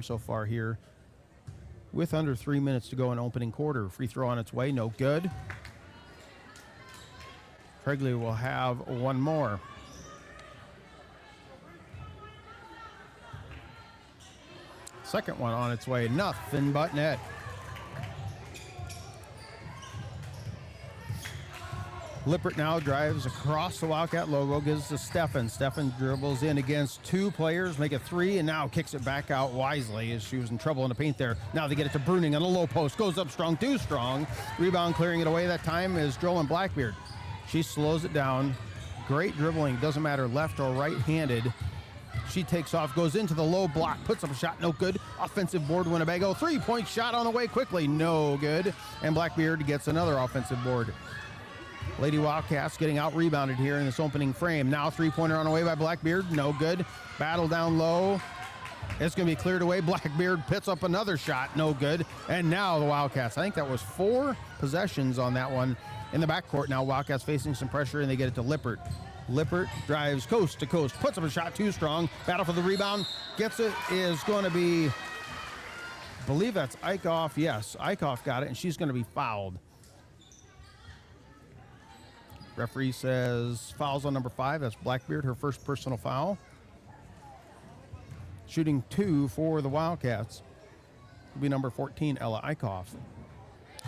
so far here with under 3 minutes to go in opening quarter. Free throw on its way, no good. Craigsley will have one more. Second one on its way, nothing but net. Lippert now drives across the Wildcat logo, gives to Steffen. Steffen dribbles in against two players, make it three, and now kicks it back out wisely as she was in trouble in the paint there. Now they get it to Bruning on the low post, goes up strong, too strong. Rebound clearing it away that time is Drolan Blackbeard. She slows it down. Great dribbling, doesn't matter left or right-handed. She takes off, goes into the low block, puts up a shot, no good. Offensive board, Winnebago. Three-point shot on the way quickly, no good. And Blackbeard gets another offensive board. Lady Wildcats getting out-rebounded here in this opening frame. Now three-pointer on the way by Blackbeard, no good. Battle down low. It's going to be cleared away. Blackbeard picks up another shot, no good. And now the Wildcats, I think that was 4 possessions on that one in the backcourt. Now Wildcats facing some pressure, and they get it to Lippert. Lippert drives coast to coast, puts up a shot too strong. Battle for the rebound, gets it, is going to be, I believe that's Eichhoff. Yes, Eichhoff got it, and she's going to be fouled. Referee says fouls on number 5. That's Blackbeard, her first personal foul. Shooting 2 for the Wildcats will be number 14, Ella Eichhoff.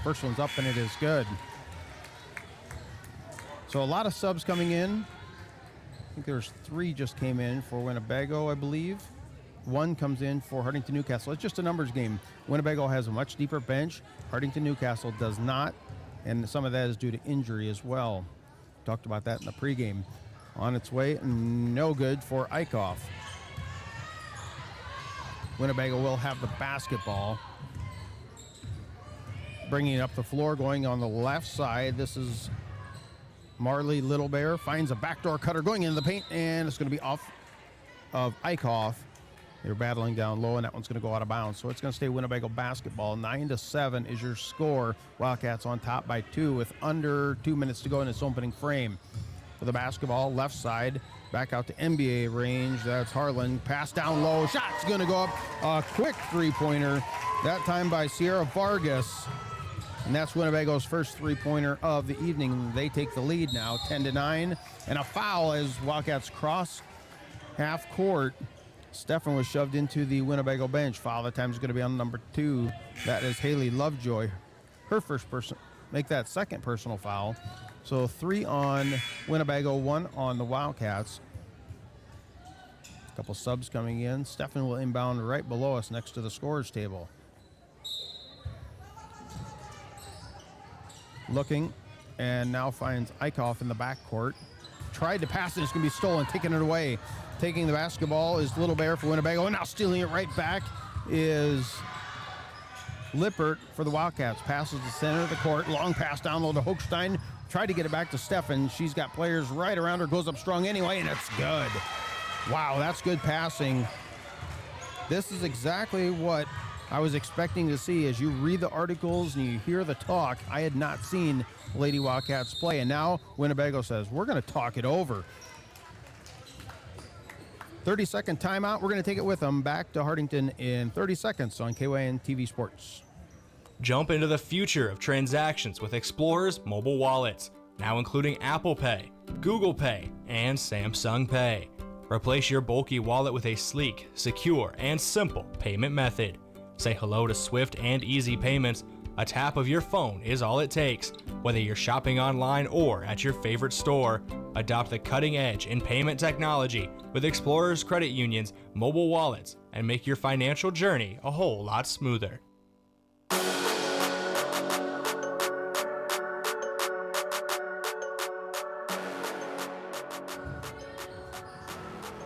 First one's up, and it is good. So a lot of subs coming in. I think there's 3 just came in for Winnebago, I believe. 1 comes in for Hartington-Newcastle. It's just a numbers game. Winnebago has a much deeper bench. Hartington-Newcastle does not, and some of that is due to injury as well. Talked about that in the pregame. On its way, no good for Eichhoff. Winnebago will have the basketball. Bringing it up the floor, going on the left side. This is Marley Little Bear. Finds a backdoor cutter going into the paint, and it's going to be off of Eichhoff. They're battling down low, and that one's going to go out of bounds. So it's going to stay Winnebago basketball. 9-7 is your score. Wildcats on top by 2 with under 2 minutes to go in this opening frame. For the basketball, left side, back out to NBA range. That's Harlan. Pass down low. Shot's going to go up. A quick three-pointer. That time by Sierra Vargas. And that's Winnebago's first three-pointer of the evening. They take the lead now, 10-9. And a foul as Wildcats cross half court. Steffen was shoved into the Winnebago bench. Foul that time is going to be on number 2. That is Haley Lovejoy. Her first person, make that second personal foul. So 3 on Winnebago, 1 on the Wildcats. A couple subs coming in. Steffen will inbound right below us next to the scorers table. Looking, and now finds Eichhoff in the backcourt. Tried to pass it, it's going to be stolen, taking it away. Taking the basketball is Little Bear for Winnebago, and now stealing it right back is Lippert for the Wildcats. Passes the center of the court, long pass down low to Hochstein. Tried to get it back to Steffen. She's got players right around her, goes up strong anyway, and it's good. Wow, that's good passing. This is exactly what I was expecting to see. As you read the articles and you hear the talk, I had not seen Lady Wildcats play, and now Winnebago says, we're going to talk it over. 30-second timeout. We're going to take it with them back to Hartington in 30 seconds on KYNTV Sports. Jump into the future of transactions with Explorer's mobile wallets, now including Apple Pay, Google Pay, and Samsung Pay. Replace your bulky wallet with a sleek, secure, and simple payment method. Say hello to swift and easy payments. A tap of your phone is all it takes. Whether you're shopping online or at your favorite store, adopt the cutting edge in payment technology with Explorer's Credit Union's mobile wallets and make your financial journey a whole lot smoother.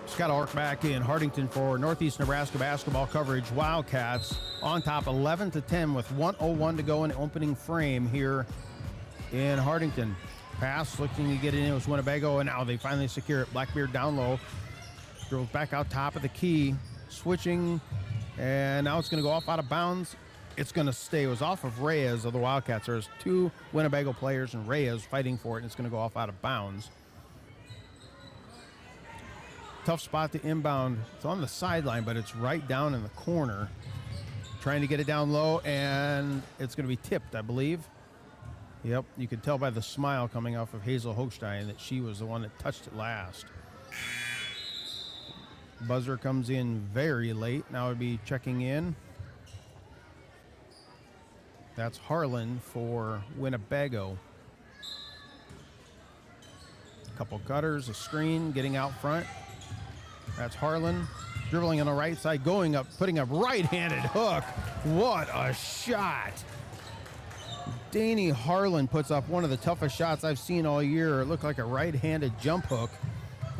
Scott Ork back in Hartington for Northeast Nebraska basketball coverage. Wildcats on top 11-10 with 1:01 to go in the opening frame here in Hartington. Pass looking to get it in. It was Winnebago, and now they finally secure it. Blackbeard down low. Dribbles back out top of the key. Switching, and now it's going to go off out of bounds. It's going to stay. It was off of Reyes of the Wildcats. There's 2 Winnebago players and Reyes fighting for it, and it's going to go off out of bounds. Tough spot to inbound. It's on the sideline, but it's right down in the corner. Trying to get it down low, and it's going to be tipped, I believe. Yep, you could tell by the smile coming off of Hazel Hochstein that she was the one that touched it last. Buzzer comes in very late. Now it'd be checking in. That's Harlan for Winnebago. A couple gutters, a screen, getting out front. That's Harlan. Dribbling on the right side, going up, putting up right-handed hook. What a shot. Danny Harlan puts up one of the toughest shots I've seen all year. It looked like a right-handed jump hook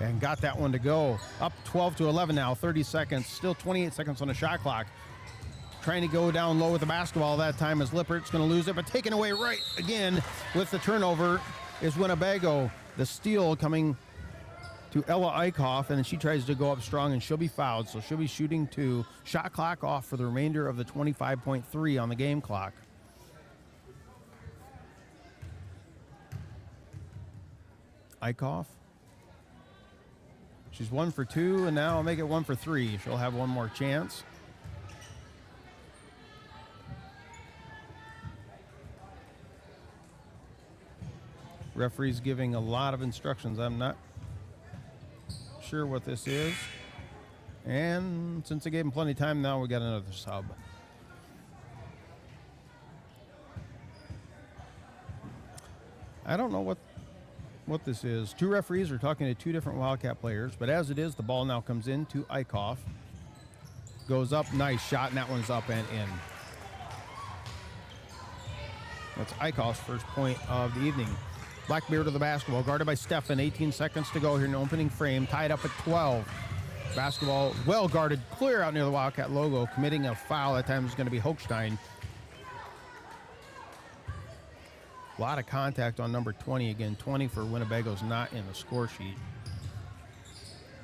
and got that one to go. Up 12-11 now, 30 seconds. Still 28 seconds on the shot clock. Trying to go down low with the basketball that time as Lippert's going to lose it, but taken away right again with the turnover is Winnebago. The steal coming to Ella Eichhoff, and she tries to go up strong, and she'll be fouled, so she'll be shooting 2. Shot clock off for the remainder of the 25.3 on the game clock. Eichhoff. She's 1 for 2, and now I'll make it 1 for 3. She'll have one more chance. Referee's giving a lot of instructions. I'm not sure what this is. And since I gave him plenty of time, now we got another sub. I don't know what this is. 2 referees are talking to 2 different Wildcat players, but as it is, the ball now comes in to Eichhoff. Goes up, nice shot, and that one's up and in. That's Eichhoff's first point of the evening. Blackbeard of the basketball, guarded by Stefan. 18 seconds to go here in the opening frame. Tied up at 12. Basketball well guarded, clear out near the Wildcat logo. Committing a foul. That time is going to be Hochstein. A lot of contact on number 20 again. 20 for Winnebago's not in the score sheet.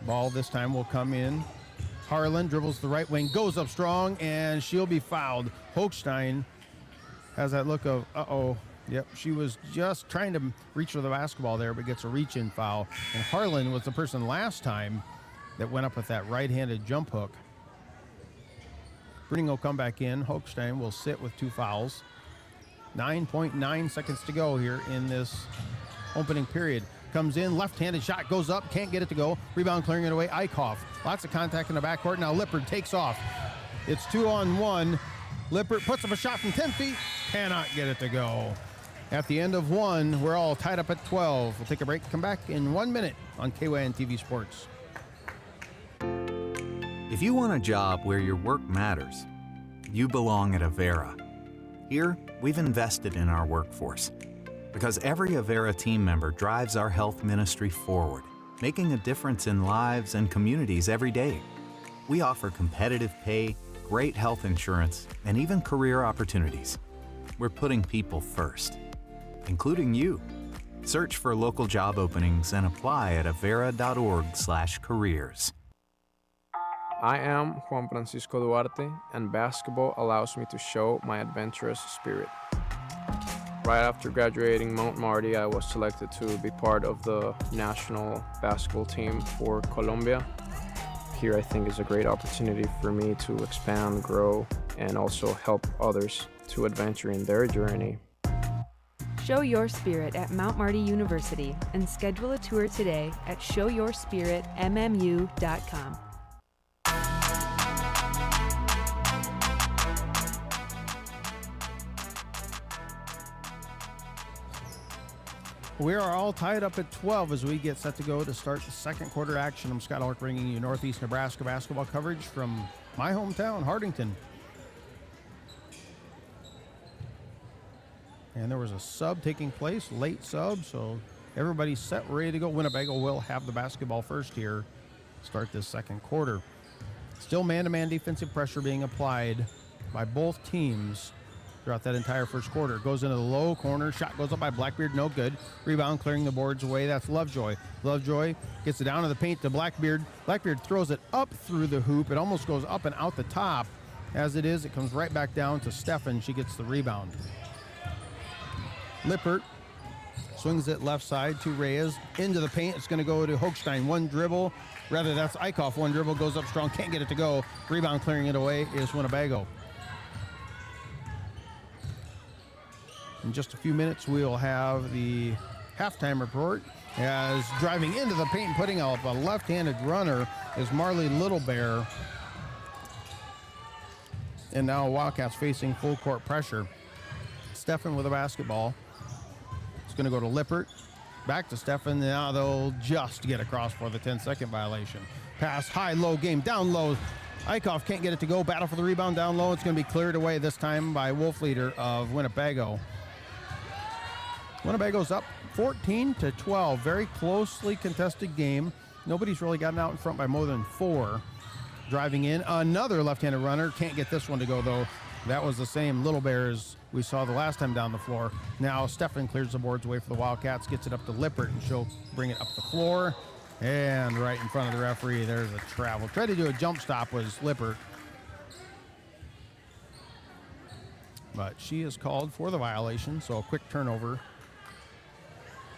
Ball this time will come in. Harlan dribbles the right wing, goes up strong, and she'll be fouled. Hochstein has that look of, uh-oh. Yep, she was just trying to reach for the basketball there, but gets a reach-in foul. And Harlan was the person last time that went up with that right-handed jump hook. Bruning will come back in. Hochstein will sit with 2 fouls. 9.9 seconds to go here in this opening period. Comes in, left-handed shot, goes up, can't get it to go. Rebound clearing it away, Eichhoff. Lots of contact in the backcourt. Now Lippert takes off. It's 2-on-1. Lippert puts up a shot from 10 feet, cannot get it to go. At the end of 1, we're all tied up at 12. We'll take a break, come back in 1 minute on KYNTV Sports. If you want a job where your work matters, you belong at Avera. Here, we've invested in our workforce because every Avera team member drives our health ministry forward, making a difference in lives and communities every day. We offer competitive pay, great health insurance, and even career opportunities. We're putting people first, including you. Search for local job openings and apply at avera.org/careers. I am Juan Francisco Duarte, and basketball allows me to show my adventurous spirit. Right after graduating Mount Marty, I was selected to be part of the national basketball team for Colombia. Here, I think, is a great opportunity for me to expand, grow, and also help others to adventure in their journey. Show your spirit at Mount Marty University and schedule a tour today at showyourspiritmmu.com. We are all tied up at 12 as we get set to go to start the second quarter action. I'm Scott Ulrich, bringing you Northeast Nebraska basketball coverage from my hometown, Hartington. And there was a sub taking place, late sub, so everybody's set, ready to go. Winnebago will have the basketball first here, start this second quarter. Still man-to-man defensive pressure being applied by both teams throughout that entire first quarter. Goes into the low corner, shot goes up by Blackbeard, no good. Rebound clearing the boards away, that's Lovejoy. Lovejoy gets it down to the paint to Blackbeard. Blackbeard throws it up through the hoop. It almost goes up and out the top. As it is, it comes right back down to Stefan. She gets the rebound. Lippert swings it left side to Reyes. Into the paint, it's going to go to Hochstein. One dribble, rather that's Eichhoff. One dribble, goes up strong, can't get it to go. Rebound clearing it away is Winnebago. In just a few minutes, we'll have the halftime report. As driving into the paint and putting up a left-handed runner is Marley Littlebear. And now Wildcats facing full court pressure. Stefan with a basketball. It's going to go to Lippert. Back to Stefan. Now they'll just get across for the 10-second violation. Pass, high, low game, down low. Eichhoff can't get it to go. Battle for the rebound down low. It's going to be cleared away this time by Wolfleader of Winnebago. Winnebago's up 14-12. Very closely contested game. Nobody's really gotten out in front by more than 4. Driving in, another left-handed runner. Can't get this one to go, though. That was the same Little Bears we saw the last time down the floor. Now Stefan clears the boards away for the Wildcats, gets it up to Lippert, and she'll bring it up the floor. And right in front of the referee, there's a travel. Tried to do a jump stop was Lippert. But she is called for the violation, so a quick turnover.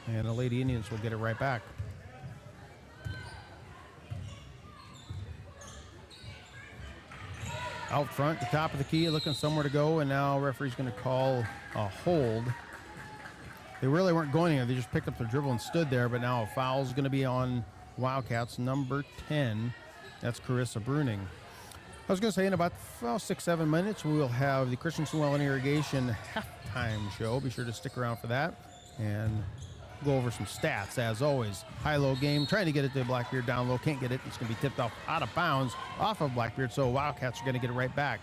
And the Lady Indians will get it right back. Out front, the top of the key, looking somewhere to go, and now referee's going to call a hold. They really weren't going anywhere. They just picked up their dribble and stood there, but now a foul's going to be on Wildcats, number 10. That's Carissa Bruning. I was going to say in about 6-7 minutes, we will have the Christensen Well and Irrigation halftime show. Be sure to stick around for that. And go over some stats, as always. High-low game, trying to get it to Blackbeard, down low, can't get it. It's going to be tipped off out of bounds off of Blackbeard, so Wildcats are going to get it right back.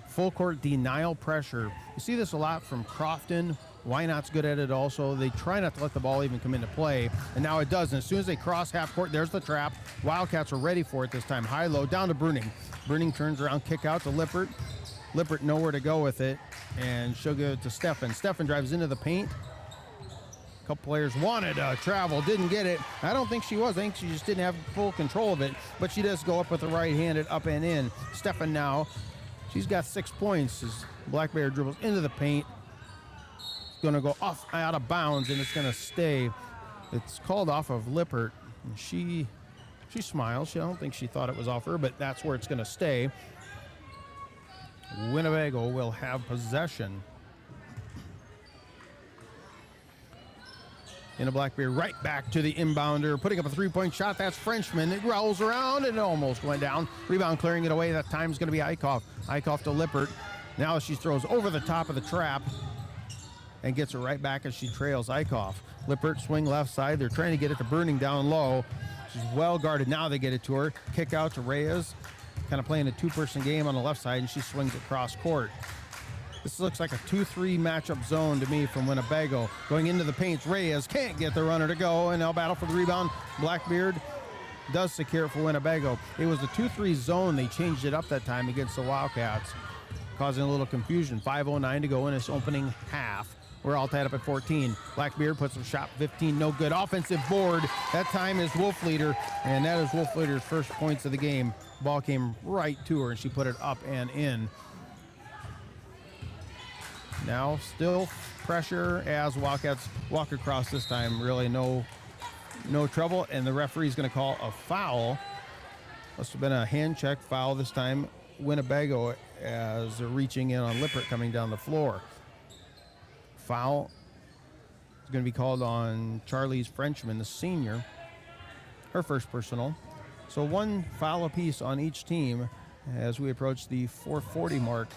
Full court denial pressure. You see this a lot from Crofton. Wynot's good at it also. They try not to let the ball even come into play, and now it does. And as soon as they cross half court, there's the trap. Wildcats are ready for it this time. High-low, down to Bruning. Bruning turns around, kick out to Lippert. Lippert nowhere to go with it, and she'll give it to Stefan. Stefan drives into the paint. Couple players wanted to travel, didn't get it. I don't think she was. I think she just didn't have full control of it, but she does go up with the right-handed up and in. Stefan now, she's got 6 points as Black Bear dribbles into the paint. It's going to go off out of bounds, and it's going to stay. It's called off of Lippert. And she smiles. I don't think she thought it was off her, but that's where it's going to stay. Winnebago will have possession. In a Blackbeard, right back to the inbounder, putting up a three-point shot. That's Frenchman. It rolls around and it almost went down. Rebound clearing it away. That time is going to be Eichhoff. Eichhoff to Lippert. Now she throws over the top of the trap and gets it right back as she trails Eichhoff. Lippert swing left side. They're trying to get it to Bruning down low. She's well guarded. Now they get it to her. Kick out to Reyes. Kind of playing a two-person game on the left side, and she swings it cross court. This looks like a 2-3 matchup zone to me from Winnebago. Going into the paint, Reyes can't get the runner to go, and they'll battle for the rebound. Blackbeard does secure it for Winnebago. It was the 2-3 zone. They changed it up that time against the Wildcats, causing a little confusion. 5:09 to go in this opening half. We're all tied up at 14. Blackbeard puts a shot, 15, no good. Offensive board. That time is Wolfleader, and that is Wolfleader's first points of the game. Ball came right to her, and she put it up and in. Now still pressure as Wildcats walk across this time. Really no trouble, and the referee's going to call a foul. Must have been a hand check foul this time. Winnebago as they're reaching in on Lippert coming down the floor. Foul is going to be called on Charlie's Frenchman, the senior. Her first personal. So one foul apiece on each team as we approach the 4:40 mark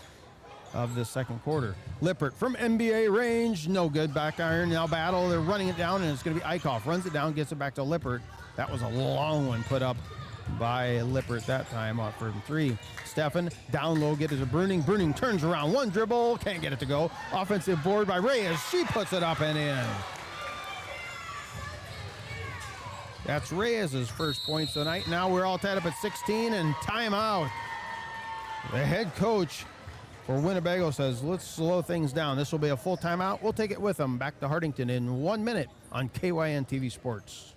of the second quarter. Lippert from NBA range, no good. Back iron, now battle. They're running it down, and it's going to be Eichhoff. Runs it down, gets it back to Lippert. That was a long one put up by Lippert that time off from 3. Stefan, down low, get it to Bruning. Bruning turns around, one dribble, can't get it to go. Offensive board by Reyes. She puts it up and in. That's Reyes' first points tonight. Now we're all tied up at 16 and timeout. The head coach for Winnebago says, let's slow things down. This will be a full timeout. We'll take it with them back to Hartington in 1 minute on KYNTV Sports.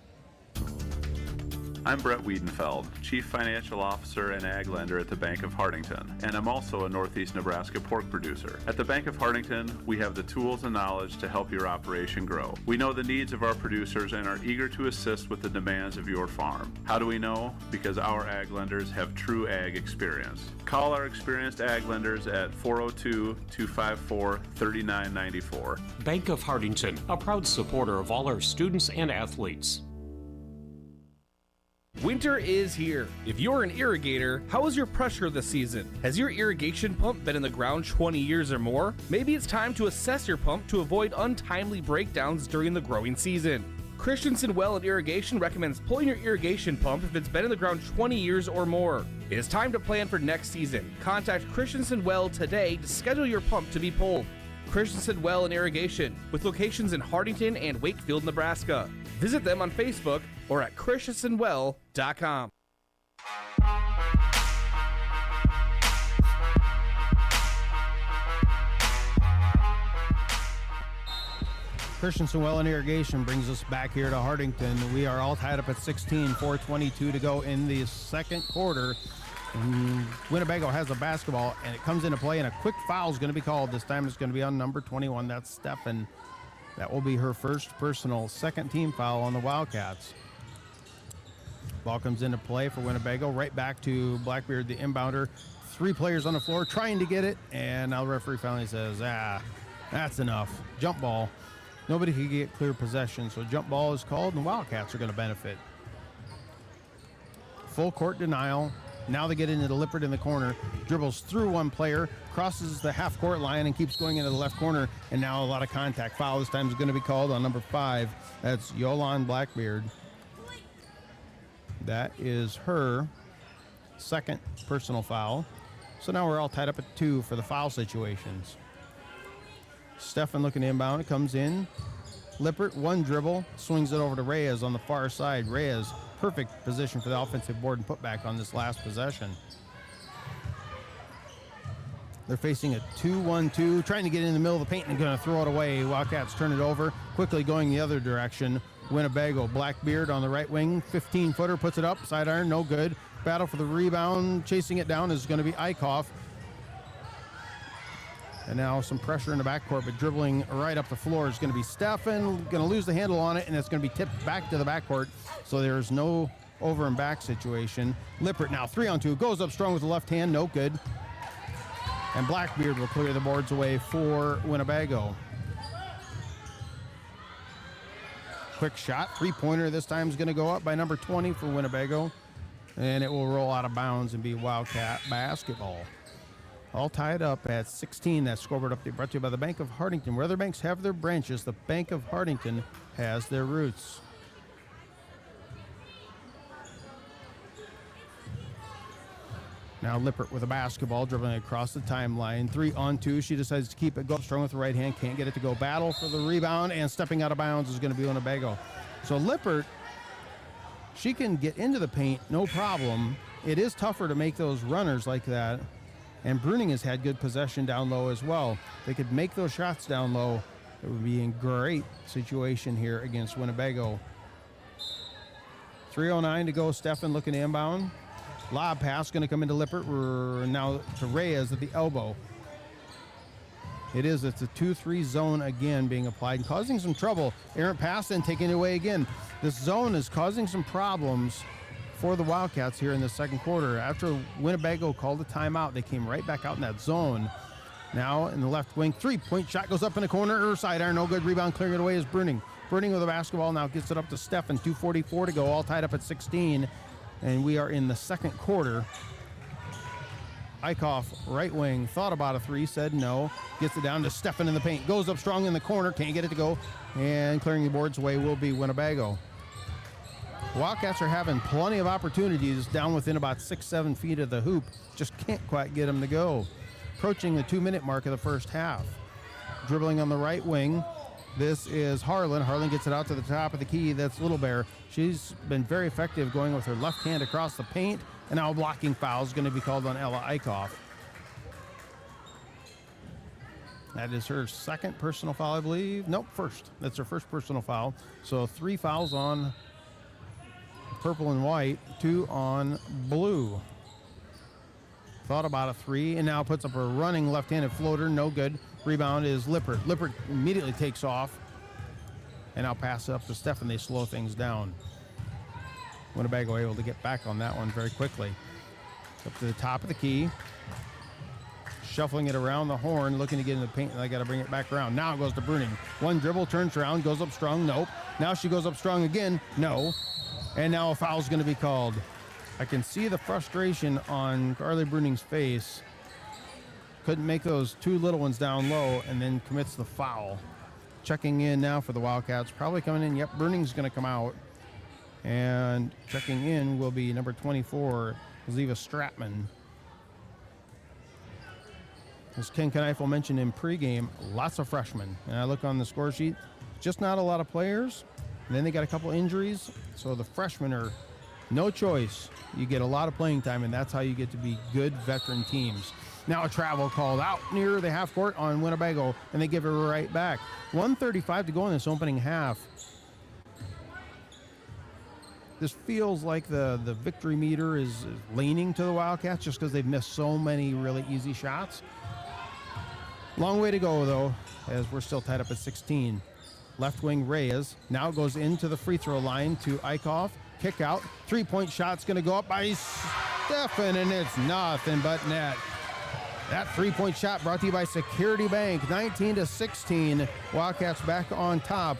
I'm Brett Wiedenfeld, Chief Financial Officer and Ag Lender at the Bank of Hartington, and I'm also a Northeast Nebraska pork producer. At the Bank of Hartington, we have the tools and knowledge to help your operation grow. We know the needs of our producers and are eager to assist with the demands of your farm. How do we know? Because our Ag Lenders have true Ag experience. Call our experienced Ag Lenders at 402-254-3994. Bank of Hartington, a proud supporter of all our students and athletes. Winter is here. If you're an irrigator, how is your pressure this season? Has your irrigation pump been in the ground 20 years or more? Maybe it's time to assess your pump to avoid untimely breakdowns during the growing season. Christensen Well and Irrigation recommends pulling your irrigation pump if it's been in the ground 20 years or more. It is time to plan for next season. Contact Christensen Well today to schedule your pump to be pulled. Christensen Well and Irrigation, with locations in Hartington and Wakefield, Nebraska. Visit them on Facebook or at christensenwell.com. Christensen Well and Irrigation brings us back here to Hartington. We are all tied up at 16, 4:22 to go in the second quarter. Winnebago has a basketball, and it comes into play, and a quick foul is going to be called. This time it's going to be on number 21. That's Stefan. That will be her first personal, second team foul on the Wildcats. Ball comes into play for Winnebago. Right back to Blackbeard, the inbounder. 3 players on the floor trying to get it, and now the referee finally says, that's enough. Jump ball. Nobody can get clear possession, so jump ball is called, and the Wildcats are going to benefit. Full court denial. Now they get into the Lippert in the corner, dribbles through one player, crosses the half-court line, and keeps going into the left corner, and now a lot of contact. Foul this time is going to be called on number 5. That's Yolan Blackbeard. That is her second personal foul. So now we're all tied up at 2 for the foul situations. Stefan looking inbound, comes in. Lippert, one dribble, swings it over to Reyes on the far side. Reyes, perfect position for the offensive board and put back on this last possession. They're facing a 2-1-2, trying to get in the middle of the paint and going to throw it away. Wildcats turn it over, quickly going the other direction. Winnebago, Blackbeard on the right wing, 15-footer, puts it up, side iron, no good. Battle for the rebound, chasing it down is going to be Eichhoff. And now some pressure in the backcourt, but dribbling right up the floor is going to be Stefan. Going to lose the handle on it, and it's going to be tipped back to the backcourt. So there's no over and back situation. Lippert now 3-on-2, goes up strong with the left hand, no good. And Blackbeard will clear the boards away for Winnebago. Quick shot, 3-pointer this time is going to go up by number 20 for Winnebago. And it will roll out of bounds and be Wildcat basketball. All tied up at 16. That scoreboard update brought to you by the Bank of Hartington. Where other banks have their branches, the Bank of Hartington has their roots. Now Lippert with a basketball, dribbling across the timeline. 3-on-2. She decides to keep it, go up strong with the right hand. Can't get it to go. Battle for the rebound, and stepping out of bounds is going to be Winnebago. So Lippert, she can get into the paint, no problem. It is tougher to make those runners like that. And Bruning has had good possession down low as well. They could make those shots down low. It would be a great situation here against Winnebago. 3:09 to go. Stefan looking inbound. Lob pass going to come into Lippert. We're now to Reyes at the elbow. It's a 2-3 zone again being applied and causing some trouble. Errant pass and taking it away again. This zone is causing some problems for the Wildcats here in the second quarter. After Winnebago called a timeout, they came right back out in that zone. Now in the left wing, 3-point shot goes up in the corner, side iron, no good. Rebound clearing it away is Bruning. Bruning with the basketball now gets it up to Stefan. 2:44 to go, all tied up at 16. And we are in the second quarter. Eichhoff, right wing, thought about a 3, said no. Gets it down to Stefan in the paint. Goes up strong in the corner, can't get it to go. And clearing the boards away will be Winnebago. Wildcats are having plenty of opportunities down within about 6-7 feet of the hoop. Just can't quite get them to go. Approaching the 2-minute mark of the first half. Dribbling on the right wing. This is Harlan. Harlan gets it out to the top of the key. That's Little Bear. She's been very effective going with her left hand across the paint. And now a blocking foul is going to be called on Ella Eichhoff. That is her second personal foul, I believe. Nope, first. That's her first personal foul. So 3 fouls on purple and white, 2 on blue. Thought about a 3, and now puts up a running left-handed floater. No good. Rebound is Lippert. Lippert immediately takes off. And I'll pass it up to Stefan. They slow things down. Winnebago able to get back on that one very quickly. Up to the top of the key. Shuffling it around the horn, looking to get in the paint, and I got to bring it back around. Now it goes to Bruning. One dribble, turns around, goes up strong. Nope. Now she goes up strong again. No. And now a foul's going to be called. I can see the frustration on Carly Bruning's face. Couldn't make those 2 little ones down low, and then commits the foul. Checking in now for the Wildcats. Probably coming in. Yep, Bruning's going to come out. And checking in will be number 24, Ziva Stratman. As Ken Kneifel mentioned in pregame, lots of freshmen. And I look on the score sheet, just not a lot of players. And then they got a couple injuries. So the freshmen are no choice. You get a lot of playing time, and that's how you get to be good veteran teams. Now a travel called out near the half court on Winnebago, and they give it right back. 1:35 to go in this opening half. This feels like the victory meter is leaning to the Wildcats just because they've missed so many really easy shots. Long way to go, though, as we're still tied up at 16. Left wing Reyes now goes into the free throw line to Eichhoff. Kick out. 3-point shot's going to go up by Stefan, and it's nothing but net. That 3-point shot brought to you by Security Bank. 19-16. Wildcats back on top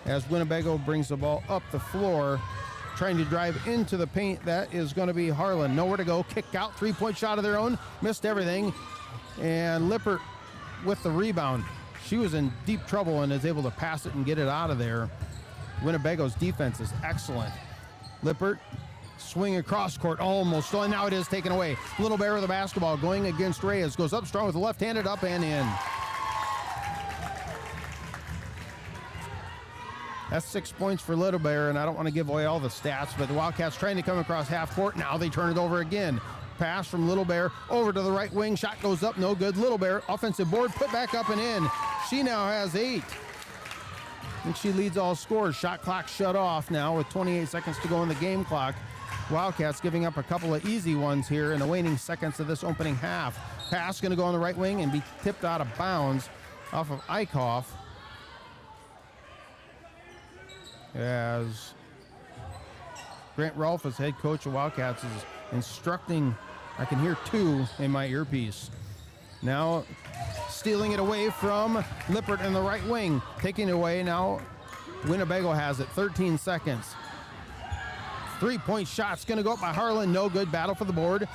as Winnebago brings the ball up the floor, trying to drive into the paint. That is going to be Harlan. Nowhere to go. Kick out. 3-point shot of their own. Missed everything. And Lippert with the rebound. She was in deep trouble and is able to pass it and get it out of there. Winnebago's defense is excellent. Lippert swing across court, almost stolen. Now it is taken away. Little Bear with the basketball going against Reyes. Goes up strong with the left-handed, up and in. That's 6 points for Little Bear, and I don't want to give away all the stats, but the Wildcats trying to come across half court. Now they turn it over again. Pass from Little Bear over to the right wing. Shot goes up, no good. Little Bear, offensive board, put back up and in. She now has 8. And she leads all scores. Shot clock shut off now with 28 seconds to go in the game clock. Wildcats giving up a couple of easy ones here in the waning seconds of this opening half. Pass going to go on the right wing and be tipped out of bounds off of Eichhoff. As Grant Rolfe, as head coach of Wildcats, is instructing. I can hear 2 in my earpiece. Now stealing it away from Lippert in the right wing. Taking it away now. Winnebago has it. 13 seconds. 3-point shot's going to go up by Harlan. No good. Battle for the board.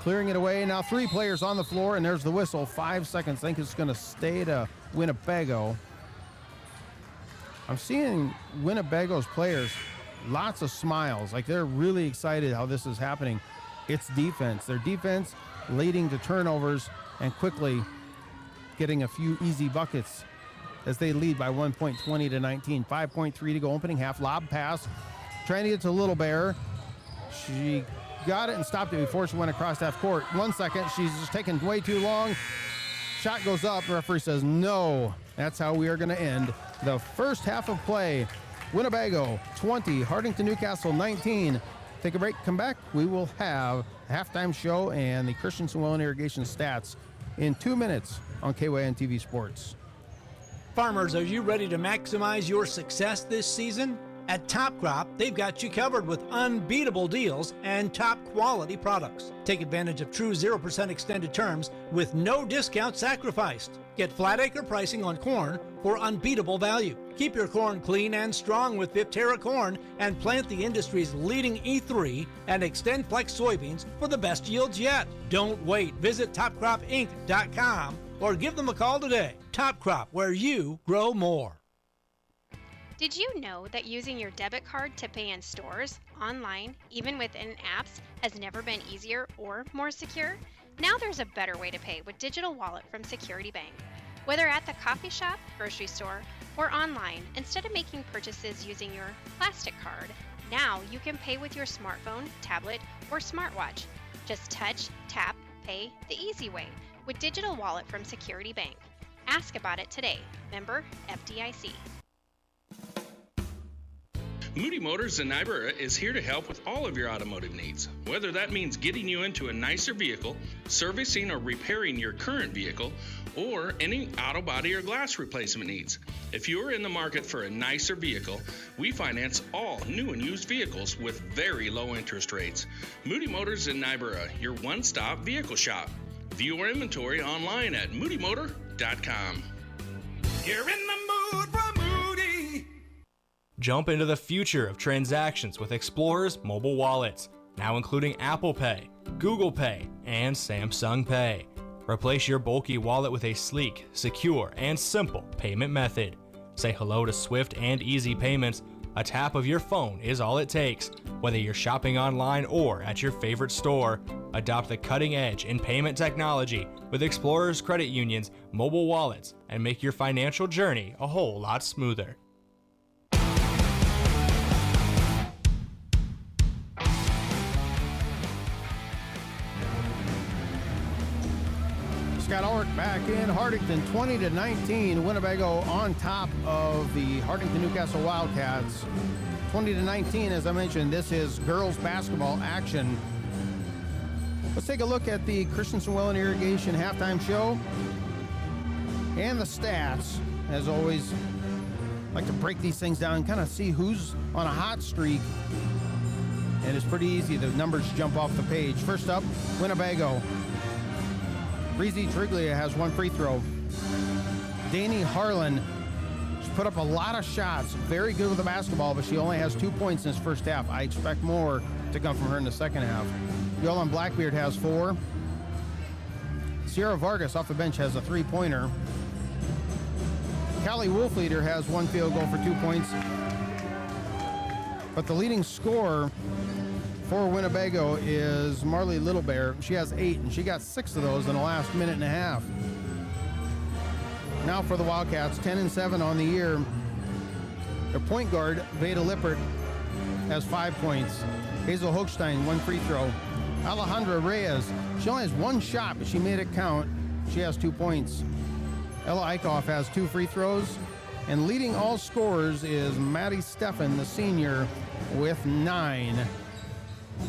Clearing it away. Now 3 players on the floor, and there's the whistle. 5 seconds. I think it's going to stay to Winnebago. I'm seeing Winnebago's players, lots of smiles. Like they're really excited how this is happening. It's defense. Their defense leading to turnovers and quickly getting a few easy buckets as they lead by 1 point, 20-19. 5.3 to go opening half. Lob pass. Trying to get to Little Bear. She got it and stopped it before she went across half court. 1 second. She's just taking way too long. Shot goes up. The referee says no. That's how we are going to end the first half of play. Winnebago 20, Hartington-Newcastle 19. Take a break, come back. We will have a halftime show and the Christensen Well and Irrigation stats in 2 minutes on KYNTV Sports. Farmers, are you ready to maximize your success this season? At Top Crop, they've got you covered with unbeatable deals and top quality products. Take advantage of true 0% extended terms with no discount sacrificed. Get flat acre pricing on corn for unbeatable value. Keep your corn clean and strong with Viptera corn and plant the industry's leading E3 and Extend Flex soybeans for the best yields yet. Don't wait. Visit topcropinc.com or give them a call today. Top Crop, where you grow more. Did you know that using your debit card to pay in stores, online, even within apps, has never been easier or more secure? Now there's a better way to pay with Digital Wallet from Security Bank. Whether at the coffee shop, grocery store, or online, instead of making purchases using your plastic card, now you can pay with your smartphone, tablet, or smartwatch. Just touch, tap, pay the easy way with Digital Wallet from Security Bank. Ask about it today. Member FDIC. Moody Motors in Niobrara is here to help with all of your automotive needs, whether that means getting you into a nicer vehicle, servicing or repairing your current vehicle, or any auto body or glass replacement needs. If you are in the market for a nicer vehicle, we finance all new and used vehicles with very low interest rates. Moody Motors in Niobrara, your one-stop vehicle shop. View our inventory online at moodymotor.com. You're in the mood for Moody. Jump into the future of transactions with Explorer's mobile wallets, now including Apple Pay, Google Pay, and Samsung Pay. Replace your bulky wallet with a sleek, secure, and simple payment method. Say hello to swift and easy payments. A tap of your phone is all it takes. Whether you're shopping online or at your favorite store, adopt the cutting edge in payment technology with Explorer's Credit Union's mobile wallets and make your financial journey a whole lot smoother. Scott Ulrich back in Hartington, 20-19. Winnebago on top of the Hartington-Newcastle Wildcats. 20-19, as I mentioned, this is girls basketball action. Let's take a look at the Christensen Well and Irrigation halftime show and the stats. As always, I like to break these things down and kind of see who's on a hot streak. And it's pretty easy. The numbers jump off the page. First up, Winnebago. Breezy Triglia has one free throw. Danny Harlan, she's put up a lot of shots. Very good with the basketball, but she only has 2 points in this first half. I expect more to come from her in the second half. Yolan Blackbeard has 4. Sierra Vargas off the bench has a 3-pointer. Callie Wolfleader has 1 field goal for 2 points. But the leading scorer for Winnebago is Marley Littlebear. She has 8, and she got 6 of those in the last minute and a half. Now for the Wildcats, 10-7 on the year. Their point guard, Veda Lippert, has 5 points. Hazel Hochstein, 1 free throw. Alejandra Reyes, she only has 1 shot, but she made it count. She has 2 points. Ella Eichhoff has 2 free throws. And leading all scorers is Maddie Steffen, the senior, with 9.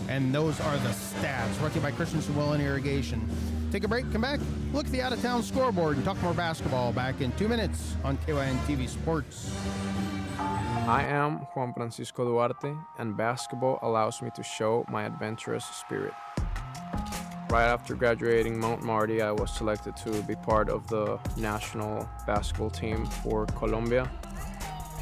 And those are the stats. Brought to you by Christensen Well and Irrigation. Take a break, come back, look at the out-of-town scoreboard, and talk more basketball back in 2 minutes on KYNTV Sports. I am Juan Francisco Duarte, and basketball allows me to show my adventurous spirit. Right after graduating Mount Marty, I was selected to be part of the national basketball team for Colombia.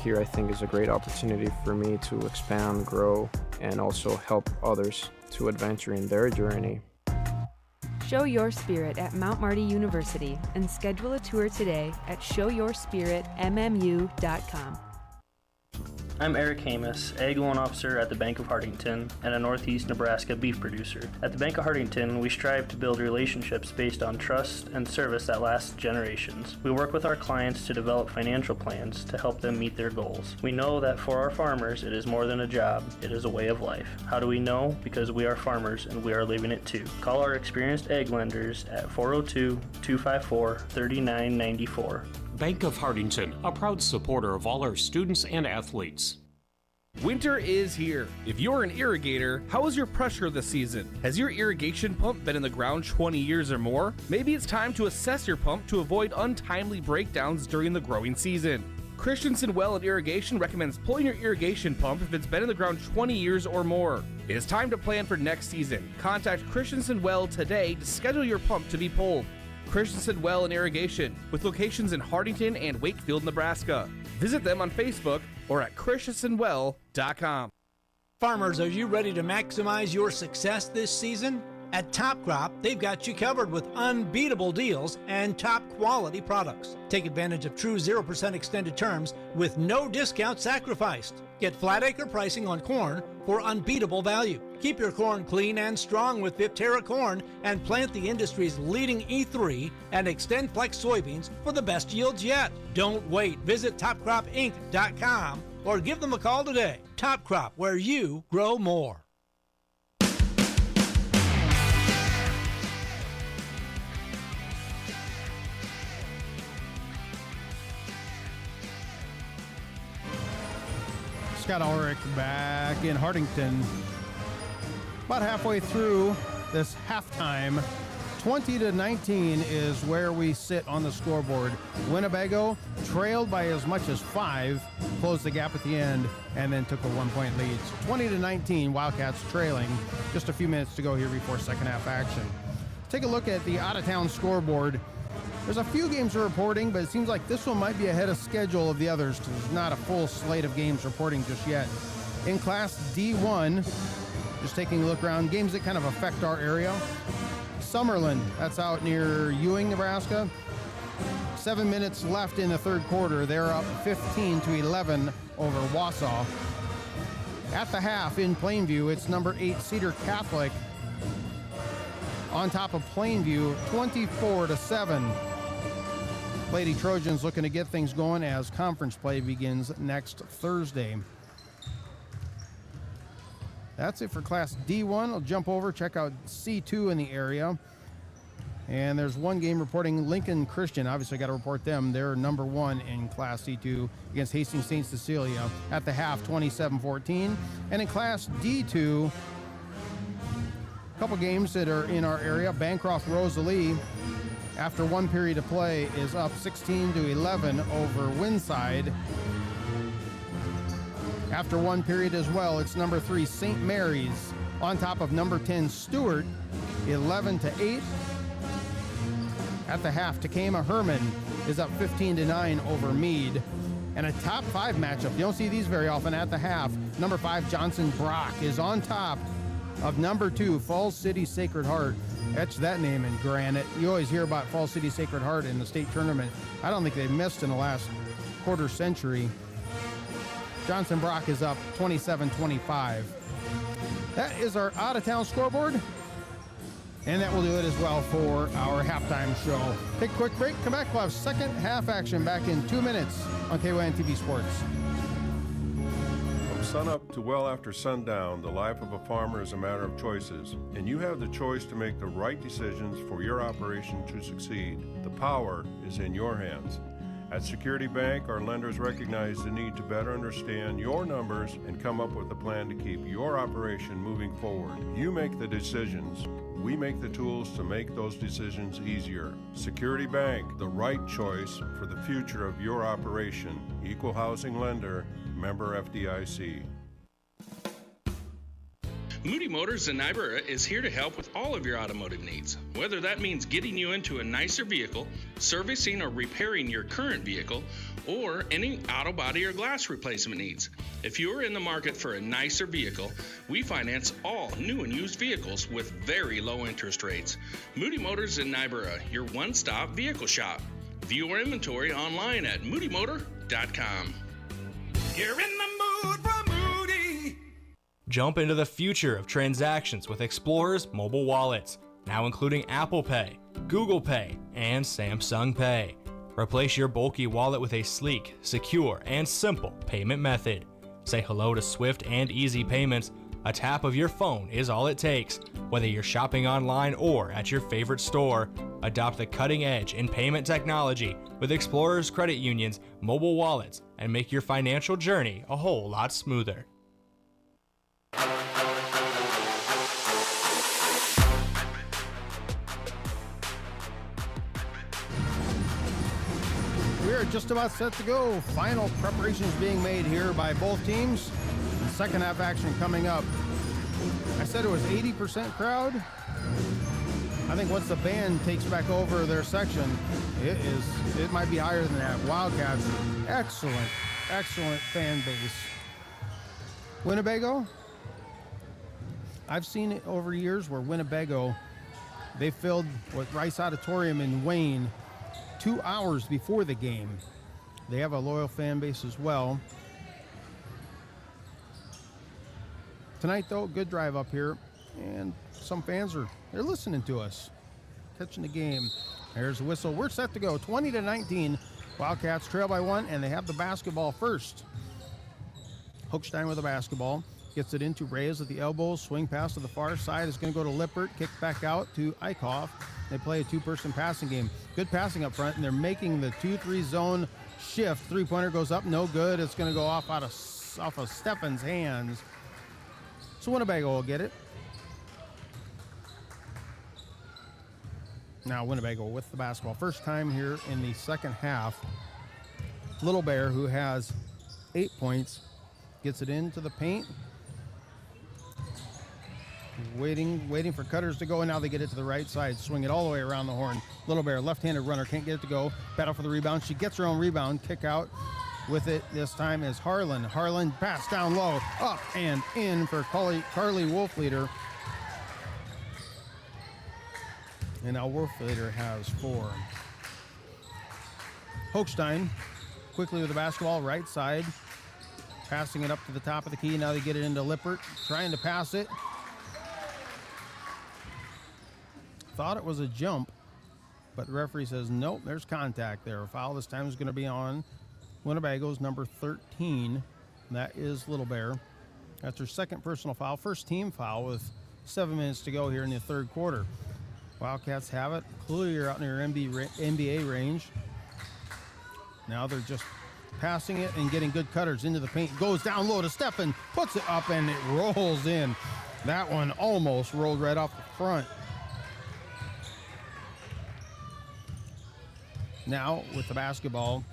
Here I think is a great opportunity for me to expand, grow, and also help others to adventure in their journey. Show your spirit at Mount Marty University and schedule a tour today at showyourspiritmmu.com. I'm Eric Hamus, Ag Loan Officer at the Bank of Hartington and a Northeast Nebraska beef producer. At the Bank of Hartington, we strive to build relationships based on trust and service that lasts generations. We work with our clients to develop financial plans to help them meet their goals. We know that for our farmers, it is more than a job, it is a way of life. How do we know? Because we are farmers and we are living it too. Call our experienced ag lenders at 402-254-3994. Bank of Hartington, a proud supporter of all our students and athletes. Winter is here. If you're an irrigator, how is your pressure this season? Has your irrigation pump been in the ground 20 years or more? Maybe it's time to assess your pump to avoid untimely breakdowns during the growing season. Christensen Well and Irrigation recommends pulling your irrigation pump if it's been in the ground 20 years or more. It is time to plan for next season. Contact Christensen Well today to schedule your pump to be pulled. Christensen Well and Irrigation, with locations in Hartington and Wakefield, Nebraska. Visit them on Facebook or at christensenwell.com. Farmers, are you ready to maximize your success this season? At Top Crop, they've got you covered with unbeatable deals and top quality products. Take advantage of true 0% extended terms with no discount sacrificed. Get flat acre pricing on corn for unbeatable value. Keep your corn clean and strong with Viptera corn and plant the industry's leading E3 and Extend Flex soybeans for the best yields yet. Don't wait. Visit topcropinc.com or give them a call today. Top Crop, where you grow more. Scott Ulrich back in Hartington. About halfway through this halftime, 20-19 is where we sit on the scoreboard. Winnebago trailed by as much as 5, closed the gap at the end, and then took a 1-point lead. So 20-19, Wildcats trailing. Just a few minutes to go here before second half action. Take a look at the out-of-town scoreboard. There's a few games reporting, but it seems like this one might be ahead of schedule of the others because there's not a full slate of games reporting just yet. In Class D1, just taking a look around, games that kind of affect our area. Summerlin, that's out near Ewing, Nebraska. 7 minutes left in the third quarter. They're up 15-11 over Wausau. At the half in Plainview, it's number 8 Cedar Catholic on top of Plainview, 24-7. Lady Trojans looking to get things going as conference play begins next Thursday. That's it for Class D1. I'll jump over, check out C2 in the area. And there's one game reporting Lincoln Christian. Obviously, got to report them. They're number 1 in Class C2 against Hastings St. Cecilia at the half, 27-14. And in Class D2, a couple games that are in our area. Bancroft Rosalie, after one period of play, is up 16-11 over Winside. After one period as well, it's number 3 St. Mary's on top of number 10 Stewart, 11-8. At the half, Takema Herman is up 15-9 over Meade. And a top 5 matchup, you don't see these very often at the half. Number 5 Johnson Brock is on top of number 2 Falls City Sacred Heart. Etch that name in granite. You always hear about Falls City Sacred Heart in the state tournament. I don't think they've missed in the last quarter century. Johnson Brock is up 27-25. That is our out-of-town scoreboard. And that will do it as well for our halftime show. Take a quick break, come back, we'll have second half action back in 2 minutes on KYNTV Sports. From sunup to well after sundown, the life of a farmer is a matter of choices, and you have the choice to make the right decisions for your operation to succeed. The power is in your hands. At Security Bank, our lenders recognize the need to better understand your numbers and come up with a plan to keep your operation moving forward. You make the decisions. We make the tools to make those decisions easier. Security Bank, the right choice for the future of your operation. Equal housing lender, member FDIC. Moody Motors in Niobrara is here to help with all of your automotive needs. Whether that means getting you into a nicer vehicle, servicing or repairing your current vehicle, or any auto body or glass replacement needs. If you are in the market for a nicer vehicle, we finance all new and used vehicles with very low interest rates. Moody Motors in Niobrara, your one-stop vehicle shop. View our inventory online at moodymotor.com. You're in the mood for Moody. Jump into the future of transactions with Explorer's mobile wallets, now including Apple Pay, Google Pay, and Samsung Pay. Replace your bulky wallet with a sleek, secure, and simple payment method. Say hello to swift and easy payments. A tap of your phone is all it takes. Whether you're shopping online or at your favorite store, adopt the cutting edge in payment technology with Explorer's Credit Union's mobile wallets and make your financial journey a whole lot smoother. We are just about set to go. Final preparations being made here by both teams. The second half action coming up. I said it was 80% crowd. I think once the band takes back over their section, it might be higher than that. Wildcats, excellent fan base. Winnebago, I've seen it over years where Winnebago, they filled with Rice Auditorium in Wayne 2 hours before the game. They have a loyal fan base as well. Tonight, though, good drive up here, and some fans they're listening to us, catching the game. There's the whistle. We're set to go. 20-19. Wildcats trail by 1, and they have the basketball first. Hochstein with the basketball. Gets it into Reyes at the elbow. Swing pass to the far side. It's going to go to Lippert. Kick back out to Eichhoff. They play a two-person passing game. Good passing up front, and they're making the 2-3 zone shift. Three-pointer goes up, no good. It's going to go off out of pass off of Stefan's hands. So Winnebago will get it. Now Winnebago with the basketball. First time here in the second half. Little Bear, who has 8 points, gets it into the paint. Waiting for Cutters to go, and now they get it to the right side. Swing it all the way around the horn. Little Bear, left-handed runner, can't get it to go. Battle for the rebound. She gets her own rebound. Kick out with it this time is Harlan. Harlan pass down low, up and in for Carly Wolfleader. And now Wolfleader has 4. Hochstein quickly with the basketball, right side. Passing it up to the top of the key. Now they get it into Lippert, trying to pass it. Thought it was a jump, but the referee says, nope, there's contact there. A foul this time is going to be on Winnebago's number 13. That is Little Bear. That's her second personal foul. First team foul with 7 minutes to go here in the third quarter. Wildcats have it. Clear out near NBA range. Now they're just passing it and getting good cutters into the paint. Goes down low to Stefan, puts it up, and it rolls in. That one almost rolled right off the front. Now with the basketball,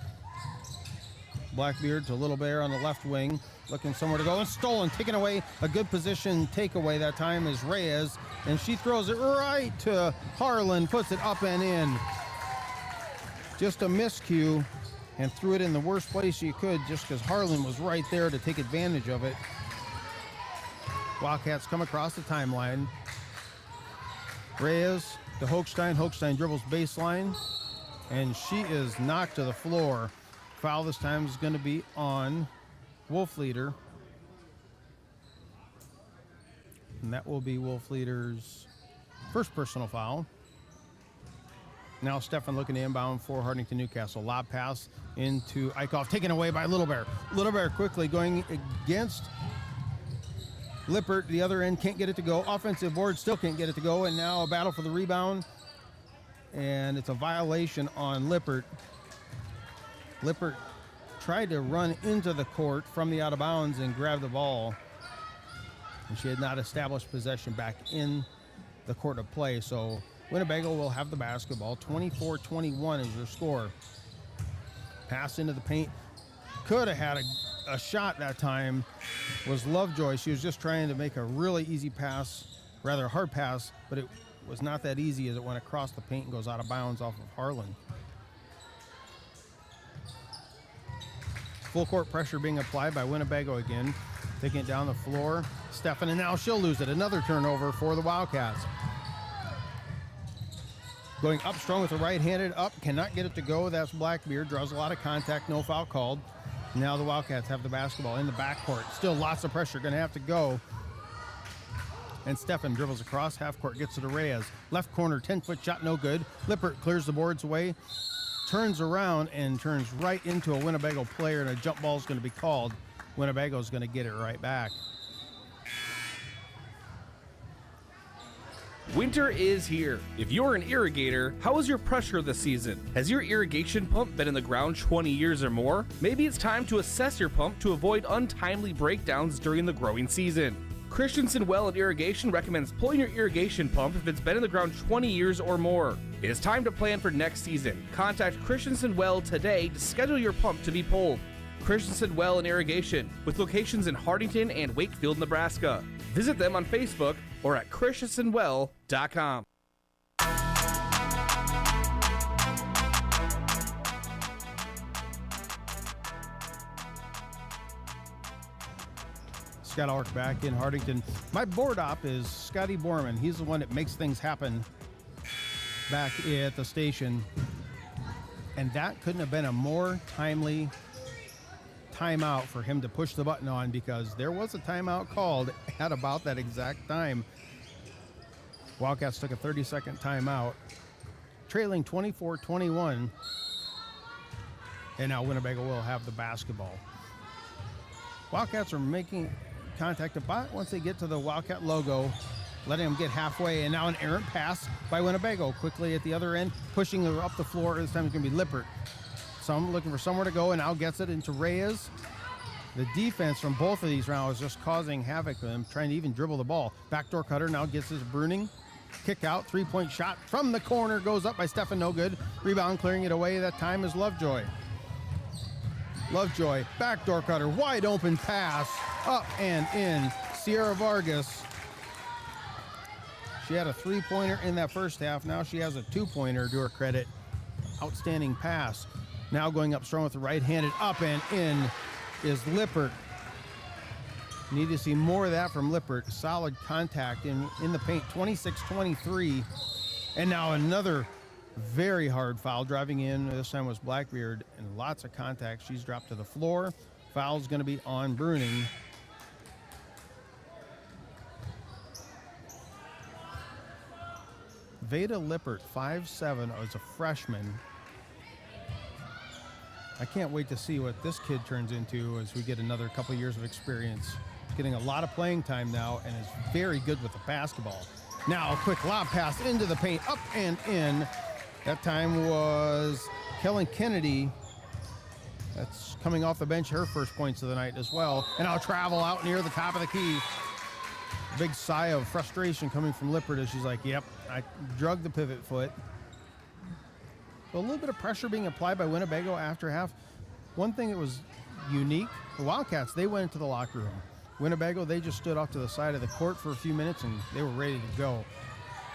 Blackbeard to Little Bear on the left wing, looking somewhere to go, and stolen, taken away. A good position takeaway that time is Reyes, and she throws it right to Harlan, puts it up and in. Just a miscue, and threw it in the worst place you could just because Harlan was right there to take advantage of it. Wildcats come across the timeline. Reyes to Hochstein. Hochstein dribbles baseline, and she is knocked to the floor. Foul this time is going to be on Wolfleader. And that will be Wolfleader's first personal foul. Now Stefan looking to inbound for Hartington-Newcastle. Lob pass into Eichhoff, taken away by Little Bear. Little Bear quickly going against Lippert. The other end can't get it to go. Offensive board still can't get it to go. And now a battle for the rebound. And it's a violation on Lippert. Lippert tried to run into the court from the out of bounds and grab the ball. And she had not established possession back in the court of play. So Winnebago will have the basketball. 24-21 is their score. Pass into the paint. Could have had a shot that time. Was Lovejoy. She was just trying to make a really easy pass, rather hard pass, but it was not that easy as it went across the paint and goes out of bounds off of Harlan. Full court pressure being applied by Winnebago again. Taking it down the floor. Stefan, and now she'll lose it. Another turnover for the Wildcats. Going up strong with the right-handed up. Cannot get it to go. That's Blackbeard. Draws a lot of contact. No foul called. Now the Wildcats have the basketball in the backcourt. Still lots of pressure. Going to have to go. And Stefan dribbles across half court. Gets it to Reyes. Left corner. 10-foot shot. No good. Lippert clears the boards away. Turns around and turns right into a Winnebago player, and a jump ball is going to be called. Winnebago's going to get it right back. Winter is here. If you're an irrigator, how is your pressure this season? Has your irrigation pump been in the ground 20 years or more? Maybe it's time to assess your pump to avoid untimely breakdowns during the growing season. Christensen Well and Irrigation recommends pulling your irrigation pump if it's been in the ground 20 years or more. It is time to plan for next season. Contact Christensen Well today to schedule your pump to be pulled. Christensen Well and Irrigation, with locations in Hartington and Wakefield, Nebraska. Visit them on Facebook or at christensenwell.com. Scott Ulrich back in Hartington. My board op is Scotty Borman. He's the one that makes things happen back at the station. And that couldn't have been a more timely timeout for him to push the button on, because there was a timeout called at about that exact time. Wildcats took a 30-second timeout, trailing 24-21. And now Winnebago will have the basketball. Wildcats are making contact about once they get to the Wildcat logo, letting them get halfway, and now an errant pass by Winnebago quickly at the other end, pushing her up the floor. This time it's going to be Lippert. Some looking for somewhere to go, and now gets it into Reyes. The defense from both of these rounds is just causing havoc with them, trying to even dribble the ball. Backdoor cutter now gets his Bruning. Kick out, three-point shot from the corner, goes up by Stefan, no good. Rebound clearing it away, that time is Lovejoy. Lovejoy, backdoor cutter, wide open pass, up and in. Sierra Vargas. She had a three-pointer in that first half. Now she has a two-pointer to her credit. Outstanding pass. Now going up strong with the right-handed, up and in is Lippert. Need to see more of that from Lippert. Solid contact in the paint, 26-23. And now another very hard foul driving in. This time was Blackbeard, and lots of contact. She's dropped to the floor. Foul's going to be on Bruning. Veda Lippert, 5'7", is a freshman. I can't wait to see what this kid turns into as we get another couple years of experience. Getting a lot of playing time now and is very good with the basketball. Now a quick lob pass into the paint, up and in. That time was Kellen Kennedy. That's coming off the bench, her first points of the night as well. And now travel out near the top of the key. Big sigh of frustration coming from Lippert as she's like, yep, I drug the pivot foot. So a little bit of pressure being applied by Winnebago after half. One thing that was unique, the Wildcats, they went into the locker room. Winnebago, they just stood off to the side of the court for a few minutes and they were ready to go.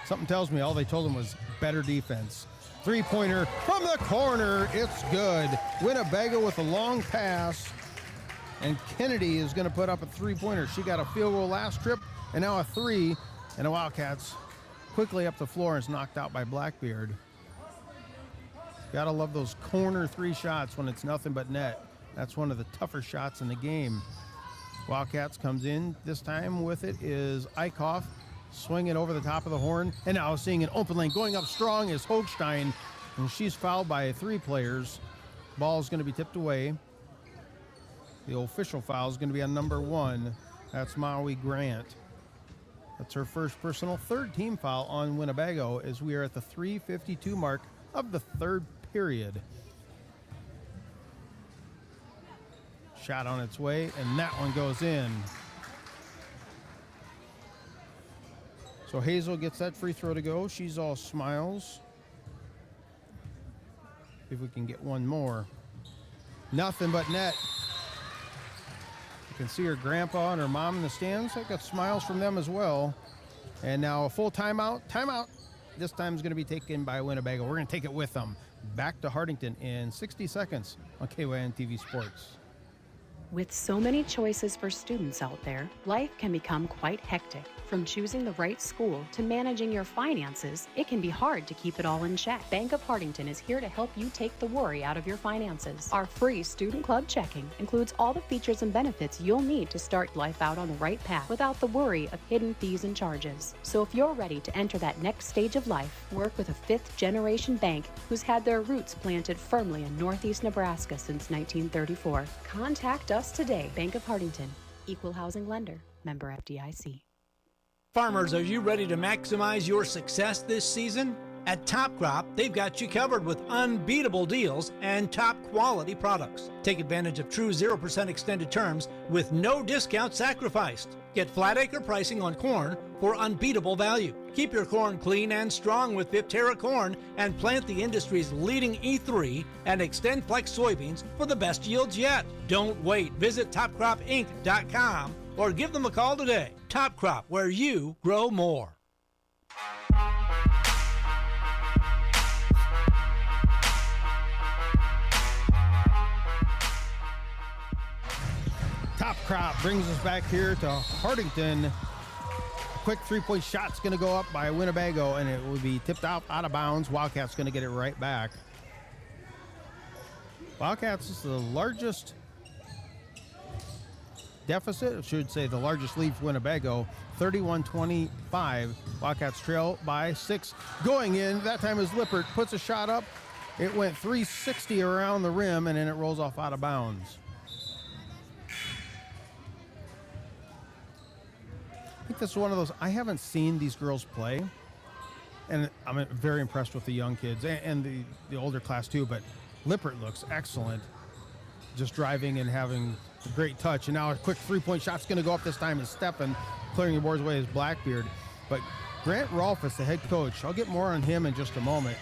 Something tells me all they told them was better defense. Three-pointer from the corner, it's good. Winnebago with a long pass, and Kennedy is going to put up a three-pointer. She got a field goal last trip, and now a three, and the Wildcats quickly up the floor and is knocked out by Blackbeard. Gotta love those corner three shots when it's nothing but net. That's one of the tougher shots in the game. Wildcats comes in, this time with it is Eichhoff, swinging over the top of the horn, and now seeing an open lane going up strong is Hochstein, and she's fouled by three players. Ball is going to be tipped away. The official foul is going to be on number 1. That's Maui Grant. That's her first personal, third team foul on Winnebago as we are at the 3:52 mark of the third period. Shot on its way, and that one goes in. So Hazel gets that free throw to go. She's all smiles. See if we can get one more. Nothing but net. You can see her grandpa and her mom in the stands. I got smiles from them as well. And now a full timeout. Timeout. This time is going to be taken by Winnebago. We're going to take it with them. Back to Hartington in 60 seconds on KYNTV Sports. With so many choices for students out there, life can become quite hectic. From choosing the right school to managing your finances, it can be hard to keep it all in check. Bank of Hartington is here to help you take the worry out of your finances. Our free Student Club checking includes all the features and benefits you'll need to start life out on the right path without the worry of hidden fees and charges. So if you're ready to enter that next stage of life, work with a fifth-generation bank who's had their roots planted firmly in Northeast Nebraska since 1934. Contact us today. Bank of Hartington, Equal Housing Lender, member FDIC. Farmers, are you ready to maximize your success this season? At Top Crop, they've got you covered with unbeatable deals and top quality products. Take advantage of true 0% extended terms with no discount sacrificed. Get flat acre pricing on corn for unbeatable value. Keep your corn clean and strong with Viptera corn and plant the industry's leading E3 and Extend Flex soybeans for the best yields yet. Don't wait. Visit topcropinc.com or give them a call today. Top Crop, where you grow more. Top Crop brings us back here to Hartington. Quick three-point shot's going to go up by Winnebago, and it will be tipped out of bounds. Wildcats going to get it right back. Wildcats is the largest deficit, I should say the largest lead for Winnebago, 31-25. Wildcats trail by 6. Going in, that time is Lippert, puts a shot up. It went 360 around the rim, and then it rolls off out of bounds. I think this is one of those, I haven't seen these girls play, and I'm very impressed with the young kids and the older class too, but Lippert looks excellent, just driving and having A great touch. And now a quick three-point shot's going to go up this time. Is Stefan clearing the boards away as Blackbeard. But Grant Rolfus, the head coach, I'll get more on him in just a moment.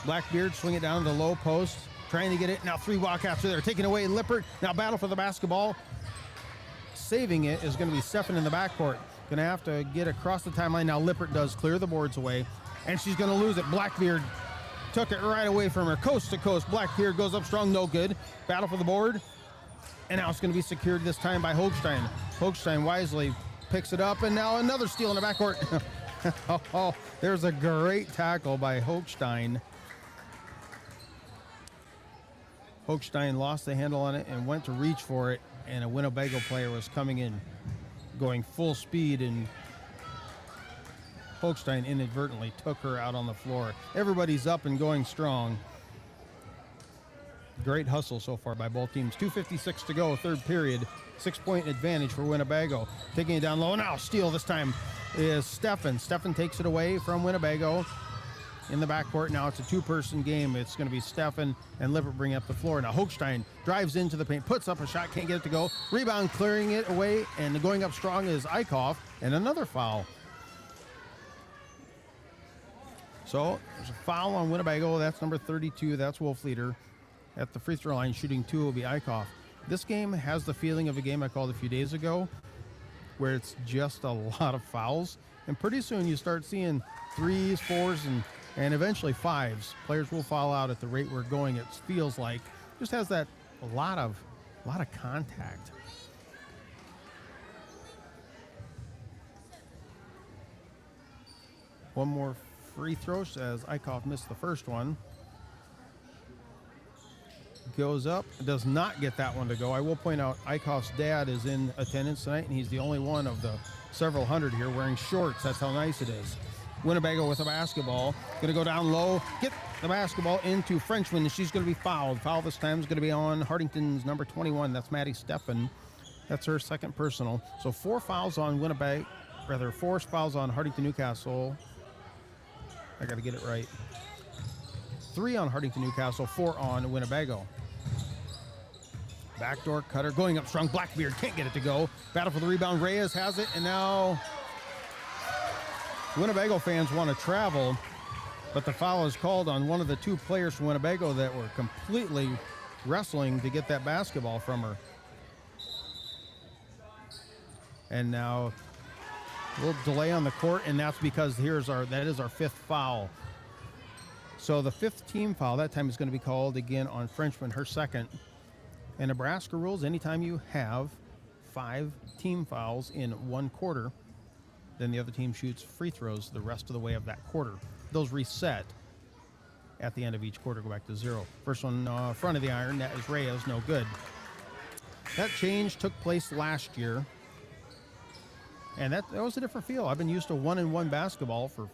Blackbeard swing it down to the low post, trying to get it. Now 3 Wildcats are there, taking away Lippert. Now battle for the basketball. Saving it is going to be Stefan in the backcourt. Going to have to get across the timeline. Now Lippert does clear the boards away, and she's going to lose it. Blackbeard took it right away from her, coast to coast. Blackbeard goes up strong, no good. Battle for the board, and now it's going to be secured this time by Hochstein. Hochstein wisely picks it up, and now another steal in the backcourt. Oh, there's a great tackle by Hochstein. Hochstein lost the handle on it and went to reach for it, and a Winnebago player was coming in, going full speed, and Hochstein inadvertently took her out on the floor. Everybody's up and going strong. Great hustle so far by both teams. 2:56 to go, third period. 6-point advantage for Winnebago. Taking it down low. Now steal this time is Stefan. Stefan takes it away from Winnebago in the backcourt. Now it's a two-person game. It's going to be Stefan and Lippert bring up the floor. Now Hochstein drives into the paint, puts up a shot, can't get it to go. Rebound, clearing it away, and going up strong is Eichhoff, and another foul. So there's a foul on Winnebago. That's number 32. That's Wolfleader. At the free throw line, shooting 2 will be Eichhoff. This game has the feeling of a game I called a few days ago, where it's just a lot of fouls. And pretty soon you start seeing 3s, 4s, and eventually 5s. Players will foul out at the rate we're going. It feels like just has that a lot of contact. One more free throw as Eichhoff missed the first one. Goes up, does not get that one to go. I will point out Eichhoff's dad is in attendance tonight, and he's the only one of the several hundred here wearing shorts. That's how nice it is. Winnebago with a basketball. Going to go down low, get the basketball into Frenchman, and she's going to be fouled. Foul this time is going to be on Hartington's number 21. That's Maddie Stefan. That's her second personal. So 4 fouls on Winnebago, rather 4 fouls on Hartington-Newcastle. I got to get it right. 3 on Hartington-Newcastle, 4 on Winnebago. Backdoor cutter, going up strong. Blackbeard can't get it to go. Battle for the rebound. Reyes has it, and now Winnebago fans want to travel, but the foul is called on one of the 2 players from Winnebago that were completely wrestling to get that basketball from her. And now a little delay on the court, and that's because that is our 5th foul. So the 5th team foul, that time is going to be called again on Frenchman, her second. And Nebraska rules, anytime you have 5 team fouls in one quarter, then the other team shoots free throws the rest of the way of that quarter. Those reset at the end of each quarter, go back to 0. First one front of the iron, that is Reyes, no good. That change took place last year, and that was a different feel. I've been used to 1-and-1 basketball for,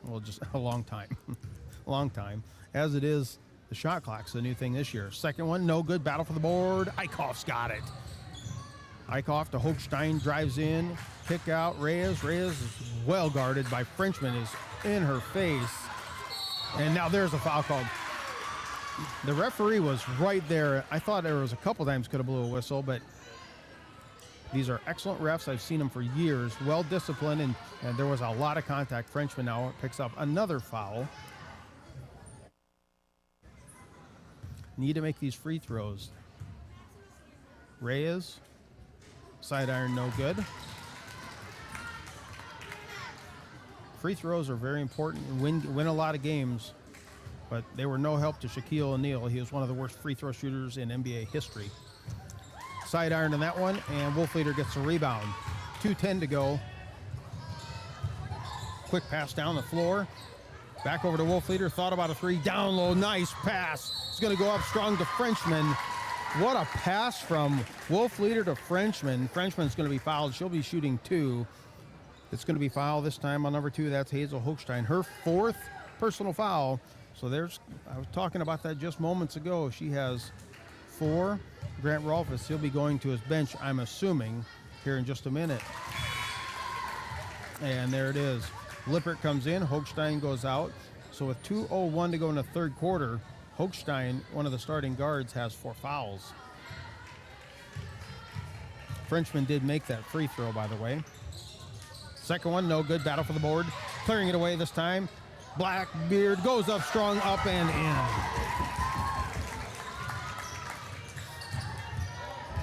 well, just a long time. Long time. As it is, the shot clock's the new thing this year. Second one, no good. Battle for the board. Eichhoff's got it. Eichhoff to Hochstein, drives in, kick out. Reyes is well guarded by Frenchman, is in her face. And now there's a foul called. The referee was right there. I thought there was a couple times could have blew a whistle, but these are excellent refs. I've seen them for years. Well disciplined, and there was a lot of contact. Frenchman now picks up another foul. Need to make these free throws. Reyes, side iron, no good. Free throws are very important and win a lot of games, but they were no help to Shaquille O'Neal. He was one of the worst free throw shooters in NBA history. Side iron on that one, and Wolfleader gets a rebound. 2:10 to go. Quick pass down the floor. Back over to Wolfleader, thought about a 3, down low, nice pass. It's going to go up strong to Frenchman. What a pass from Wolfleader to Frenchman. Frenchman's going to be fouled. She'll be shooting 2. It's going to be fouled this time on number 2. That's Hazel Hochstein, her 4th personal foul. So I was talking about that just moments ago. She has 4. Grant Rolfus, he'll be going to his bench, I'm assuming, here in just a minute. And there it is. Lippert comes in, Hochstein goes out. So with 2:01 to go in the third quarter, Hochstein, one of the starting guards, has 4 fouls. Frenchman did make that free throw, by the way. Second one, no good. Battle for the board. Clearing it away this time. Blackbeard goes up strong, up and in.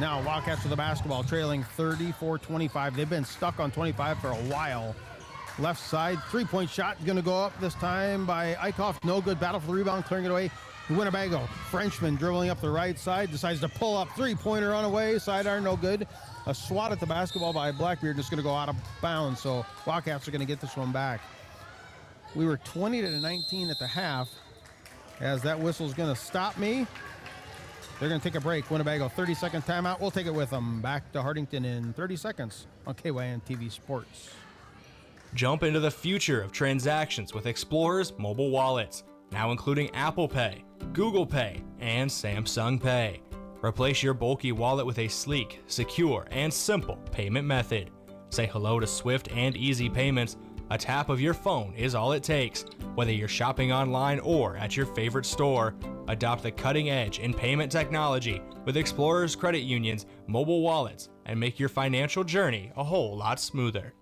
Now Wildcats with the basketball, trailing 34-25. They've been stuck on 25 for a while. Left side, three-point shot going to go up this time by Eichhoff. No good. Battle for the rebound, clearing it away. Winnebago. Frenchman dribbling up the right side, decides to pull up. Three-pointer on away. Sidearm, no good. A swat at the basketball by Blackbeard, just going to go out of bounds. So Wildcats are going to get this one back. We were 20-19 at the half. As that whistle's going to stop me. They're going to take a break. Winnebago, 30-second timeout. We'll take it with them. Back to Hartington in 30 seconds on KYNTV Sports. Jump into the future of transactions with Explorer's mobile wallets, now including Apple Pay, Google Pay, and Samsung Pay. Replace your bulky wallet with a sleek, secure, and simple payment method. Say hello to swift and easy payments. A tap of your phone is all it takes. Whether you're shopping online or at your favorite store, adopt the cutting edge in payment technology with Explorer's Credit Union's mobile wallets and make your financial journey a whole lot smoother.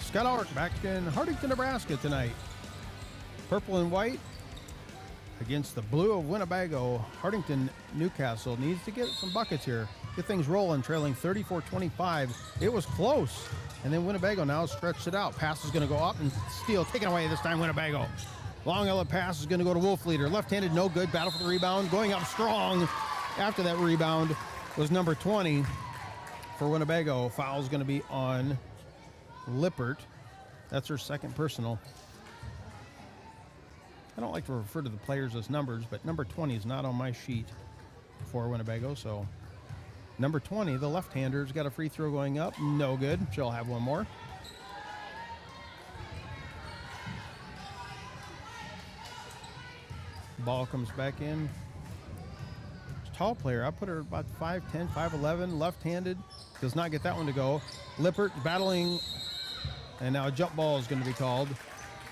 Scott Ulrich back in Hartington, Nebraska tonight. Purple and white against the blue of Winnebago. Hartington-Newcastle needs to get some buckets here. Get things rolling, trailing 34-25. It was close. And then Winnebago now stretched it out. Pass is going to go up and steal. Taken away this time, Winnebago. Long outlet pass is going to go to Wolf Leader. Left-handed, no good. Battle for the rebound. Going up strong after that rebound was number 20 for Winnebago. Foul is going to be on Lippert. That's her second personal. I don't like to refer to the players as numbers, but number 20 is not on my sheet for Winnebago. So number 20, the left-hander's got a free throw going up. No good. She'll have one more. Ball comes back in. Tall player. I put her about 5'10", 5'11", left-handed. Does not get that one to go. Lippert battling, and now a jump ball is going to be called.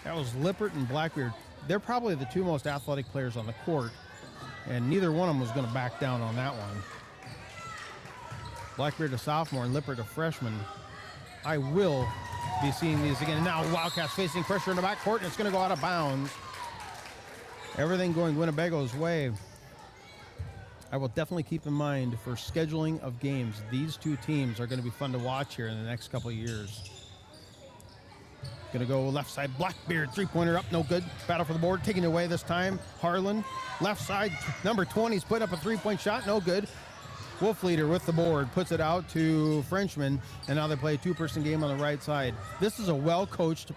That was Lippert and Blackbeard. They're probably the two most athletic players on the court, and neither one of them was going to back down on that one. Blackbeard a sophomore and Lippert a freshman. I will be seeing these again. Now Wildcats facing pressure in the backcourt, and it's going to go out of bounds. Everything going Winnebago's way. I will definitely keep in mind for scheduling of games, these two teams are going to be fun to watch here in the next couple of years. Going to go left side, Blackbeard, three-pointer up, no good. Battle for the board, taking it away this time. Harlan, left side, number 20's put up a three-point shot, no good. Wolf Leader with the board, puts it out to Frenchman, and now they play a two-person game on the right side. This is a well-coached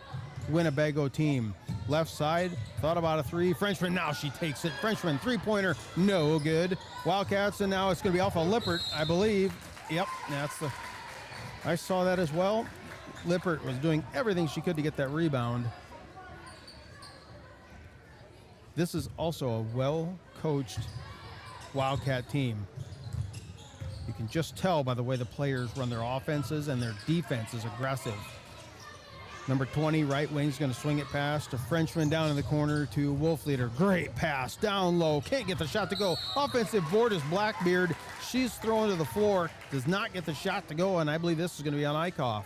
Winnebago team. Left side, thought about a three. Frenchman, now she takes it. Frenchman, three-pointer, no good. Wildcats, and now it's going to be off of Lippert, I believe. Yep, that's the... I saw that as well. Lippert was doing everything she could to get that rebound. This is also a well-coached Wildcat team. You can just tell by the way the players run their offenses, and their defense is aggressive. Number 20, right wing's going to swing it past to Frenchman down in the corner to Wolf Leader. Great pass, down low, can't get the shot to go. Offensive board is Blackbeard. She's thrown to the floor, does not get the shot to go, and I believe this is going to be on Eichhoff.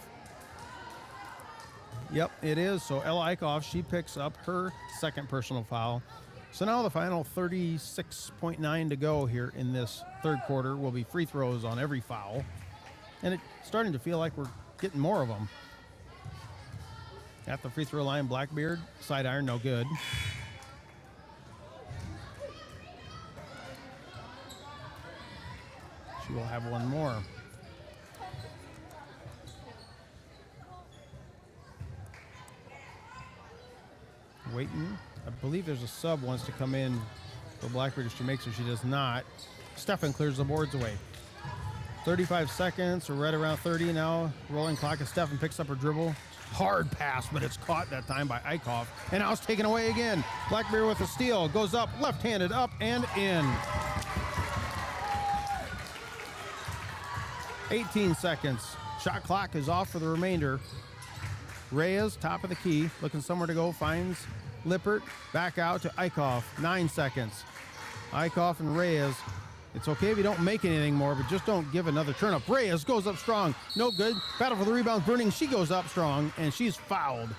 Yep, it is. So Ella Eichhoff, she picks up her second personal foul. So now the final 36.9 to go here in this third quarter will be free throws on every foul. And it's starting to feel like we're getting more of them. At the free throw line, Blackbeard, side iron, no good. She will have one more. Waiting. I believe there's a sub wants to come in for Blackbeard. If she makes it, she does not. Stefan clears the boards away. 35 seconds, or right around 30 now. Rolling clock as Stefan picks up her dribble. Hard pass, but it's caught that time by Eichhoff. And now it's taken away again. Blackbeard with a steal. Goes up, left-handed, up and in. 18 seconds. Shot clock is off for the remainder. Reyes, top of the key, looking somewhere to go, finds Lippert, back out to Eichhoff, 9 seconds. Eichhoff and Reyes, it's okay if you don't make anything more, but just don't give another turn up. Reyes goes up strong, no good. Battle for the rebound, Bruning, she goes up strong, and she's fouled.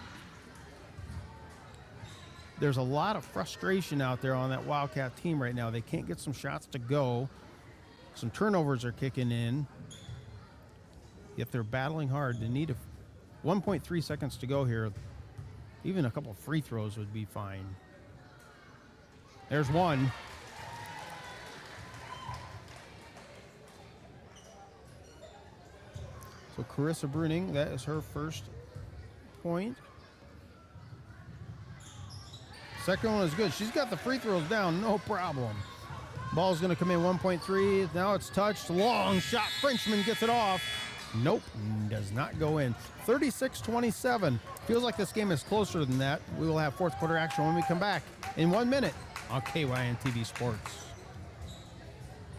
There's a lot of frustration out there on that Wildcat team right now. They can't get some shots to go. Some turnovers are kicking in. Yet they're battling hard. They need 1.3 seconds to go here. Even a couple of free throws would be fine. There's one. So Carissa Bruning, that is her first point. Second one is good. She's got the free throws down, no problem. Ball's going to come in 1.3. Now it's touched. Long shot. Frenchman gets it off. Nope, does not go in. 36-27. Feels like this game is closer than that. We will have fourth quarter action when we come back in 1 minute on KYNTV Sports.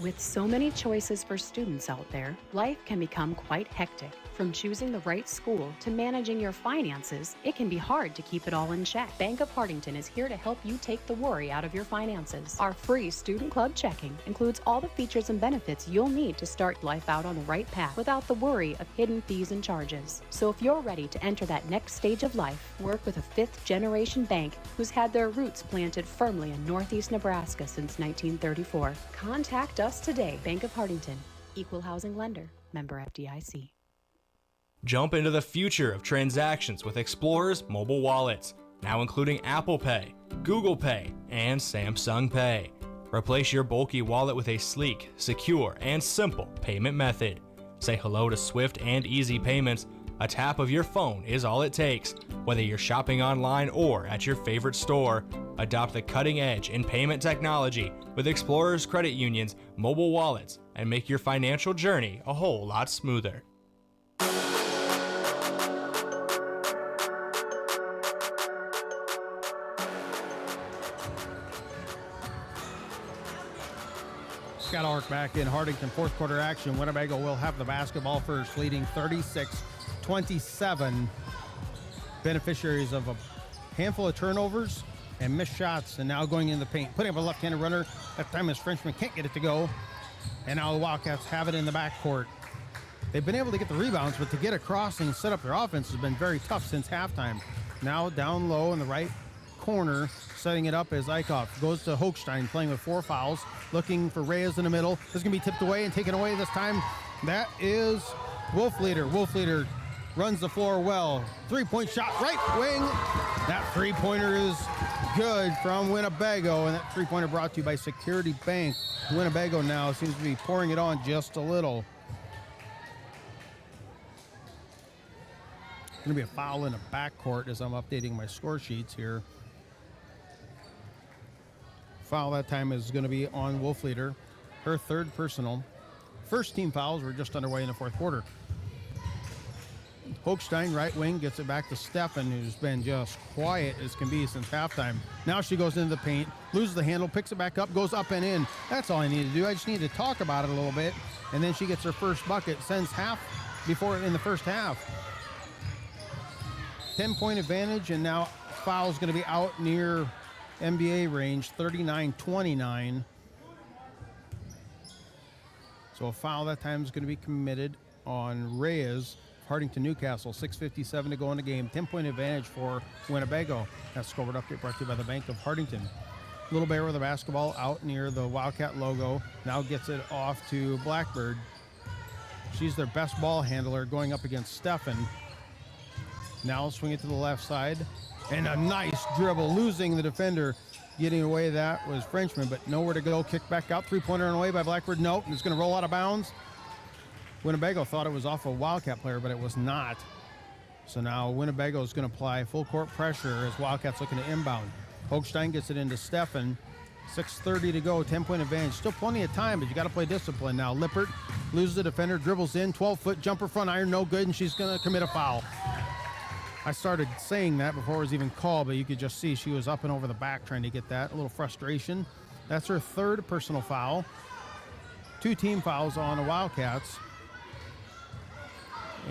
With so many choices for students out there, life can become quite hectic. From choosing the right school to managing your finances, it can be hard to keep it all in check. Bank of Hartington is here to help you take the worry out of your finances. Our free Student Club checking includes all the features and benefits you'll need to start life out on the right path without the worry of hidden fees and charges. So if you're ready to enter that next stage of life, work with a fifth-generation bank who's had their roots planted firmly in Northeast Nebraska since 1934. Contact us today. Bank of Hartington, Equal Housing Lender, member FDIC. Jump into the future of transactions with Explorer's mobile wallets, now including Apple Pay, Google Pay, and Samsung Pay. Replace your bulky wallet with a sleek, secure, and simple payment method. Say hello to swift and easy payments. A tap of your phone is all it takes. Whether you're shopping online or at your favorite store, adopt the cutting edge in payment technology with Explorer's Credit Union's mobile wallets and make your financial journey a whole lot smoother. Scott Ulrich back in Hartington, fourth quarter action. Winnebago will have the basketball first, leading 36-27. Beneficiaries of a handful of turnovers and missed shots, and now going in the paint. Putting up a left-handed runner. That time his Frenchman can't get it to go. And now the Wildcats have it in the backcourt. They've been able to get the rebounds, but to get across and set up their offense has been very tough since halftime. Now down low in the right corner, setting it up as Eichhoff goes to Hochstein, playing with 4 fouls, looking for Reyes in the middle. This is going to be tipped away and taken away this time. That is Wolfleder. Wolfleder runs the floor well. Three-point shot, right wing. That three-pointer is good from Winnebago, and that three-pointer brought to you by Security Bank. Winnebago now seems to be pouring it on just a little. Going to be a foul in the backcourt as I'm updating my score sheets here. Foul that time is going to be on Wolfleder, her third personal. First team fouls were just underway in the fourth quarter. Hochstein, right wing, gets it back to Steffen, who's been just quiet as can be since halftime. Now she goes into the paint, loses the handle, picks it back up, goes up and in. That's all I need to do. I just need to talk about it a little bit. And then she gets her first bucket, sends half before in the first half. 10-point advantage, and now foul's going to be out near NBA range, 39-29. So a foul that time is going to be committed on Reyes. Hartington-Newcastle, 6:57 to go in the game. 10-point advantage for Winnebago. That scoreboard update brought to you by the Bank of Hartington. Little Bear with the basketball out near the Wildcat logo. Now gets it off to Blackbird. She's their best ball handler going up against Steffen. Now swing it to the left side. And a nice dribble, losing the defender. Getting away, that was Frenchman, but nowhere to go. Kick back out, three-pointer on the way by Blackbird. Nope, and it's going to roll out of bounds. Winnebago thought it was off a Wildcat player, but it was not. So now Winnebago is going to apply full court pressure as Wildcats looking to inbound. Hochstein gets it into Steffen. 6:30 to go, 10-point advantage. Still plenty of time, but you got to play discipline now. Lippert loses the defender, dribbles in, 12-foot jumper front iron, no good, and she's going to commit a foul. I started saying that before it was even called, but you could just see she was up and over the back trying to get that. A little frustration. That's her third personal foul. 2 team fouls on the Wildcats.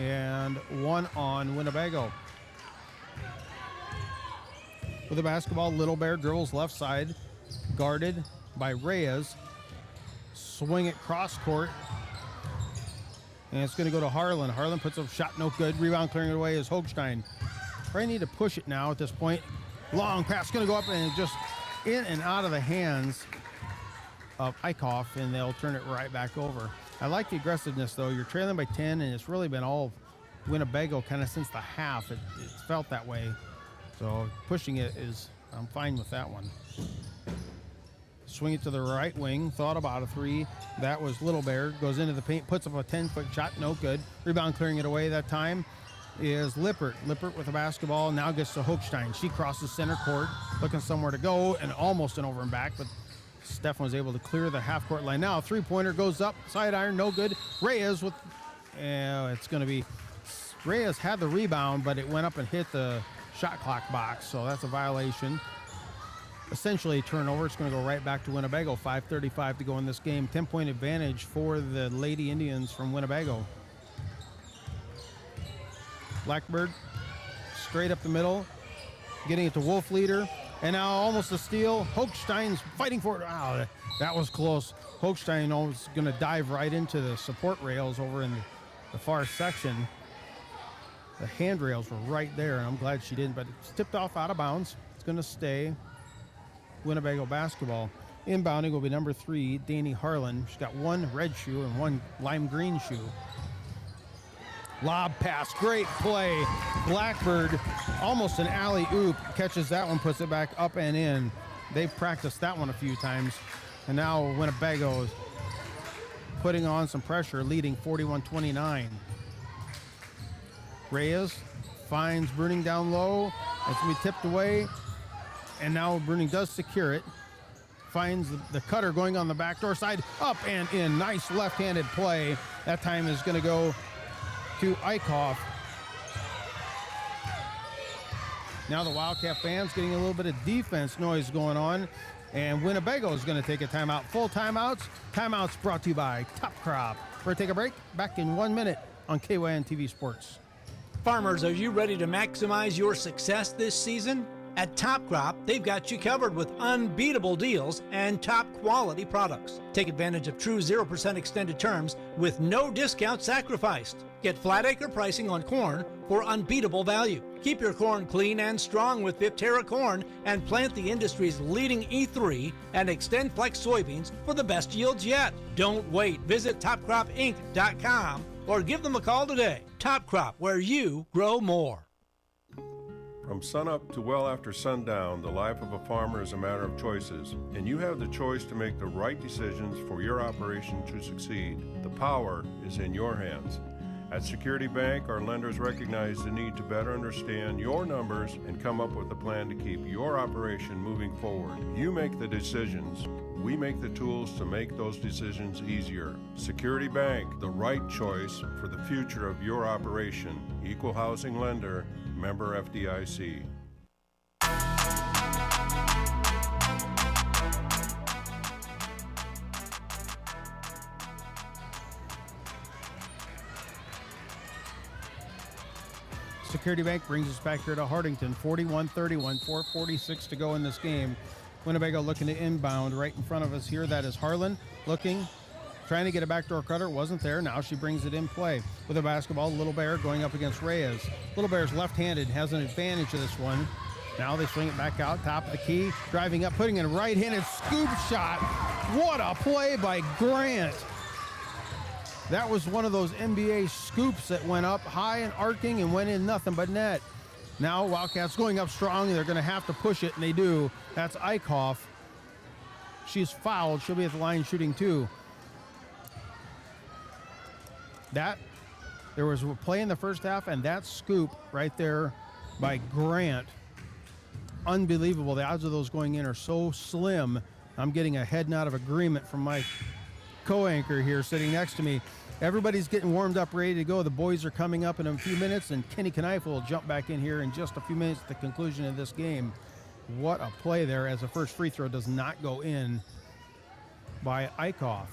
And 1 on Winnebago. With the basketball, Little Bear dribbles left side, guarded by Reyes. Swing it cross court. And it's going to go to Harlan. Harlan puts up a shot, no good. Rebound clearing it away is Hochstein. Probably need to push it now at this point. Long pass going to go up and just in and out of the hands of Eichhoff, and they'll turn it right back over. I like the aggressiveness, though. You're trailing by 10, and it's really been all Winnebago kind of since the half. It's felt that way. So pushing it is, I'm fine with that one. Swing it to the right wing. Thought about a three. That was Little Bear. Goes into the paint, puts up a 10-foot shot. No good. Rebound clearing it away that time is Lippert. Lippert with the basketball. Now gets to Hochstein. She crosses center court, looking somewhere to go, and almost an over and back, but Stefan was able to clear the half-court line. Now a three-pointer goes up. Side iron, no good. Reyes with, it's going to be, Reyes had the rebound, but it went up and hit the shot clock box, so that's a violation. Essentially a turnover. It's going to go right back to Winnebago. 5:35 to go in this game. 10-point advantage for the Lady Indians from Winnebago. Blackbird straight up the middle, getting it to Wolf Leader, and now almost a steal. Hochstein's fighting for it. Wow, that was close. Hochstein was going to dive right into the support rails over in the far section. The handrails were right there, and I'm glad she didn't, but it's tipped off out of bounds. It's going to stay Winnebago basketball. Inbounding will be number 3, Danny Harlan. She's got one red shoe and one lime green shoe. Lob pass, great play. Blackbird, almost an alley-oop, catches that one, puts it back up and in. They've practiced that one a few times, and now Winnebago is putting on some pressure, leading 41-29. Reyes finds Bruning down low. It's going to be tipped away, and now Bruning does secure it. Finds the cutter going on the backdoor side, up and in. Nice left-handed play. That time is going to go to Eichhoff. Now the Wildcat fans getting a little bit of defense noise going on, and Winnebago is going to take a timeout. Full timeouts. Timeouts brought to you by Top Crop. We're going to take a break. Back in 1 minute on KYNTV Sports. Farmers, are you ready to maximize your success this season? At Top Crop, they've got you covered with unbeatable deals and top quality products. Take advantage of true 0% extended terms with no discount sacrificed. Get flat acre pricing on corn for unbeatable value. Keep your corn clean and strong with Viptera corn and plant the industry's leading E3 and Extend Flex soybeans for the best yields yet. Don't wait. Visit topcropinc.com or give them a call today. Top Crop, where you grow more. From sunup to well after sundown, the life of a farmer is a matter of choices, and you have the choice to make the right decisions for your operation to succeed. The power is in your hands. At Security Bank, our lenders recognize the need to better understand your numbers and come up with a plan to keep your operation moving forward. You make the decisions. We make the tools to make those decisions easier. Security Bank, the right choice for the future of your operation. Equal housing lender, member FDIC. Security Bank brings us back here to Hartington. 41-31, 4:46 to go in this game. Winnebago looking to inbound right in front of us here. That is Harlan looking, trying to get a backdoor cutter. Wasn't there. Now she brings it in play. With a basketball, Little Bear going up against Reyes. Little Bear's left-handed, has an advantage of this one. Now they swing it back out, top of the key, driving up, putting in a right-handed scoop shot. What a play by Grant. That was one of those NBA scoops that went up high and arcing and went in nothing but net. Now Wildcats going up strong, and they're going to have to push it, and they do. That's Eichhoff. She's fouled. She'll be at the line shooting 2. There was a play in the first half, and that scoop right there by Grant, unbelievable. The odds of those going in are so slim. I'm getting a head nod of agreement from my co-anchor here sitting next to me. Everybody's getting warmed up, ready to go. The boys are coming up in a few minutes, and Kenny Knife will jump back in here in just a few minutes at the conclusion of this game. What a play there, as the first free throw does not go in by Eichhoff.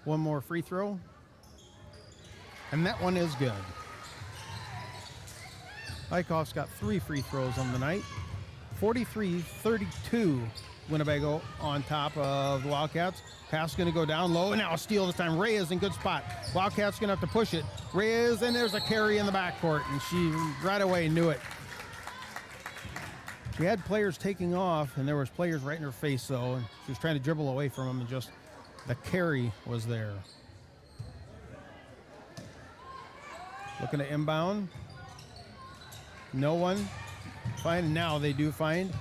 One more free throw, and that one is good. Eichhoff's got 3 free throws on the night. 43-32, Winnebago on top of the Wildcats. Pass going to go down low, and now a steal this time. Reyes in good spot. Wildcats going to have to push it. Reyes, and there's a carry in the backcourt, and she right away knew it. She had players taking off, and there was players right in her face, though, and she was trying to dribble away from them, and just the carry was there. Looking to inbound. No one. Find now. They do find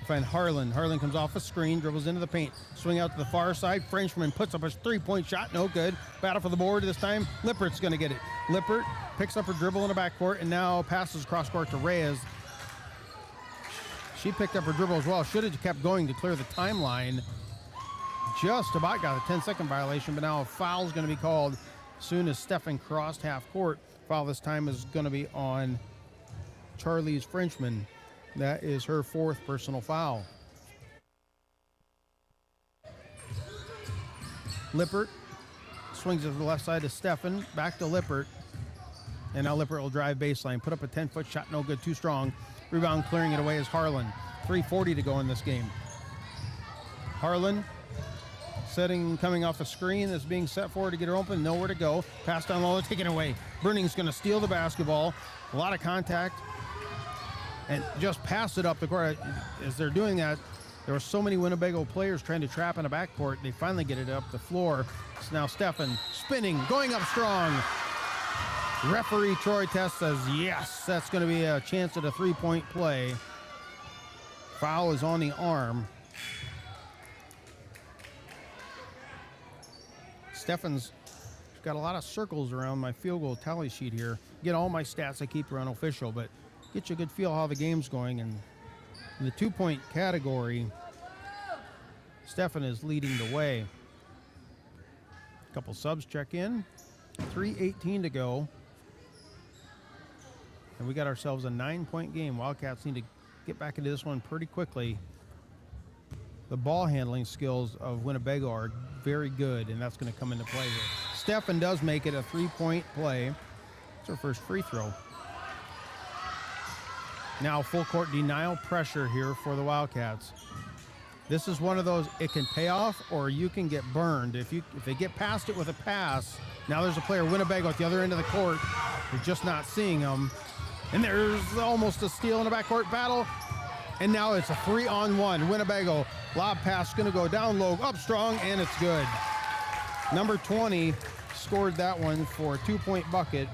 Harlan. Harlan comes off a screen, dribbles into the paint. Swing out to the far side. Frenchman puts up a 3-point shot. No good. Battle for the board this time. Lippert's going to get it. Lippert picks up her dribble in the backcourt and now passes cross court to Reyes. She picked up her dribble as well. Should have kept going to clear the timeline. Just about got a 10-second violation, but now a foul is going to be called as soon as Stefan crossed half court. Foul this time is going to be on Charlie's Frenchman. That is her 4th personal foul. Lippert swings it to the left side to Stefan. Back to Lippert. And now Lippert will drive baseline. Put up a 10-foot shot. No good. Too strong. Rebound clearing it away is Harlan. 3:40 to go in this game. Harlan coming off the screen is being set forward to get her open. Nowhere to go. Pass down low. Taken away. Bruning's going to steal the basketball. A lot of contact. And just pass it up the court. As they're doing that, there were so many Winnebago players trying to trap in the backcourt. They finally get it up the floor. It's now Stefan spinning, going up strong. Referee Troy Test says, yes, that's going to be a chance at a 3-point play. Foul is on the arm. Stefan's got a lot of circles around my field goal tally sheet here. Get all my stats I keep are unofficial, but get you a good feel how the game's going. And in the 2-point category, Stefan is leading the way. A couple subs check in. 3:18 to go. And we got ourselves a 9-point game. Wildcats need to get back into this one pretty quickly. The ball handling skills of Winnebago are very good, and that's going to come into play here. Stefan does make it a 3-point play. It's her first free throw. Now full court denial pressure here for the Wildcats. This is one of those, it can pay off or you can get burned. If they get past it with a pass, now there's a player, Winnebago, at the other end of the court. You're just not seeing them. And there's almost a steal in the backcourt battle. And now it's a 3-on-1. Winnebago, lob pass going to go down low, up strong, and it's good. Number 20 scored that one for a 2-point bucket.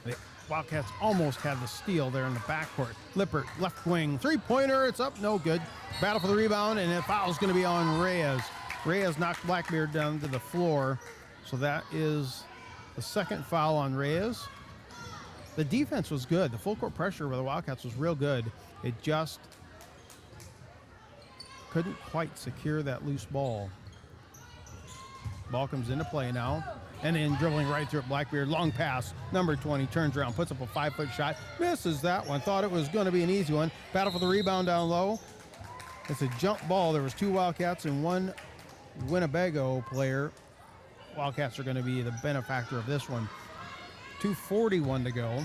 The Wildcats almost had the steal there in the backcourt. Lippert, left wing, 3-pointer, it's up, no good. Battle for the rebound, and the foul's going to be on Reyes. Reyes knocked Blackbeard down to the floor, so that is the second foul on Reyes. The defense was good. The full court pressure with the Wildcats was real good. It just couldn't quite secure that loose ball. Ball comes into play now. And then dribbling right through it, Blackbeard. Long pass. Number 20 turns around, puts up a 5-foot shot. Misses that one. Thought it was going to be an easy one. Battle for the rebound down low. It's a jump ball. There was 2 Wildcats and 1 Winnebago player. Wildcats are going to be the benefactor of this one. 2:41 to go.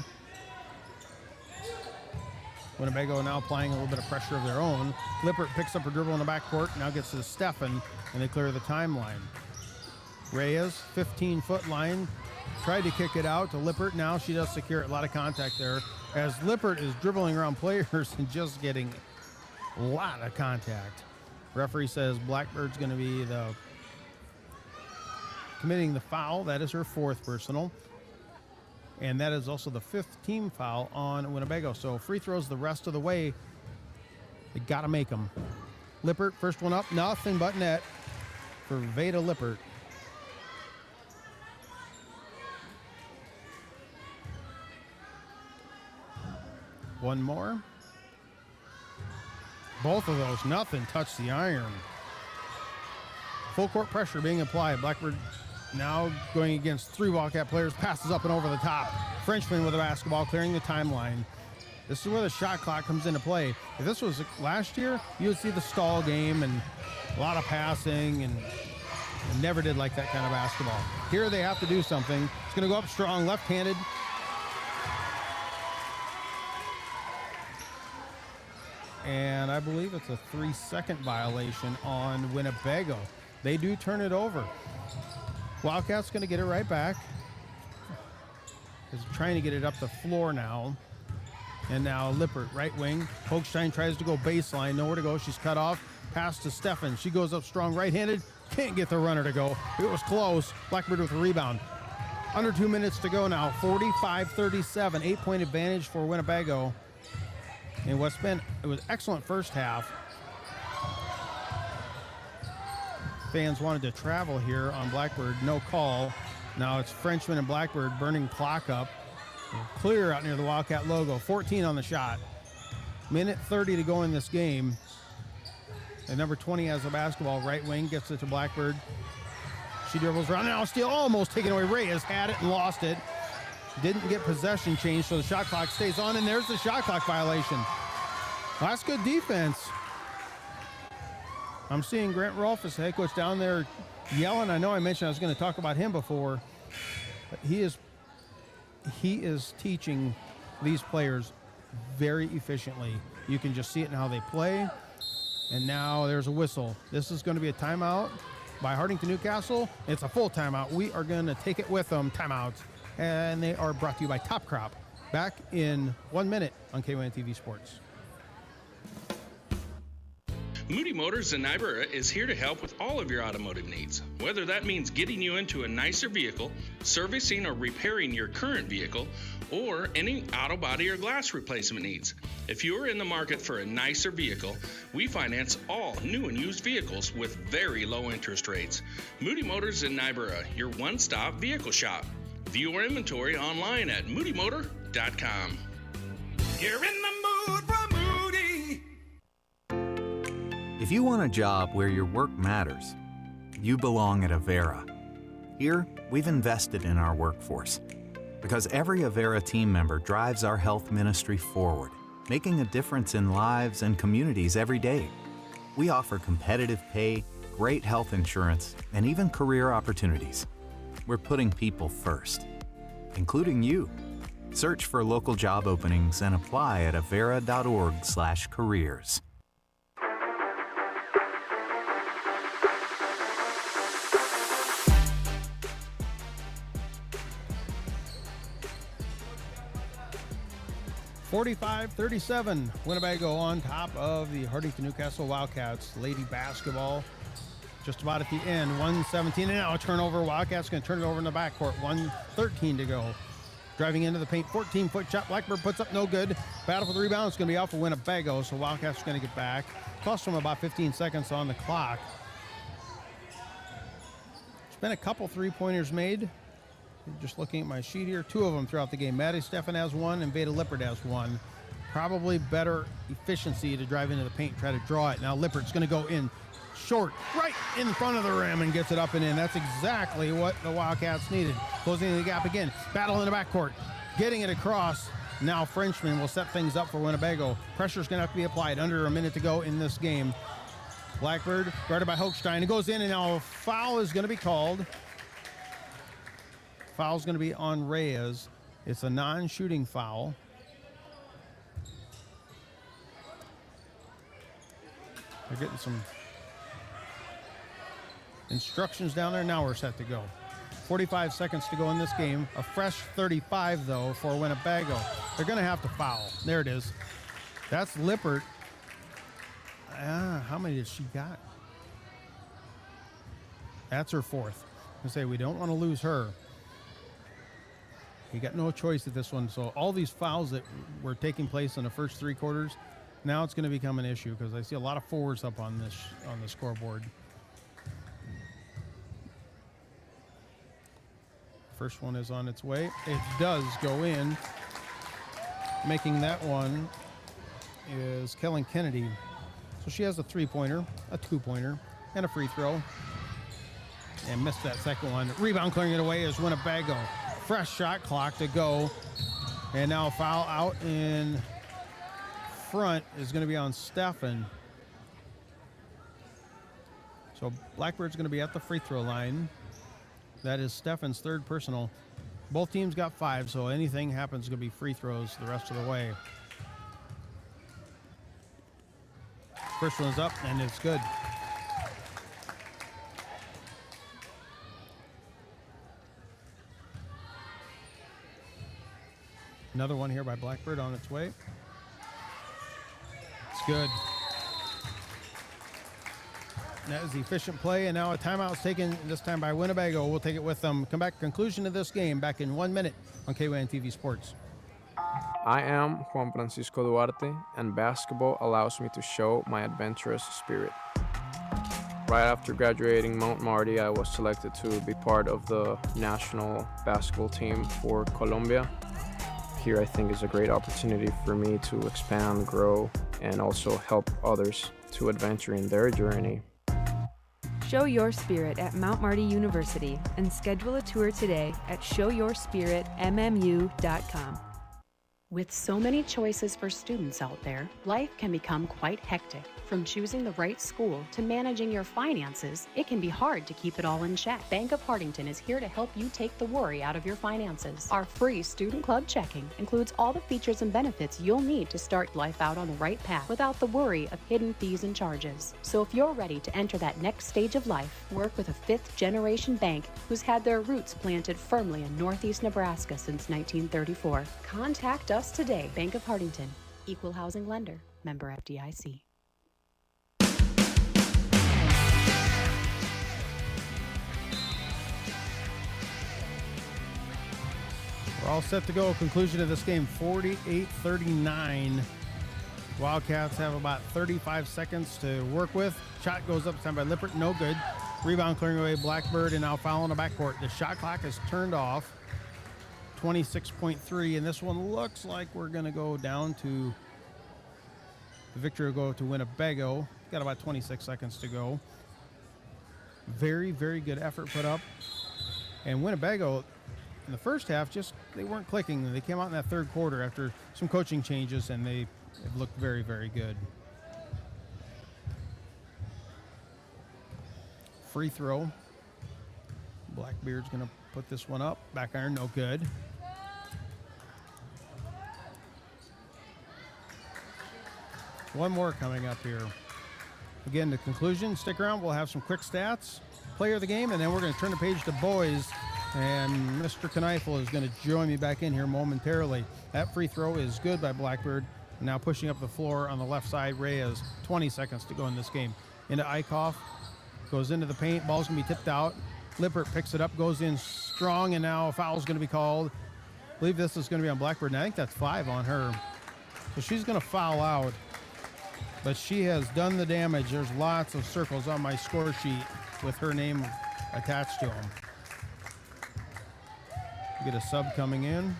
Winnebago now applying a little bit of pressure of their own. Lippert picks up her dribble in the backcourt, now gets to Stefan, and they clear the timeline. Reyes, 15-foot line, tried to kick it out to Lippert. Now she does secure it. A lot of contact there as Lippert is dribbling around players and just getting a lot of contact. Referee says Blackbird's going to be committing the foul. That is her 4th personal. And that is also the 5th team foul on Winnebago. So free throws the rest of the way. They got to make them. Lippert, first one up, nothing but net for Veda Lippert. One more. Both of those, nothing touched the iron. Full court pressure being applied. Blackbird now going against 3 Wildcat players, passes up and over the top. Frenchman with the basketball, clearing the timeline. This is where the shot clock comes into play. If this was last year, you would see the stall game and a lot of passing, and never did like that kind of basketball. Here they have to do something. It's going to go up strong, left-handed. and I believe it's a 3-second violation on Winnebago. They do turn it over. Wildcats going to get it right back. Is trying to get it up the floor now. And now Lippert, right wing. Hochstein tries to go baseline. Nowhere to go. She's cut off. Pass to Steffen. She goes up strong right-handed. Can't get the runner to go. It was close. Blackbird with a rebound. Under 2 minutes to go now. 45-37. 8-point advantage for Winnebago. In what's been, it was excellent first half. Fans wanted to travel here on Blackbird. No call. Now it's Frenchman and Blackbird burning clock up. Clear out near the Wildcat logo. 14 on the shot. Minute 30 to go in this game. And number 20 has the basketball. Right wing gets it to Blackbird. She dribbles around. Now steal almost taken away. Reyes had it and lost it. Didn't get possession change, so the shot clock stays on. And there's the shot clock violation. Well, that's good defense. I'm seeing Grant Rolfes, the head coach, down there yelling. I know I mentioned I was going to talk about him before. But he is teaching these players very efficiently. You can just see it in how they play. And now there's a whistle. This is going to be a timeout by Hartington-Newcastle. It's a full timeout. We are going to take it with them, timeouts. And they are brought to you by Top Crop. Back in 1 minute on KYNTV Sports. Moody Motors in Niobrara is here to help with all of your automotive needs. Whether that means getting you into a nicer vehicle, servicing or repairing your current vehicle, or any auto body or glass replacement needs. If you are in the market for a nicer vehicle, we finance all new and used vehicles with very low interest rates. Moody Motors in Niobrara, your one-stop vehicle shop. View our inventory online at moodymotor.com. You're in the mood for Moody. If you want a job where your work matters, you belong at Avera. Here, we've invested in our workforce because every Avera team member drives our health ministry forward, making a difference in lives and communities every day. We offer competitive pay, great health insurance, and even career opportunities. We're putting people first, including you. Search for local job openings and apply at avera.org/careers. (45-37). Winnebago on top of the Hartington-Newcastle Wildcats. Lady basketball just about at the end. 1:17 and now a turnover. Wildcats going to turn it over in the backcourt. 1:13 to go. Driving into the paint. 14-foot shot. Blackbird puts up no good. Battle for the rebound. It's going to be out for Winnebago. So Wildcats are going to get back. Cost them about 15 seconds on the clock. There's been a couple three-pointers made. Just looking at my sheet here, 2 of them throughout the game. Maddie Steffen has 1 and Veda Lippert has 1. Probably better efficiency to drive into the paint, try to draw it. Now Lippert's going to go in short, right in front of the rim and gets it up and in. That's exactly what the Wildcats needed. Closing the gap again. Battle in the backcourt. Getting it across. Now Frenchman will set things up for Winnebago. Pressure's going to have to be applied. Under a minute to go in this game. Blackbird guarded by Hochstein. It goes in and now a foul is going to be called. Foul's going to be on Reyes. It's a non-shooting foul. They're getting some instructions down there. Now we're set to go. 45 seconds to go in this game. A fresh 35, though, for Winnebago. They're going to have to foul. There it is. That's Lippert. How many did she got? That's her 4th. I say we don't want to lose her. You got no choice at this one. So all these fouls that were taking place in the first 3 quarters, now it's going to become an issue because I see a lot of 4s up on the scoreboard. First one is on its way. It does go in. Making that one is Kellen Kennedy. So she has a 3-pointer, a 2-pointer, and a free throw. And missed that second one. Rebound clearing it away is Winnebago. Fresh shot clock to go. And now a foul out in front is going to be on Steffen. So Blackbird's going to be at the free throw line. That is Steffen's 3rd personal. Both teams got 5, so anything happens is going to be free throws the rest of the way. First one's up, and it's good. Another one here by Blackbird on its way. It's good. That was the efficient play, and now a timeout's taken, this time by Winnebago. We'll take it with them. Come back, conclusion of this game, back in 1 minute on KYNTV Sports. I am Juan Francisco Duarte, and basketball allows me to show my adventurous spirit. Right after graduating Mount Marty, I was selected to be part of the national basketball team for Colombia. Here, I think, is a great opportunity for me to expand, grow, and also help others to adventure in their journey. Show your spirit at Mount Marty University and schedule a tour today at showyourspiritmmu.com. With so many choices for students out there, life can become quite hectic. From choosing the right school to managing your finances, it can be hard to keep it all in check. Bank of Hartington is here to help you take the worry out of your finances. Our free Student Club checking includes all the features and benefits you'll need to start life out on the right path without the worry of hidden fees and charges. So if you're ready to enter that next stage of life, work with a fifth-generation bank who's had their roots planted firmly in Northeast Nebraska since 1934. Contact us today. Bank of Hartington, Equal Housing Lender, member FDIC. We're all set to go. Conclusion of this game, 48-39. Wildcats have about 35 seconds to work with. Shot goes up, time by Lippert, no good. Rebound clearing away Blackbird, and now foul in the backcourt. The shot clock is turned off. 26.3, and this one looks like we're going to go down to the victory will go to Winnebago. Got about 26 seconds to go. Very, very good effort put up. And Winnebago, in the first half, just they weren't clicking. They came out in that third quarter after some coaching changes, and they've looked very, very good. Free throw. Blackbeard's going to put this one up. Back iron, no good. One more coming up here. Again, the conclusion. Stick around. We'll have some quick stats, player of the game, and then we're going to turn the page to boys. And Mr. Kneifel is going to join me back in here momentarily. That free throw is good by Blackbird. Now pushing up the floor on the left side, Reyes. 20 seconds to go in this game. Into Eichhoff. Goes into the paint. Ball's going to be tipped out. Lippert picks it up, goes in strong, and now a foul's going to be called. I believe this is going to be on Blackbird, and I think that's 5 on her. So she's going to foul out. But she has done the damage. There's lots of circles on my score sheet with her name attached to them. Get a sub coming in.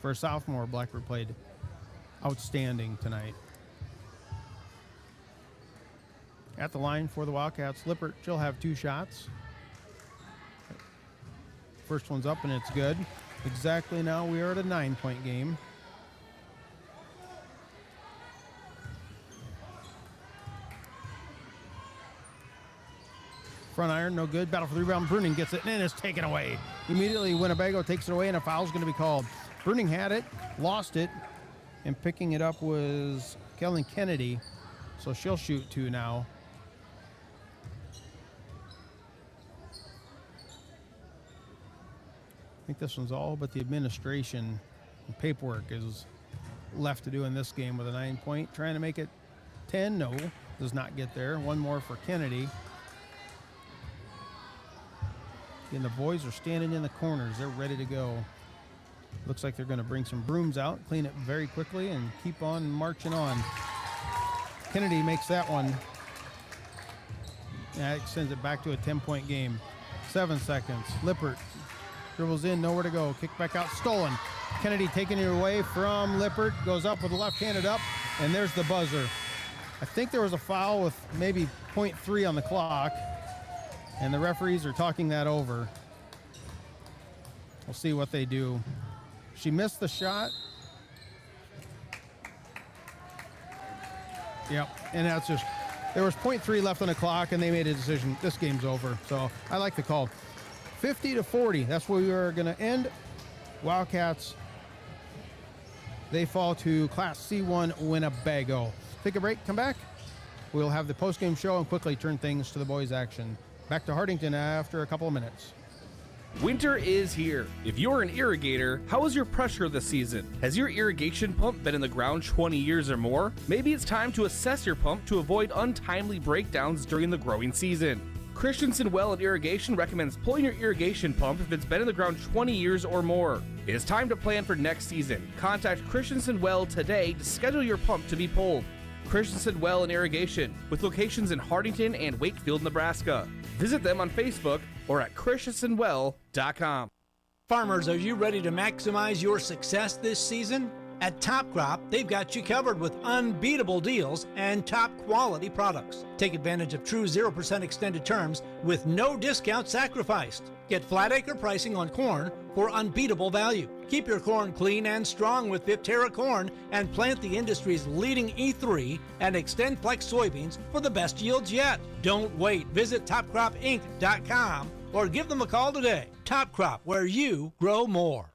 For a sophomore, Blackbird played outstanding tonight. At the line for the Wildcats, Lippert, she'll have 2 shots. First one's up and it's good. Exactly now we are at a 9-point game. Front iron, no good. Battle for the rebound. Bruning gets it, and it's taken away. Immediately, Winnebago takes it away, and a foul's going to be called. Bruning had it, lost it, and picking it up was Kellen Kennedy. So she'll shoot 2 now. I think this one's all but the administration and paperwork is left to do in this game with a 9-point. Trying to make it 10. No, does not get there. One more for Kennedy. And the boys are standing in the corners. They're ready to go. Looks like they're going to bring some brooms out, clean it very quickly, and keep on marching on. Kennedy makes that one. That sends it back to a 10-point game. 7 seconds. Lippert dribbles in, nowhere to go. Kick back out, stolen. Kennedy taking it away from Lippert. Goes up with the left-handed up, and there's the buzzer. I think there was a foul with maybe 0.3 on the clock. And the referees are talking that over. We'll see what they do. She missed the shot. Yep, and that's just, there was 0.3 left on the clock, and they made a decision. This game's over, so I like the call. 50-40, that's where we are going to end. Wildcats They fall to Class C1 Winnebago. Take a break, come back. We'll have the postgame show and quickly turn things to the boys' action. Back to Hartington after a couple of minutes. Winter is here. If you're an irrigator, how is your pressure this season? Has your irrigation pump been in the ground 20 years or more? Maybe it's time to assess your pump to avoid untimely breakdowns during the growing season. Christensen Well and Irrigation recommends pulling your irrigation pump if it's been in the ground 20 years or more. It is time to plan for next season. Contact Christensen Well today to schedule your pump to be pulled. Christensen Well and Irrigation, with locations in Hartington and Wakefield, Nebraska. Visit them on Facebook or at christensenwell.com. Farmers, are you ready to maximize your success this season? At Top Crop, they've got you covered with unbeatable deals and top quality products. Take advantage of true 0% extended terms with no discount sacrificed. Get flat acre pricing on corn for unbeatable value. Keep your corn clean and strong with Viptera corn and plant the industry's leading E3 and Extend Flex soybeans for the best yields yet. Don't wait. Visit topcropinc.com or give them a call today. Top Crop, where you grow more.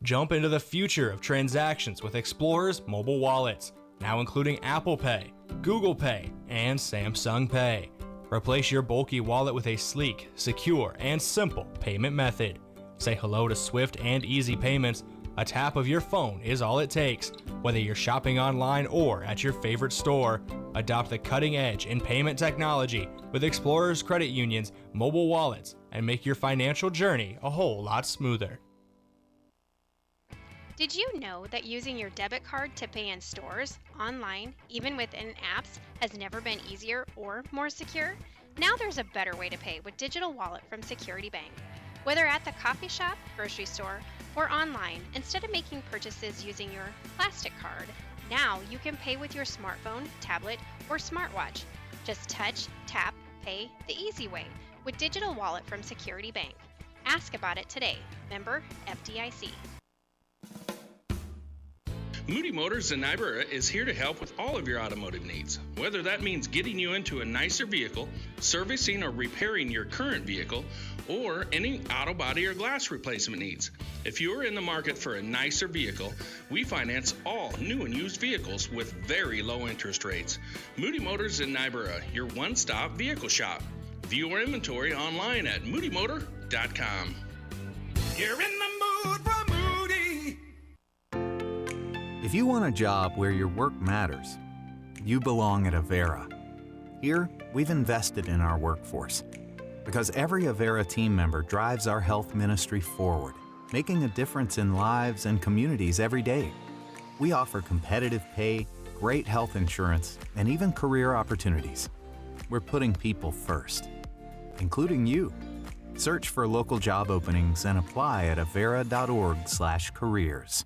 Jump into the future of transactions with Explorer's mobile wallets, now including Apple Pay, Google Pay, and Samsung Pay. Replace your bulky wallet with a sleek, secure, and simple payment method. Say hello to swift and easy payments. A tap of your phone is all it takes. Whether you're shopping online or at your favorite store, adopt the cutting edge in payment technology with Explorer's Credit Union's mobile wallets and make your financial journey a whole lot smoother. Did you know that using your debit card to pay in stores, online, even within apps, has never been easier or more secure? Now there's a better way to pay with Digital Wallet from Security Bank. Whether at the coffee shop, grocery store, or online, instead of making purchases using your plastic card, now you can pay with your smartphone, tablet, or smartwatch. Just touch, tap, pay the easy way with Digital Wallet from Security Bank. Ask about it today. Member FDIC. Moody Motors in Niobrara is here to help with all of your automotive needs. Whether that means getting you into a nicer vehicle, servicing or repairing your current vehicle, or any auto body or glass replacement needs. If you are in the market for a nicer vehicle, we finance all new and used vehicles with very low interest rates. Moody Motors in Niobrara, your one-stop vehicle shop. View our inventory online at moodymotor.com. You're in the mood for Moody. If you want a job where your work matters, you belong at Avera. Here, we've invested in our workforce because every Avera team member drives our health ministry forward, making a difference in lives and communities every day. We offer competitive pay, great health insurance, and even career opportunities. We're putting people first, including you. Search for local job openings and apply at avera.org/careers.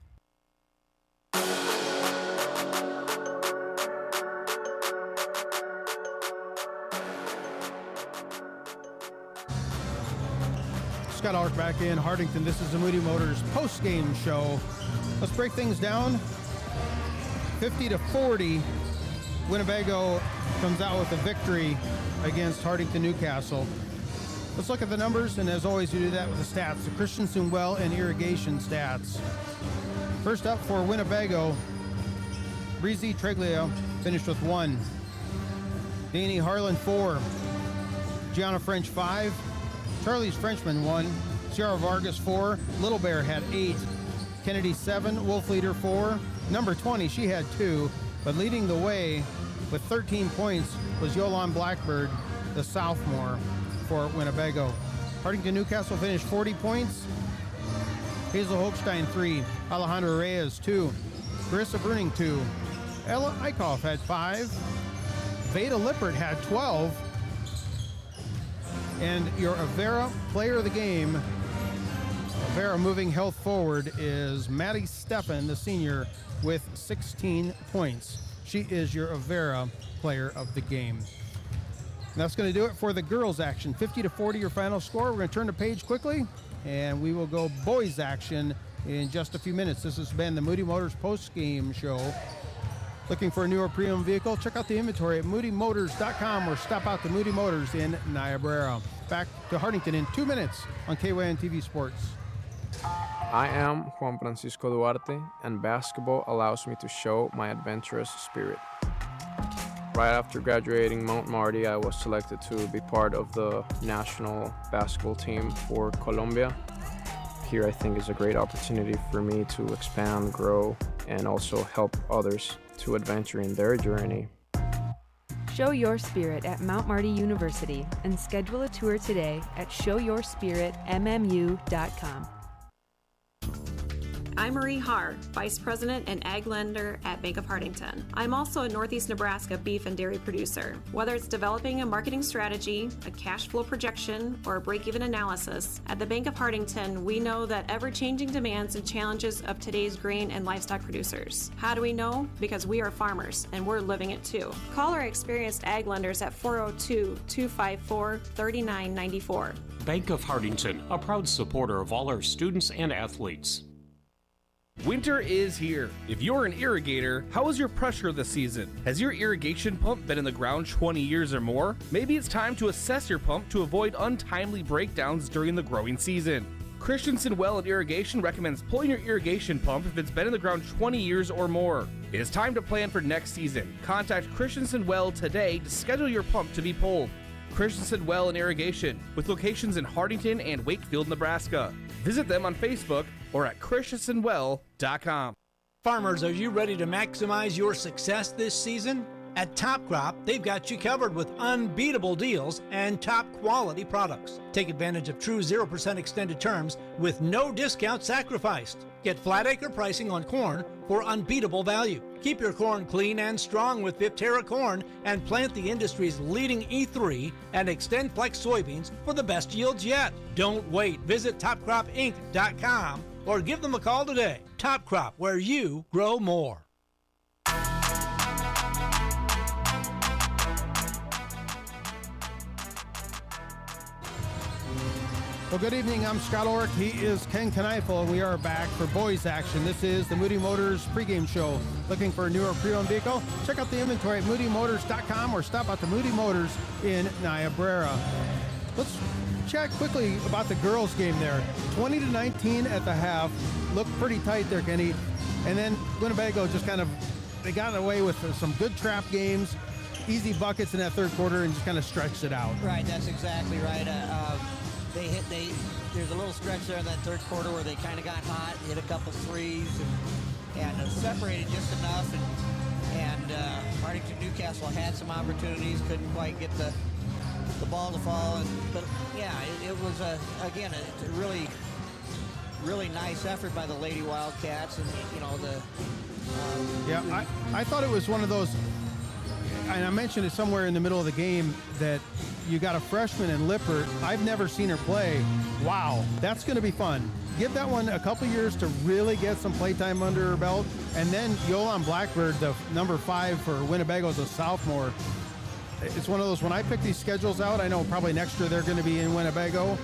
Scott Ulrich back in Hartington. This is the Moody Motors post-game show. Let's break things down. 50-40. Winnebago comes out with a victory against Hartington-Newcastle. Let's look at the numbers, and as always, you do that with the stats, the Christensen Well and Irrigation stats. First up for Winnebago, Breezy Treglia finished with 1. Danny Harlan 4. Gianna French 5. Charlie's Frenchman 1. Sierra Vargas 4. Little Bear had 8. Kennedy 7. Wolf Leader 4. Number 20, she had 2. But leading the way with 13 points was Yolan Blackbird, the sophomore for Winnebago. Hartington-Newcastle finished 40 points. Hazel Holstein 3. Alejandra Reyes 2. Carissa Bruning 2. Ella Eichhoff had 5. Veda Lippert had 12. And your Avera player of the game, Avera moving health forward, is Maddie Steffen, the senior, with 16 points. She is your Avera player of the game. And that's going to do it for the girls' action. 50-40 your final score. We're going to turn the page quickly, and we will go boys' action in just a few minutes. This has been the Moody Motors post-game show. Looking for a newer pre-owned vehicle? Check out the inventory at moodymotors.com or stop out to Moody Motors in Niobrara. Back to Hartington in 2 minutes on KYNTV Sports. I am Juan Francisco Duarte, and basketball allows me to show my adventurous spirit. Right after graduating Mount Marty, I was selected to be part of the national basketball team for Colombia. Here, I think, is a great opportunity for me to expand, grow, and also help others to adventure in their journey. Show your spirit at Mount Marty University and schedule a tour today at showyourspiritmmu.com. I'm Marie Haar, Vice President and Ag Lender at Bank of Hartington. I'm also a Northeast Nebraska beef and dairy producer. Whether it's developing a marketing strategy, a cash flow projection, or a break-even analysis, at the Bank of Hartington, we know that ever-changing demands and challenges of today's grain and livestock producers. How do we know? Because we are farmers, and we're living it too. Call our experienced ag lenders at 402-254-3994. Bank of Hartington, a proud supporter of all our students and athletes. Winter is here. If you're an irrigator, how is your pressure this season? Has your irrigation pump been in the ground 20 years or more? Maybe it's time to assess your pump to avoid untimely breakdowns during the growing season. Christensen Well and Irrigation recommends pulling your irrigation pump if it's been in the ground 20 years or more. It is time to plan for next season. Contact Christensen Well today to schedule your pump to be pulled. Christensen Well and Irrigation, with locations in Hartington and Wakefield, Nebraska. Visit them on Facebook or at christensenwell.com. Farmers, are you ready to maximize your success this season? At Top Crop, they've got you covered with unbeatable deals and top quality products. Take advantage of true 0% extended terms with no discount sacrificed. Get flat acre pricing on corn for unbeatable value. Keep your corn clean and strong with Viptera corn and plant the industry's leading E3 and Extend Flex soybeans for the best yields yet. Don't wait. Visit topcropinc.com or give them a call today. Top Crop, where you grow more. Well, good evening. I'm Scott Ulrich. He is Ken Kneifel, and we are back for boys action. This is the Moody Motors pregame show. Looking for a newer pre-owned vehicle? Check out the inventory at moodymotors.com or stop out to Moody Motors in Niobrara. Let's chat quickly about the girls' game there. 20-19 at the half. Looked pretty tight there, Kenny. And then Winnebago just they got away with some good trap games, easy buckets in that third quarter, and just kind of stretched it out. Right, that's exactly right. There's a little stretch there in that third quarter where they kind of got hot, hit a couple threes, and separated just enough. And Hartington-Newcastle had some opportunities, couldn't quite get the ball to fall. But yeah, it was a really, really nice effort by the Lady Wildcats, and I thought it was one of those. And I mentioned it somewhere in the middle of the game that you got a freshman in Lippert. I've never seen her play. Wow, that's going to be fun. Give that one a couple years to really get some playtime under her belt. And then Yolan Blackbird, the number 5 for Winnebago, is a sophomore. It's one of those, when I pick these schedules out, I know probably next year they're going to be in Winnebago.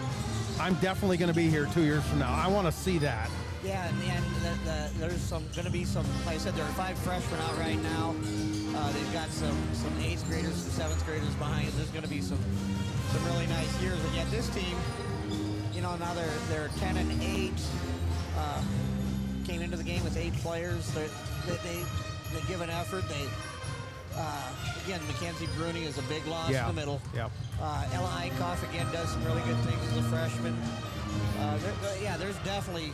I'm definitely going to be here 2 years from now. I want to see that. Yeah, and there's going to be some, like I said, there are 5 freshmen out right now. They've got some 8th graders, some 7th graders behind. There's going to be some really nice years. And yet this team, now they're 10-8. Came into the game with 8 players. They give an effort. Again, Mackenzie Bruni is a big loss in the middle. Yeah. Ella Eichhoff again does some really good things as a freshman. There's definitely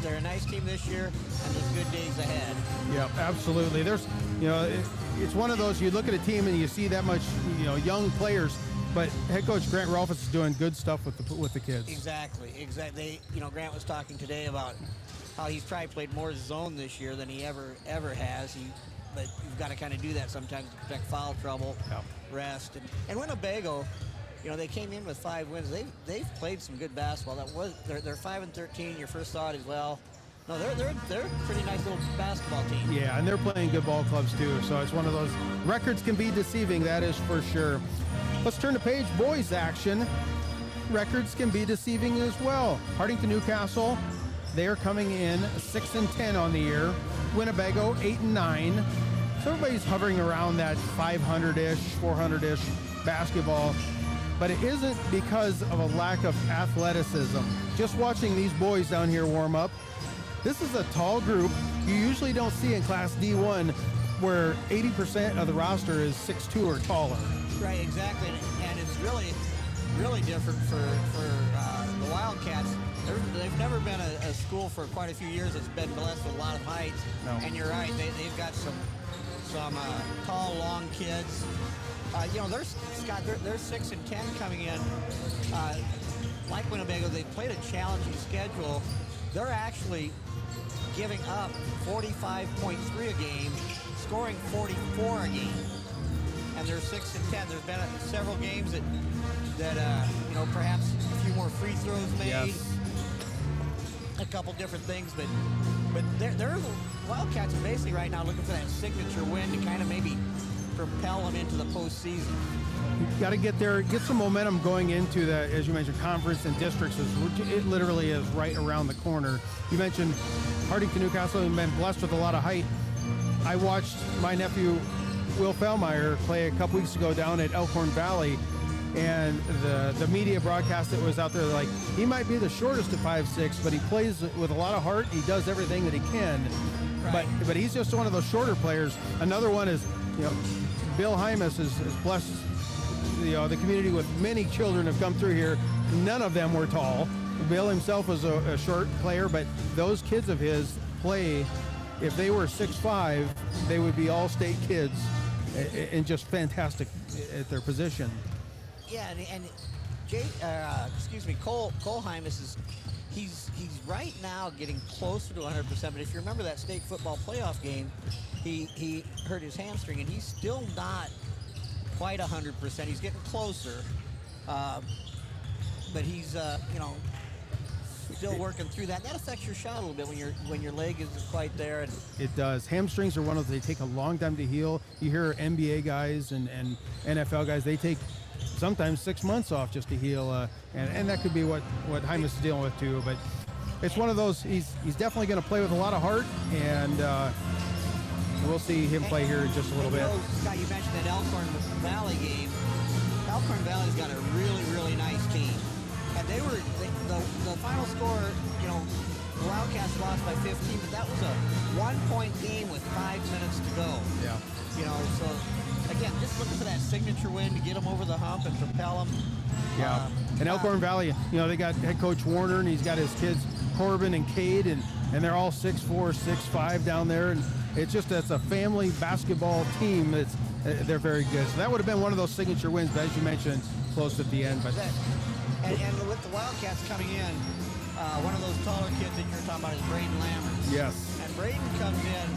they're a nice team this year, and there's good days ahead. Yeah, absolutely. There's, it's one of those, you look at a team and you see that much, young players, but head coach Grant Rolfus is doing good stuff with the kids. Exactly. Grant was talking today about how he's played more zone this year than he ever has. But you've got to kind of do that sometimes to protect foul trouble, rest, and Winnebago. They came in with 5 wins. They've played some good basketball. They're 5-13. Your first thought is, well, no, they're a pretty nice little basketball team. Yeah, and they're playing good ball clubs too. So it's one of those, records can be deceiving, that is for sure. Let's turn the page. Boys action. Records can be deceiving as well. Hartington-Newcastle, they are coming in 6-10 on the year. Winnebago 8-9. So everybody's hovering around that 500-ish, 400-ish basketball. but it isn't because of a lack of athleticism. Just watching these boys down here warm up, this is a tall group you usually don't see in Class D1, where 80% of the roster is 6'2" or taller. Right, exactly, and it's really different for the Wildcats. They've never been a school for quite a few years that's been blessed with a lot of height. No. And you're right, they've got some tall, long kids. They're 6 and 10 coming in. Like Winnebago, they've played a challenging schedule. They're actually giving up 45.3 a game, scoring 44 a game. And they're 6 and 10. There's been several games that perhaps a few more free throws made. Yes. A couple different things, but they're Wildcats are basically right now looking for that signature win to kind of maybe propel them into the postseason. You've got to get there, get some momentum going into the, as you mentioned, conference and districts. It literally is right around the corner. You mentioned Hartington-Newcastle and been blessed with a lot of height. I watched my nephew Will Fellmeyer play a couple weeks ago down at Elkhorn Valley, and the media broadcast that was out there, like, he might be the shortest at 5'6", but he plays with a lot of heart. He does everything that he can. Right. But he's just one of those shorter players. Another one is, Bill Hymas is blessed, the community with many children have come through here. None of them were tall. Bill himself was a short player, but those kids of his play, if they were 6'5", they would be all-state kids and just fantastic at their position. Yeah, and Cole Hymas he's right now getting closer to 100%. But if you remember that state football playoff game, he hurt his hamstring, and he's still not quite 100%. He's getting closer, but he's still working through that. That affects your shot a little bit when your leg isn't quite there. It does. Hamstrings are one of they take a long time to heal. You hear NBA guys and NFL guys, they take sometimes 6 months off just to heal, and that could be what Hymas is dealing with too. But it's one of those. He's definitely going to play with a lot of heart, and we'll see him play here in just a little bit. Scott, you mentioned that Elkhorn Valley game. Elkhorn Valley's got a really nice team, and they were the final score. The Wildcats lost by 15, but that was a 1-point game with 5 minutes to go. Yeah. So again, just looking for that signature win to get them over the hump and propel them. Yeah. And Elkhorn Valley, they got head coach Warner, and he's got his kids Corbin and Cade, and they're all 6'4", 6'5" down there, and that's a family basketball team. They're very good. So that would have been one of those signature wins, but as you mentioned, close at the end. But and with the Wildcats coming in, one of those taller kids that you're talking about is Braden Lammers. Yes. And Braden comes in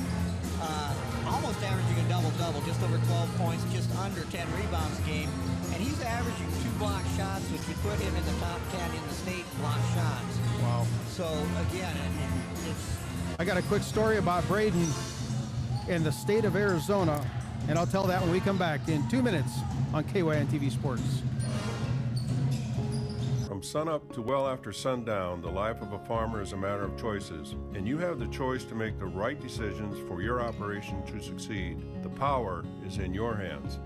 almost averaging a double-double, just over 12 points, just under 10 rebounds a game. And he's averaging 2 block shots, which would put him in the top 10 in the state block shots. Wow. So, again, I got a quick story about Braden in the state of Arizona, and I'll tell that when we come back in 2 minutes on KYNTV Sports. From sunup to well after sundown, the life of a farmer is a matter of choices, and you have the choice to make the right decisions for your operation to succeed. The power is in your hands.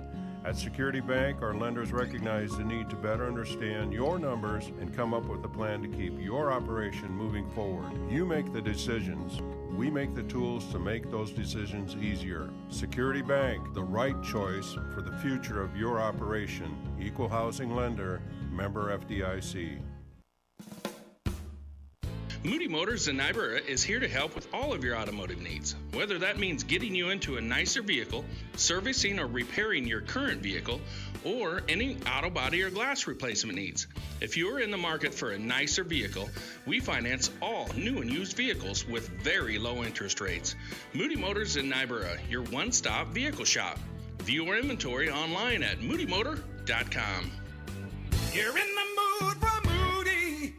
At Security Bank, our lenders recognize the need to better understand your numbers and come up with a plan to keep your operation moving forward. You make the decisions. We make the tools to make those decisions easier. Security Bank, the right choice for the future of your operation. Equal housing lender, member FDIC. Moody Motors in Niobrara is here to help with all of your automotive needs. Whether that means getting you into a nicer vehicle, servicing or repairing your current vehicle, or any auto body or glass replacement needs. If you are in the market for a nicer vehicle, we finance all new and used vehicles with very low interest rates. Moody Motors in Niobrara, your one-stop vehicle shop. View our inventory online at moodymotor.com. You're in the mood for Moody.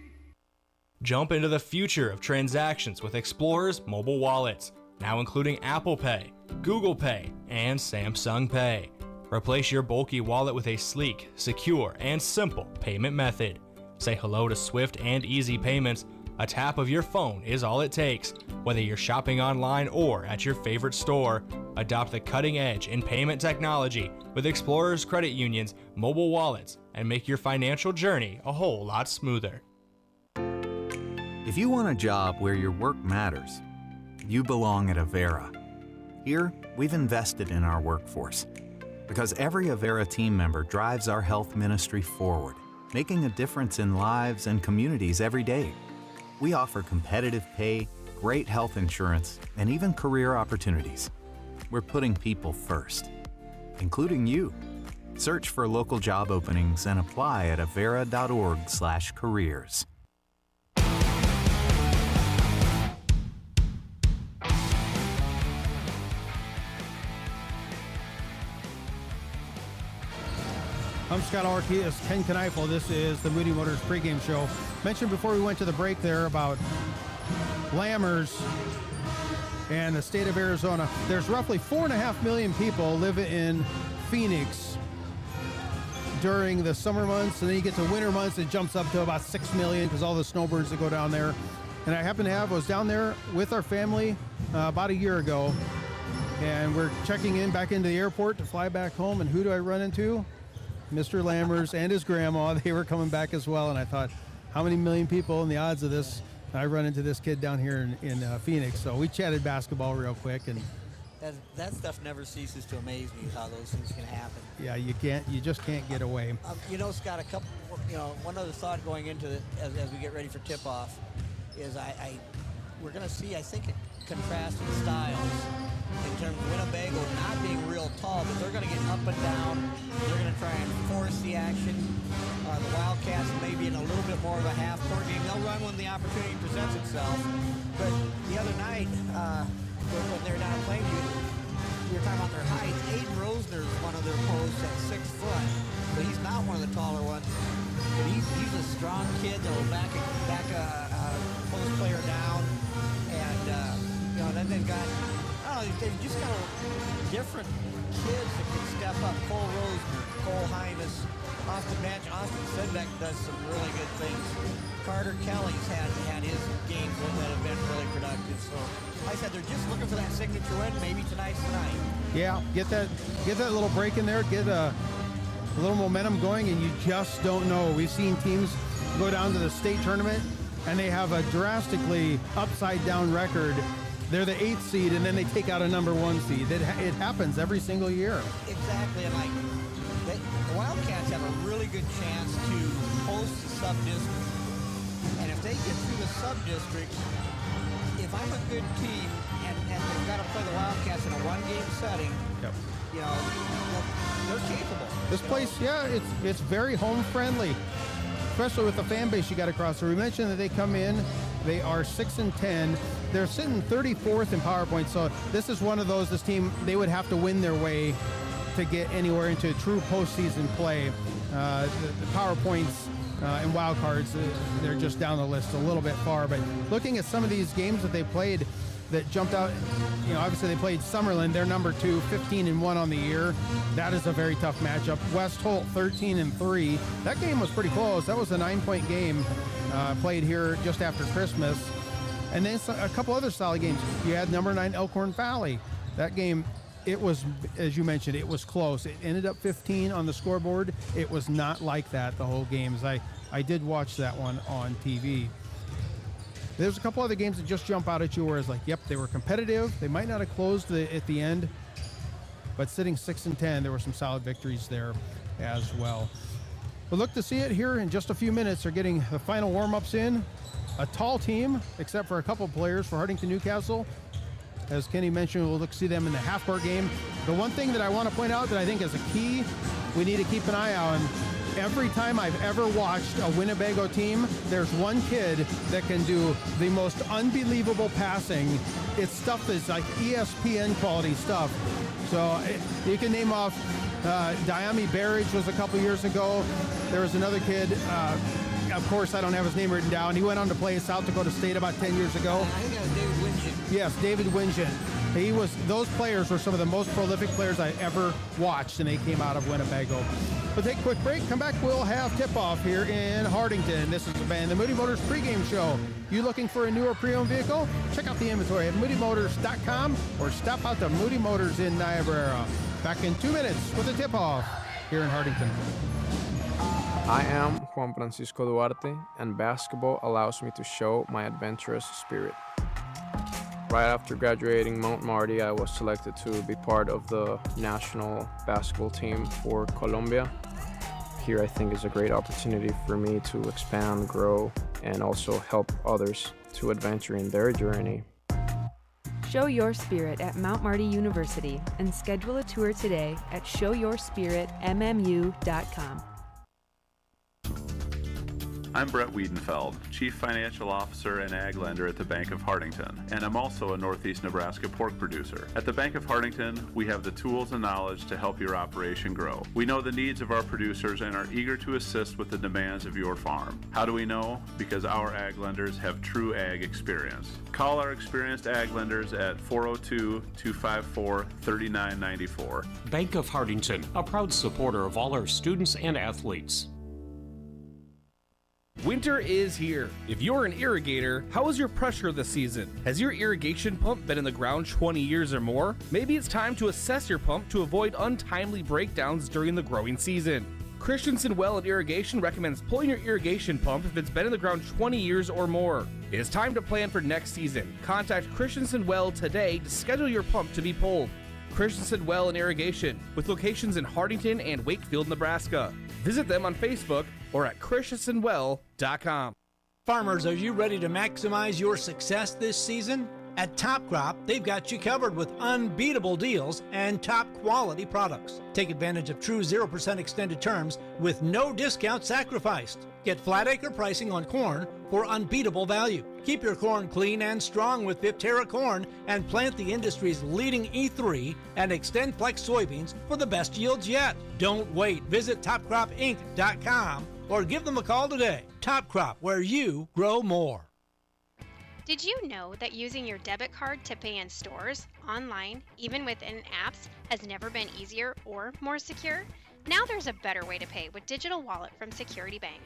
Jump into the future of transactions with Explorer's mobile wallets, now including Apple Pay, Google Pay, and Samsung Pay. Replace your bulky wallet with a sleek, secure, and simple payment method. Say hello to swift and easy payments. A tap of your phone is all it takes. Whether you're shopping online or at your favorite store, Adopt the cutting edge in payment technology with Explorers Credit Union's mobile wallets and make your financial journey a whole lot smoother. If you want a job where your work matters, you belong at Avera. Here, we've invested in our workforce because every Avera team member drives our health ministry forward, making a difference in lives and communities every day. We offer competitive pay, great health insurance, and even career opportunities. We're putting people first, including you. Search for local job openings and apply at avera.org/careers. I'm Scott Ulrich. He is Ken Kneifel. This is the Moody Motors pregame show. Mentioned before we went to the break there about Lammers and the state of Arizona. There's roughly 4.5 million people live in Phoenix during the summer months, and then you get to winter months, it jumps up to about 6 million because all the snowbirds that go down there. And I was down there with our family about a year ago, and we're checking in back into the airport to fly back home, and who do I run into? Mr. Lammers and his grandma. They were coming back as well, and I thought, how many million people and the odds of this? I run into this kid down here in Phoenix, so we chatted basketball real quick, and that stuff never ceases to amaze me, how those things can happen. Yeah, you just can't get away. Scott, one other thought going into it as we get ready for tip-off is we're going to see, I think, a contrasting styles in terms of Winnebago not being real tall, but they're going to get up and down. They're going to try and force the action. The Wildcats maybe in a little bit more of a half-court game. They'll run when the opportunity presents itself. But the other night, when they're down playing, you were talking about their height. Aiden Rosner is one of their posts at 6 foot, but he's not one of the taller ones. But he's a strong kid that will back a post player down. And, then they've got, they've just got different kids that can step up. Cole Rosner, Cole Hymas, Austin Sedbeck does some really good things. Carter Kelly's had his games that have been really productive. So, like I said, they're just looking for that signature win. Maybe tonight's tonight. Yeah, get that little break in there, get a little momentum going, and you just don't know. We've seen teams go down to the state tournament, and they have a drastically upside-down record. They're the 8th seed, and then they take out a number 1 seed. It happens every single year. Exactly, and the Wildcats have a really good chance to host the sub-district. And if they get through the sub-district, if I'm a good team and they've got to play the Wildcats in a one-game setting, they're capable. This place, it's very home-friendly, especially with the fan base you got across. So we mentioned that they come in, they are 6-10. They're sitting 34th in power points. So this is one of those, this team, they would have to win their way to get anywhere into true postseason play. The power points and wild cards, they're just down the list a little bit far. But looking at some of these games that they played that jumped out, obviously they played Summerlin, they're number 2, 15-1 on the year. That is a very tough matchup. West Holt, 13-3. That game was pretty close. That was a 9-point game played here just after Christmas. And then a couple other solid games. You had number 9 Elkhorn Valley. That game, it was, as you mentioned, it was close. It ended up 15 on the scoreboard. It was not like that the whole game. I did watch that one on TV. There's a couple other games that just jump out at you where it's like, yep, they were competitive. They might not have closed at the end, but sitting 6-10, there were some solid victories there as well. We'll look to see it here in just a few minutes. They're getting the final warm-ups in. A tall team, except for a couple players for Hartington-Newcastle. As Kenny mentioned, we'll look to see them in the half-court game. The one thing that I want to point out that I think is a key we need to keep an eye on, every time I've ever watched a Winnebago team, there's one kid that can do the most unbelievable passing. It's stuff that's like ESPN quality stuff. So you can name off Diami Barrage was a couple years ago. There was another kid, of course, I don't have his name written down. He went on to play at South Dakota State about 10 years ago. I think that was David Wingen. Yes, David Wingen. Those players were some of the most prolific players I ever watched, and they came out of Winnebago. We'll take a quick break. Come back. We'll have tip-off here in Hartington. This is the Moody Motors pregame show. You looking for a newer pre-owned vehicle? Check out the inventory at moodymotors.com or stop out to Moody Motors in Niobrara. Back in 2 minutes with a tip-off here in Hartington. I am Juan Francisco Duarte, and basketball allows me to show my adventurous spirit. Right after graduating Mount Marty, I was selected to be part of the national basketball team for Colombia. Here I think is a great opportunity for me to expand, grow, and also help others to adventure in their journey. Show your spirit at Mount Marty University and schedule a tour today at showyourspiritmmu.com. I'm Brett Wiedenfeld, Chief Financial Officer and Ag Lender at the Bank of Hartington, and I'm also a Northeast Nebraska pork producer. At the Bank of Hartington, we have the tools and knowledge to help your operation grow. We know the needs of our producers and are eager to assist with the demands of your farm. How do we know? Because our Ag Lenders have true Ag experience. Call our experienced Ag Lenders at 402-254-3994. Bank of Hartington, a proud supporter of all our students and athletes. Winter is here. If you're an irrigator, how is your pressure this season? Has your irrigation pump been in the ground 20 years or more? Maybe it's time to assess your pump to avoid untimely breakdowns during the growing season. Christensen Well and Irrigation recommends pulling your irrigation pump if it's been in the ground 20 years or more. It is time to plan for next season. Contact Christensen Well today to schedule your pump to be pulled. Christensen Well and Irrigation, with locations in Hartington and Wakefield, Nebraska. Visit them on Facebook or at christensenwell.com. Farmers, are you ready to maximize your success this season? At Top Crop, they've got you covered with unbeatable deals and top quality products. Take advantage of true 0% extended terms with no discount sacrificed. Get flat acre pricing on corn for unbeatable value. Keep your corn clean and strong with Viptera corn and plant the industry's leading E3 and Extend Flex soybeans for the best yields yet. Don't wait. Visit topcropinc.com or give them a call today. Top Crop, where you grow more. Did you know that using your debit card to pay in stores, online, even within apps, has never been easier or more secure? Now there's a better way to pay with Digital Wallet from Security Bank.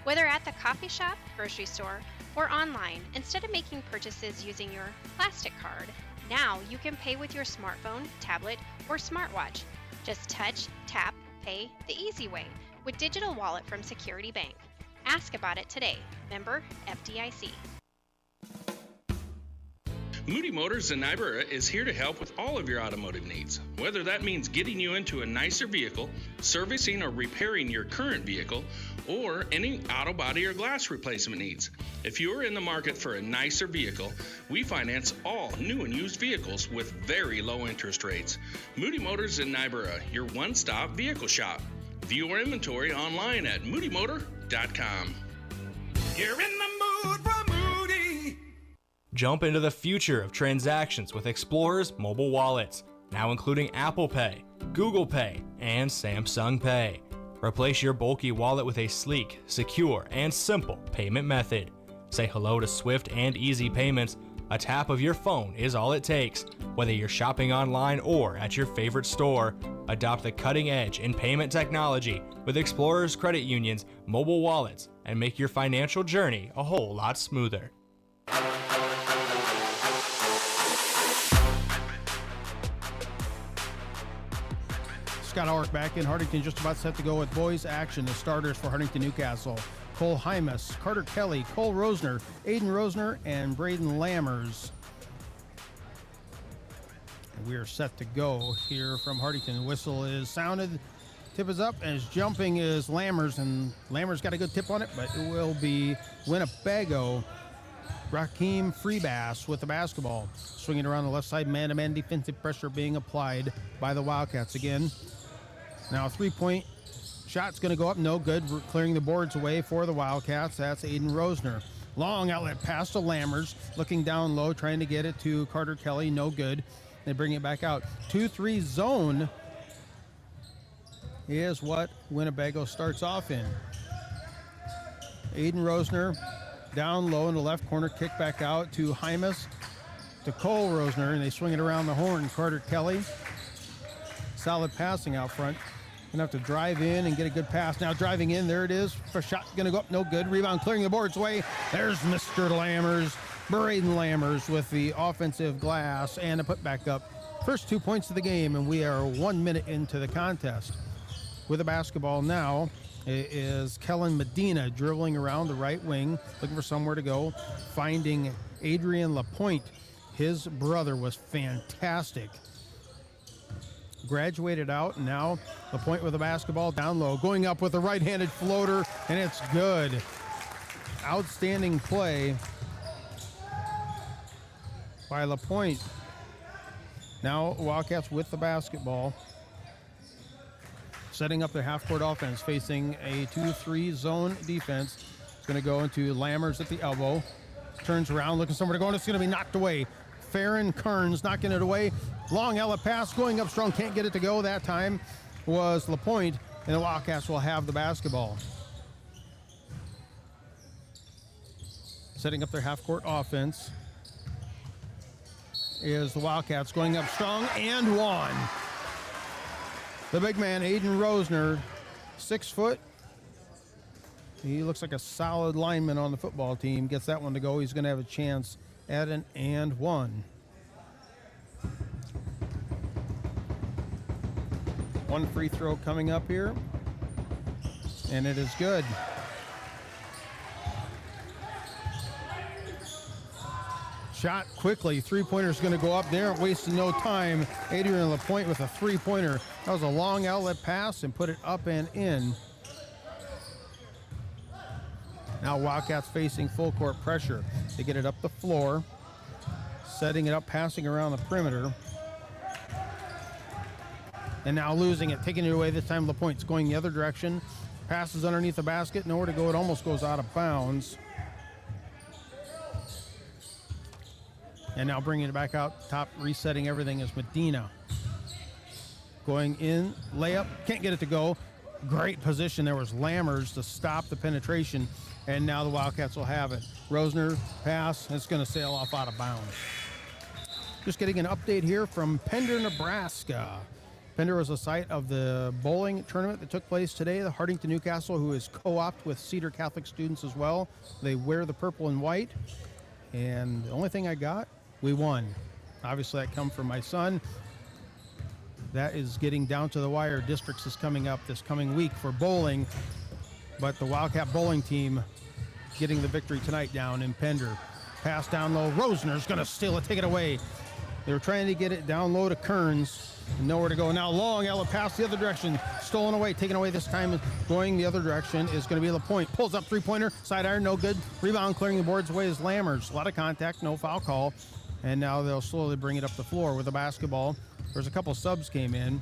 Whether at the coffee shop, grocery store, or online, instead of making purchases using your plastic card, now you can pay with your smartphone, tablet, or smartwatch. Just touch, tap, pay the easy way with Digital Wallet from Security Bank. Ask about it today. Member FDIC. Moody Motors in Niobrara is here to help with all of your automotive needs. Whether that means getting you into a nicer vehicle, servicing or repairing your current vehicle, or any auto body or glass replacement needs. If you're in the market for a nicer vehicle, we finance all new and used vehicles with very low interest rates. Moody Motors in Niobrara, your one-stop vehicle shop. View our inventory online at moodymotor.com. You're in the mood for Moody. Jump into the future of transactions with Explorer's mobile wallets, now including Apple Pay, Google Pay, and Samsung Pay. Replace your bulky wallet with a sleek, secure, and simple payment method. Say hello to swift and easy payments. A tap of your phone is all it takes. Whether you're shopping online or at your favorite store, adopt the cutting edge in payment technology with Explorer's Credit Union's mobile wallets and make your financial journey a whole lot smoother. Scott Ulrich back in Hartington, just about set to go with boys action. The starters for Hartington-Newcastle: Cole Hymas, Carter Kelly, Cole Rosner, Aiden Rosner, and Braden Lammers. And we are set to go here from Hartington. Whistle is sounded, tip is up, and his jumping is Lammers, and Lammers got a good tip on it, but it will be Winnebago. Raheem Freebass with the basketball. Swinging around the left side, man-to-man defensive pressure being applied by the Wildcats again. Now a three-point shot's going to go up, no good. Clearing the boards away for the Wildcats. That's Aiden Rosner. Long outlet pass to Lammers, looking down low, trying to get it to Carter Kelly, no good. They bring it back out. 2-3 zone is what Winnebago starts off in. Aiden Rosner down low in the left corner, kick back out to Hymas. to Cole Rosner, and they swing it around the horn. Carter Kelly, solid passing out front. Gonna have to drive in and get a good pass. Now driving in, there it is. First shot gonna go up, no good. Rebound clearing the boards away. There's Mr. Lammers, Braden Lammers with the offensive glass and a putback up. First 2 points of the game, and we are 1 minute into the contest. With the basketball now, it is Kellen Medina dribbling around the right wing, looking for somewhere to go, finding Adrian Lapointe. His brother was fantastic. Graduated out, and now Lapointe with the basketball down low, going up with a right-handed floater, and it's good. Outstanding play by Lapointe. Now Wildcats with the basketball, setting up their half-court offense, facing a 2-3 zone defense. It's going to go into Lammers at the elbow. Turns around, looking somewhere to go, and it's going to be knocked away. Farron Kearns knocking it away. Long outlet pass, going up strong, can't get it to go. That time was Lapointe, and the Wildcats will have the basketball. Setting up their half-court offense is the Wildcats, going up strong and one. The big man, Aiden Rosner, 6 foot. He looks like a solid lineman on the football team. Gets that one to go. He's going to have a chance at an and one. One free throw coming up here, and it is good. Shot quickly, three-pointer's going to go up there, wasting no time. Adrian Lapointe with a three-pointer. That was a long outlet pass and put it up and in. Now Wildcats facing full court pressure. They get it up the floor, setting it up, passing around the perimeter. And now losing it, taking it away. This time Lapointe's going the other direction. Passes underneath the basket, nowhere to go. It almost goes out of bounds. And now bringing it back out top, resetting everything is Medina. Going in, layup, can't get it to go. Great position. There was Lammers to stop the penetration. And now the Wildcats will have it. Rosner pass, it's going to sail off out of bounds. Just getting an update here from Pender, Nebraska. Pender was the site of the bowling tournament that took place today. The Hartington-Newcastle, who is co-opted with Cedar Catholic students as well. They wear the purple and white. And the only thing I got, we won. Obviously, that comes from my son. That is getting down to the wire. Districts is coming up this coming week for bowling. But the Wildcat bowling team getting the victory tonight down in Pender. Pass down low. Rosner's going to steal it, take it away. They were trying to get it down low to Kearns. Nowhere to go. Now long outlet pass the other direction. Stolen away, taken away this time. Going the other direction is going to be Lapointe. Pulls up three-pointer. Side iron, no good. Rebound clearing the boards away is Lammers. A lot of contact, no foul call. And now they'll slowly bring it up the floor with the basketball. There's a couple subs came in.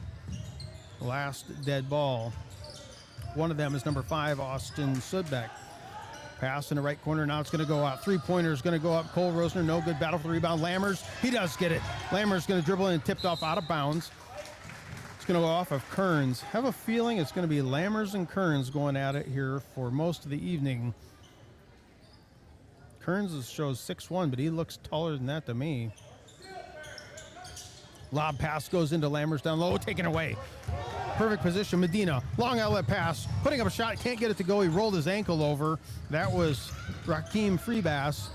Last dead ball. One of them is number 5, Austin Sudbeck. Pass in the right corner. Now it's going to go out. Three-pointer is going to go up. Cole Rosner, no good. Battle for the rebound. Lammers, he does get it. Lammers going to dribble in and tipped off out of bounds. It's going to go off of Kearns. Have a feeling it's going to be Lammers and Kearns going at it here for most of the evening. Kearns shows 6'1", but he looks taller than that to me. Lob pass goes into Lammers down low, taken away. Perfect position, Medina. Long outlet pass, putting up a shot, can't get it to go. He rolled his ankle over. That was Rakeem Freebass.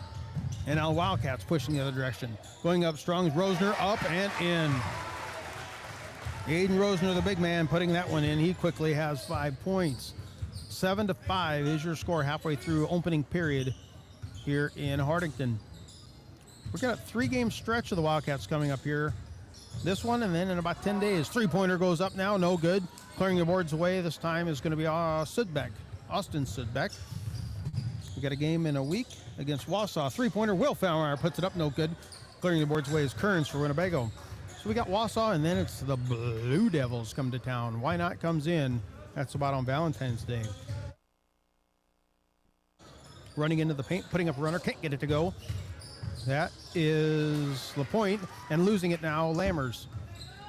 And now Wildcats pushing the other direction. Going up strong, Rosner up and in. Aiden Rosner, the big man, putting that one in. He quickly has 5 points. 7-5 is your score halfway through opening period here in Hartington. We've got a 3-game stretch of the Wildcats coming up here. This one, and then in about 10 days, three-pointer goes up now, no good. Clearing the boards away this time is going to be Austin Sudbeck. We got a game in a week against Wausau. Three-pointer, Will Fowler puts it up, no good. Clearing the boards away is Kearns for Winnebago. So we got Wausau, and then it's the Blue Devils come to town. Why Not comes in. That's about on Valentine's Day. Running into the paint, putting up a runner, can't get it to go. That is Lapointe, and losing it now, Lammers.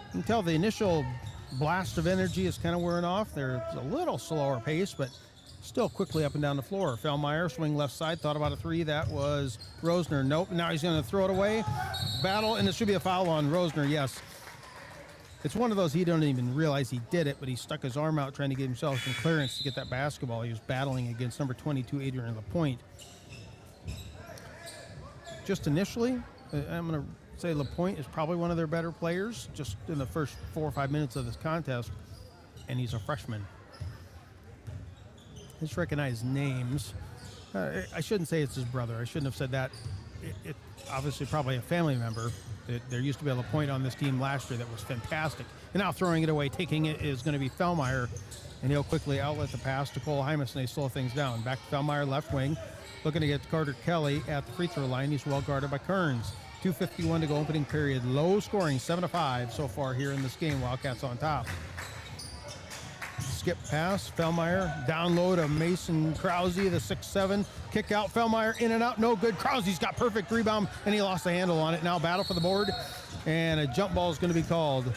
You can tell the initial blast of energy is kind of wearing off. There's a little slower pace, but Still quickly up and down the floor. Fellmeyer, swing left side, thought about a three. That was Rosner. Nope. Now he's going to throw it away. Battle, and it should be a foul on Rosner, yes. It's one of those he don't even realize he did it, but he stuck his arm out trying to give himself some clearance to get that basketball. He was battling against number 22, Adrian LaPointe. Just initially, I'm going to say LaPointe is probably one of their better players just in the first 4 or 5 minutes of this contest, and he's a freshman. Let's recognize names. I shouldn't say it's his brother. I shouldn't have said that. It obviously probably a family member. There used to be a LaPointe on this team last year that was fantastic. And now throwing it away, taking it is going to be Fellmeyer, and he'll quickly outlet the pass to Cole Hymas, and they slow things down. Back to Fellmeyer, left wing, looking to get Carter Kelly at the free throw line. He's well guarded by Kearns. 2:51 to go, opening period. Low scoring, 7-5 so far here in this game. Wildcats on top. Skip pass, Fellmeyer, down low to Mason Krause, the 6'7", kick out, Fellmeyer in and out, no good. Krause's got perfect rebound, and he lost the handle on it. Now battle for the board, and a jump ball is going to be called.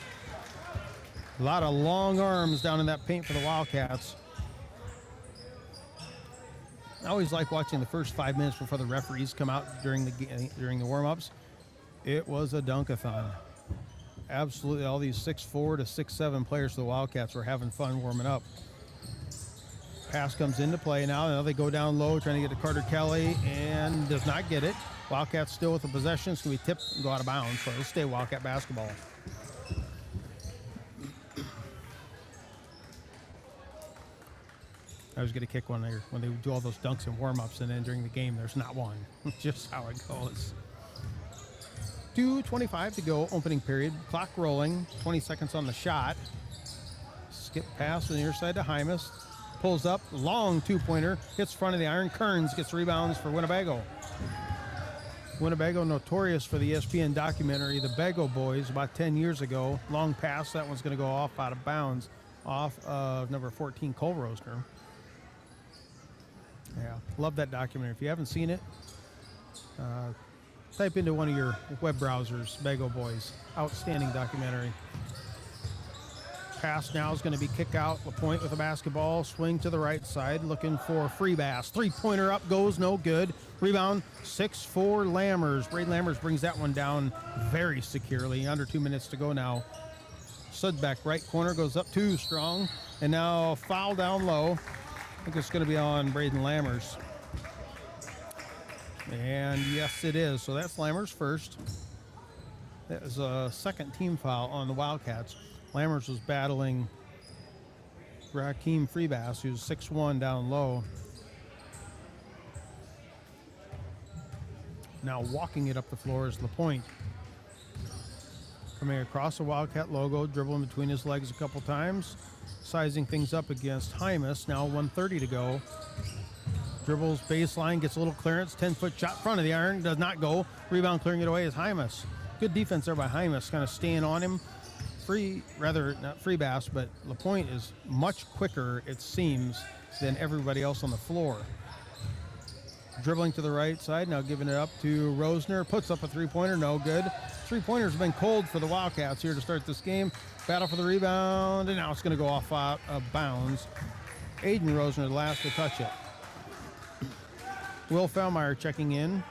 A lot of long arms down in that paint for the Wildcats. I always like watching the first 5 minutes before the referees come out during the warm-ups. It was a dunk-a-thon. Absolutely, all these 6'4" to 6'7" players for the Wildcats were having fun warming up. Pass comes into play now. Now they go down low, trying to get to Carter Kelly, and does not get it. Wildcats still with the possession. It's going to be tipped and go out of bounds, so it'll stay Wildcat basketball. I was going to kick one there when they do all those dunks and warm-ups, and then during the game, there's not one. Just how it goes. 2:25 to go, opening period. Clock rolling, 20 seconds on the shot. Skip pass to the near side to Hymas. Pulls up, long two-pointer, hits front of the iron. Kearns gets rebounds for Winnebago. Winnebago notorious for the ESPN documentary, The Bago Boys, about 10 years ago. Long pass, that one's going to go off out of bounds, off of number 14, Cole Rosner. Yeah, love that documentary. If you haven't seen it, type into one of your web browsers, Bago Boys. Outstanding documentary. Pass now is going to be kick out. LaPointe with a basketball. Swing to the right side, looking for Freebass. Three-pointer up goes, no good. Rebound, 6'4" Lammers. Braden Lammers brings that one down very securely. Under 2 minutes to go now. Sudback right corner goes up too strong. And now foul down low. I think it's going to be on Braden Lammers. And yes, it is. So that's Lammers first. That was a second team foul on the Wildcats. Lammers was battling Raheem Freebass, who's 6'1" down low. Now walking it up the floor is LaPointe. Coming across the Wildcat logo, dribbling between his legs a couple times. Sizing things up against Hymas. Now 1:30 to go. Dribbles baseline, gets a little clearance. 10-foot shot front of the iron, does not go. Rebound clearing it away is Hymas. Good defense there by Hymas, kind of staying on him. Not Freebass, but LaPointe is much quicker, it seems, than everybody else on the floor. Dribbling to the right side, now giving it up to Rosner. Puts up a three-pointer, no good. Three-pointers have been cold for the Wildcats here to start this game. Battle for the rebound, and now it's going to go off out of bounds. Aiden Rosner, the last to touch it. Will Fellmeyer checking in.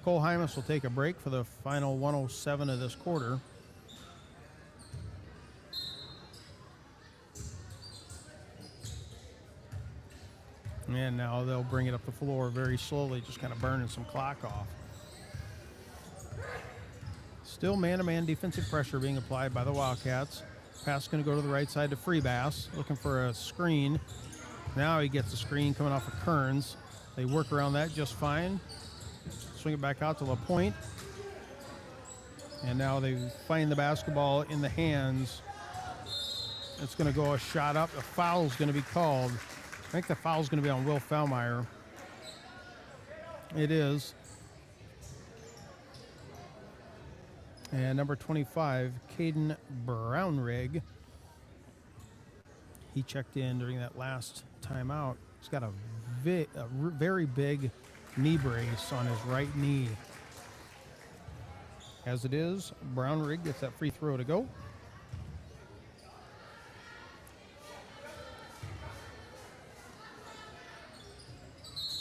Cole Hymas will take a break for the final 1:07 of this quarter. And now they'll bring it up the floor very slowly, just kind of burning some clock off. Still man-to-man defensive pressure being applied by the Wildcats. Pass going to go to the right side to Freebass, looking for a screen. Now he gets a screen coming off of Kearns. They work around that just fine. Swing it back out to LaPointe. And now they find the basketball in the hands. It's going to go a shot up. A foul's going to be called. I think the foul's going to be on Will Fellmeyer. It is. And number 25, Caden Brownrigg. He checked in during that last timeout. He's got a very big knee brace on his right knee. As it is, Brownrigg gets that free throw to go.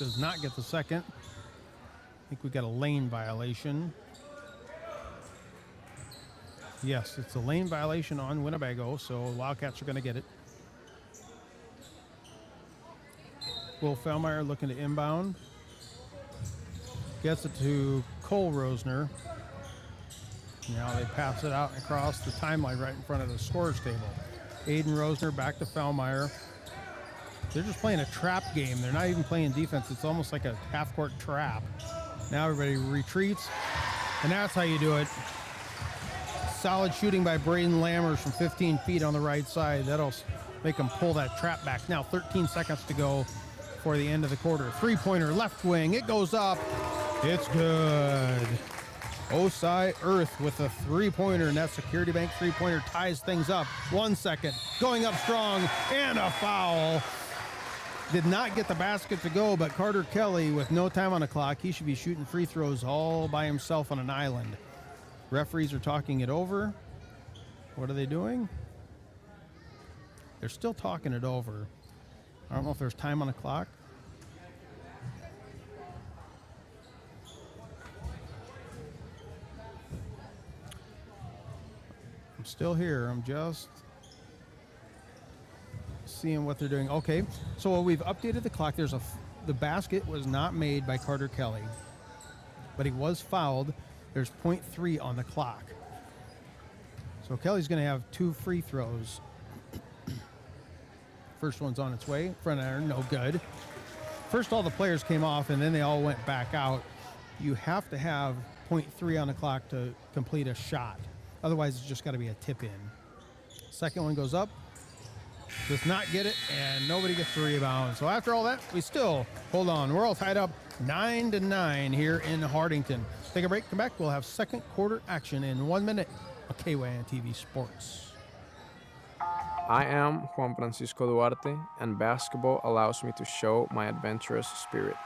does not get the second. I think we got a lane violation. Yes, it's a lane violation on Winnebago, so Wildcats are going to get it. Will Fellmeyer looking to inbound. Gets it to Cole Rosner. Now they pass it out across the timeline right in front of the scorer's table. Aiden Rosner back to Fellmeyer. They're just playing a trap game. They're not even playing defense. It's almost like a half-court trap. Now everybody retreats, and that's how you do it. Solid shooting by Braden Lammers from 15 feet on the right side. That'll make them pull that trap back. Now 13 seconds to go for the end of the quarter. Three-pointer, left wing. It goes up. It's good. Osai Earth with a three-pointer, and that Security Bank three-pointer ties things up. 1 second. Going up strong, and a foul. Did not get the basket to go, but Carter Kelly, with no time on the clock, he should be shooting free throws all by himself on an island. Referees are talking it over. What are they doing? They're still talking it over. I don't know if there's time on the clock. I'm still here. I'm just seeing what they're doing. Okay, so we've updated the clock. The basket was not made by Carter Kelly, but he was fouled. There's 0.3 on the clock. So Kelly's going to have 2 free throws. First one's on its way. Front iron, no good. First, all the players came off, and then they all went back out. You have to have 0.3 on the clock to complete a shot. Otherwise, it's just got to be a tip in. Second one goes up. Does not get it, and nobody gets the rebound. So after all that, we still hold on. We're all tied up 9-9 here in Hartington. Take a break, come back. We'll have second quarter action in 1 minute on KYNTV Sports. I am Juan Francisco Duarte, and basketball allows me to show my adventurous spirit.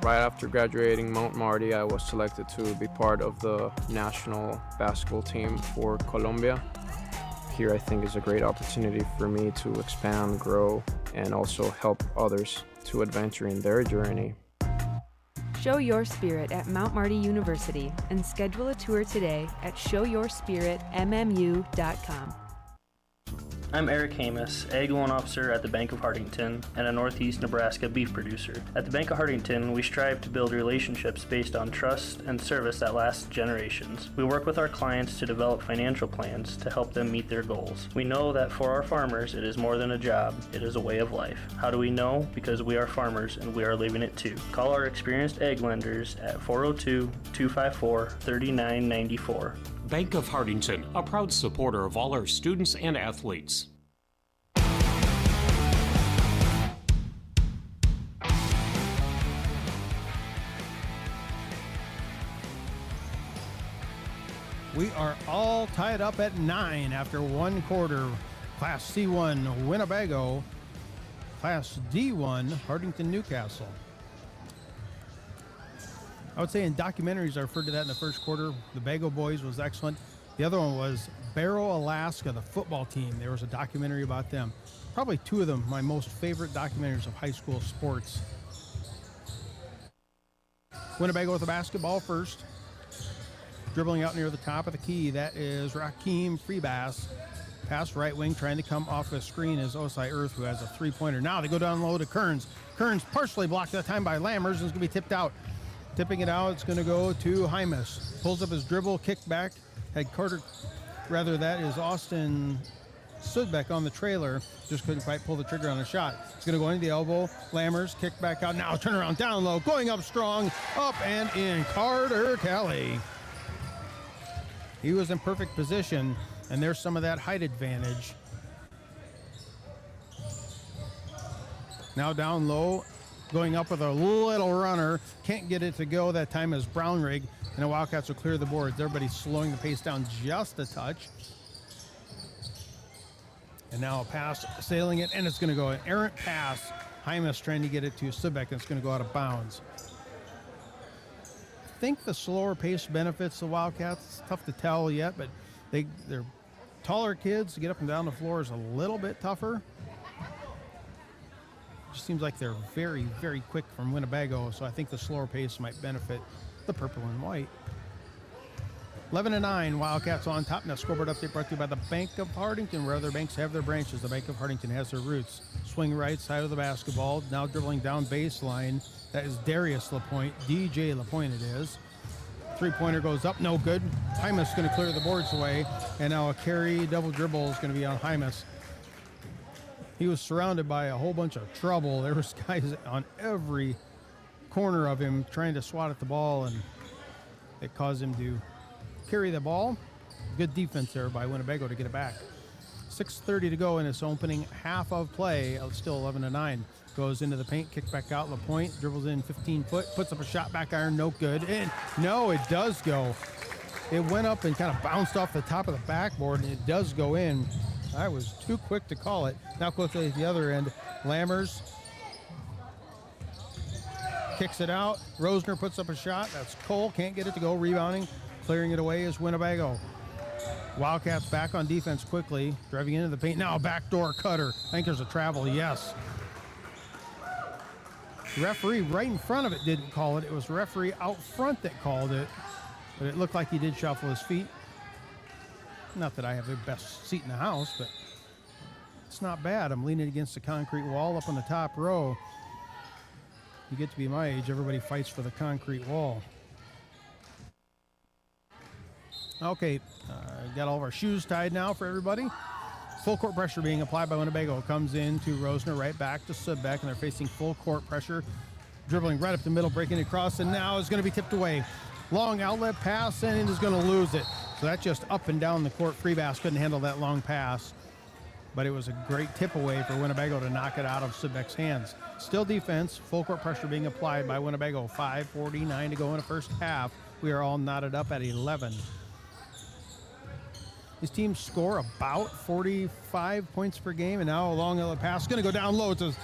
Right after graduating Mount Marty, I was selected to be part of the national basketball team for Colombia. Here I think is a great opportunity for me to expand, grow, and also help others to adventure in their journey. Show your spirit at Mount Marty University and schedule a tour today at showyourspiritmmu.com. I'm Eric Hamus, Ag Loan Officer at the Bank of Hartington and a Northeast Nebraska beef producer. At the Bank of Hartington, we strive to build relationships based on trust and service that lasts generations. We work with our clients to develop financial plans to help them meet their goals. We know that for our farmers, it is more than a job, it is a way of life. How do we know? Because we are farmers and we are living it too. Call our experienced ag lenders at 402-254-3994. Bank of Hartington, a proud supporter of all our students and athletes. We are all tied up at 9 after one quarter. Class C1 Winnebago, Class D1 Hartington-Newcastle. I would say in documentaries, I referred to that in the first quarter. The Bago Boys was excellent. The other one was Barrow, Alaska, the football team. There was a documentary about them. Probably two of them, my most favorite documentaries of high school sports. Winnebago with the basketball first. Dribbling out near the top of the key, that is Raheem Freebass. Pass right wing, trying to come off the screen is Osai Earth, who has a three-pointer. Now they go down low to Kearns. Kearns partially blocked that time by Lammers, and it's going to be tipped out. Tipping it out, it's going to go to Hymas. Pulls up his dribble, kick back. Had Carter, rather that is Austin Sudbeck on the trailer. Just couldn't quite pull the trigger on a shot. It's going to go into the elbow. Lammers, kick back out. Now turn around, down low, going up strong. Up and in, Carter Kelly. He was in perfect position, and there's some of that height advantage. Now down low, going up with a little runner. Can't get it to go. That time is Brownrigg, and the Wildcats will clear the boards. Everybody's slowing the pace down just a touch. And now a pass, sailing it, and it's going to go an errant pass. Hymas trying to get it to Sudbeck, and it's going to go out of bounds. I think the slower pace benefits the Wildcats. It's tough to tell yet, but they're taller kids. To get up and down the floor is a little bit tougher. Just seems like they're very, very quick from Winnebago, so I think the slower pace might benefit the purple and white. 11-9, Wildcats on top. Now scoreboard update brought to you by the Bank of Hartington, where other banks have their branches. The Bank of Hartington has their roots. Swing right side of the basketball. Now dribbling down baseline. That is Darius LaPointe. DJ LaPointe it is. Three-pointer goes up, no good. Hymas going to clear the boards away. And now a carry, double dribble is going to be on Hymas. He was surrounded by a whole bunch of trouble. There was guys on every corner of him trying to swat at the ball, and it caused him to carry the ball. Good defense there by Winnebago to get it back. 6:30 to go in this opening half of play. Still 11-9. Goes into the paint, kick back out. LaPointe dribbles in 15 foot, puts up a shot, back iron, no good. And no, it does go. It went up and kind of bounced off the top of the backboard, and it does go in. I was too quick to call it. Now quickly at the other end, Lammers kicks it out. Rosner puts up a shot. That's Cole, can't get it to go. Rebounding, clearing it away is Winnebago. Wildcats back on defense quickly, driving into the paint. Now a backdoor cutter. I think there's a travel, yes. The referee right in front of it didn't call it. It was the referee out front that called it, but it looked like he did shuffle his feet. Not that I have the best seat in the house, but it's not bad. I'm leaning against the concrete wall up on the top row. You get to be my age, everybody fights for the concrete wall. Okay, got all of our shoes tied now for everybody. Full court pressure being applied by Winnebago. Comes in to Rosner, right back to Subbeck, and they're facing full court pressure. Dribbling right up the middle, breaking it across, and now is going to be tipped away. Long outlet pass, and is going to lose it. So that's just up and down the court. Freebass couldn't handle that long pass, but it was a great tip away for Winnebago to knock it out of Subbeck's hands. Still defense, full court pressure being applied by Winnebago. 5:49 to go in the first half. We are all knotted up at 11. His teams score about 45 points per game, and now a long outlet pass. Going to go down low to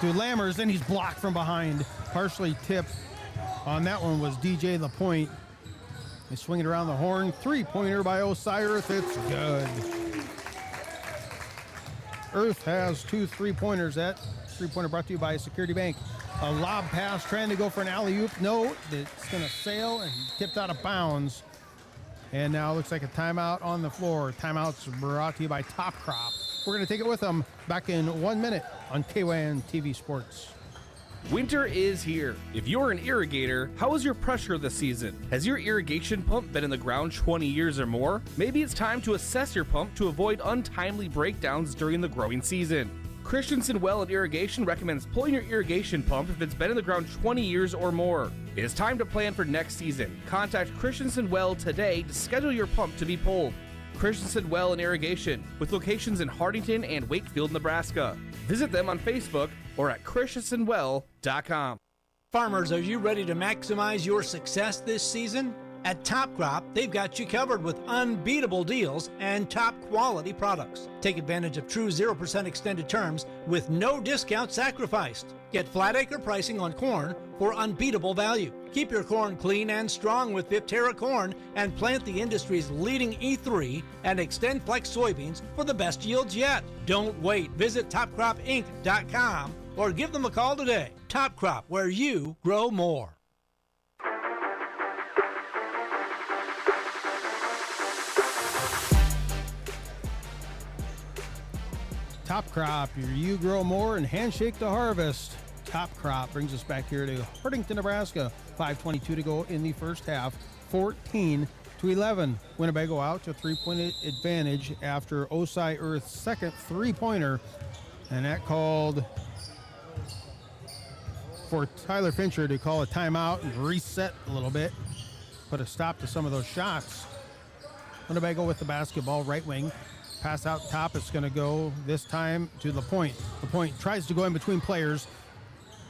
Lammers, and he's blocked from behind. Partially tipped on that one was DJ LaPointe. He's swinging around the horn. Three-pointer by Osiris. It's good. Earth has 2 3-pointers. That three-pointer brought to you by Security Bank. A lob pass trying to go for an alley-oop. No, it's going to sail and tipped out of bounds. And now it looks like a timeout on the floor. Timeouts brought to you by Top Crop. We're going to take it with them back in 1 minute on KYNTV Sports. Winter is here. If you're an irrigator, how is your pressure this season? Has your irrigation pump been in the ground 20 years or more? Maybe it's time to assess your pump to avoid untimely breakdowns during the growing season. Christensen Well and Irrigation recommends pulling your irrigation pump if it's been in the ground 20 years or more. It is time to plan for next season. Contact Christensen Well today to schedule your pump to be pulled. Christensen Well and Irrigation, with locations in Hartington and Wakefield, Nebraska. Visit them on Facebook or at christensenwell.com. Farmers, are you ready to maximize your success this season? At Top Crop, they've got you covered with unbeatable deals and top quality products. Take advantage of true 0% extended terms with no discount sacrificed. Get flat acre pricing on corn for unbeatable value. Keep your corn clean and strong with Viptera corn and plant the industry's leading E3 and Extend Flex soybeans for the best yields yet. Don't wait. Visit topcropinc.com or give them a call today. Top Crop, where you grow more. Top Crop, you grow more and handshake the harvest. Top Crop brings us back here to Hartington, Nebraska. 5:22 to go in the first half. 14-11. Winnebago out to a 3-point advantage after Osai Earth's second 3-pointer. And that called for Tyler Fincher to call a timeout and reset a little bit. Put a stop to some of those shots. Winnebago with the basketball, right wing. Pass out top, it's going to go this time to LaPointe. LaPointe tries to go in between players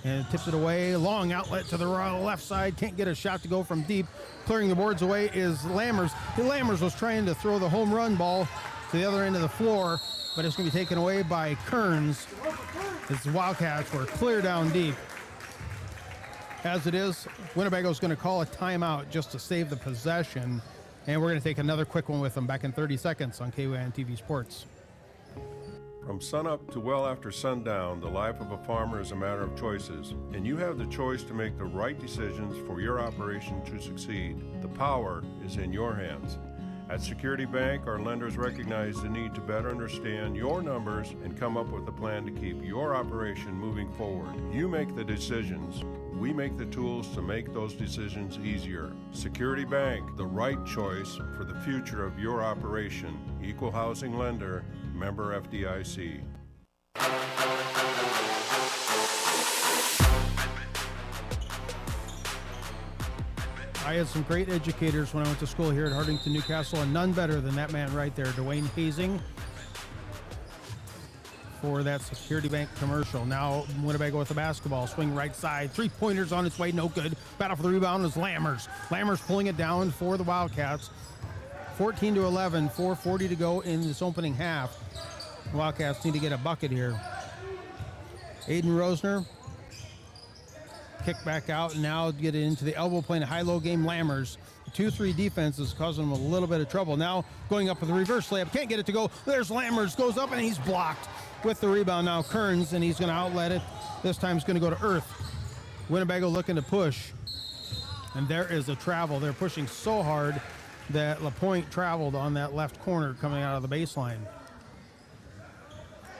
and tips it away. Long outlet to the left side. Can't get a shot to go from deep. Clearing the boards away is Lammers. Lammers was trying to throw the home run ball to the other end of the floor, but it's going to be taken away by Kearns. The Wildcats were clear down deep. As it is, Winnebago's going to call a timeout just to save the possession. And we're going to take another quick one with them back in 30 seconds on KYNTV Sports. From sunup to well after sundown, the life of a farmer is a matter of choices, and you have the choice to make the right decisions for your operation to succeed. The power is in your hands. At Security Bank, our lenders recognize the need to better understand your numbers and come up with a plan to keep your operation moving forward. You make the decisions. We make the tools to make those decisions easier. Security Bank, the right choice for the future of your operation. Equal housing lender, member FDIC. I had some great educators when I went to school here at Hartington-Newcastle, and none better than that man right there, Dwayne Hazing, for that Security Bank commercial. Now Winnebago with the basketball, swing right side, three-pointers on its way, no good. Battle for the rebound is Lammers. Lammers pulling it down for the Wildcats. 14-11, 4:40 to go in this opening half. The Wildcats need to get a bucket here. Aiden Rosner, kick back out, and now get it into the elbow, playing a high-low game. Lammers, 2-3 defense is causing them a little bit of trouble. Now going up with a reverse layup, can't get it to go. There's Lammers, goes up, and he's blocked with the rebound. Now Kearns, and he's going to outlet it. This time it's going to go to Earth. Winnebago looking to push, and there is a travel. They're pushing so hard that LaPointe traveled on that left corner coming out of the baseline.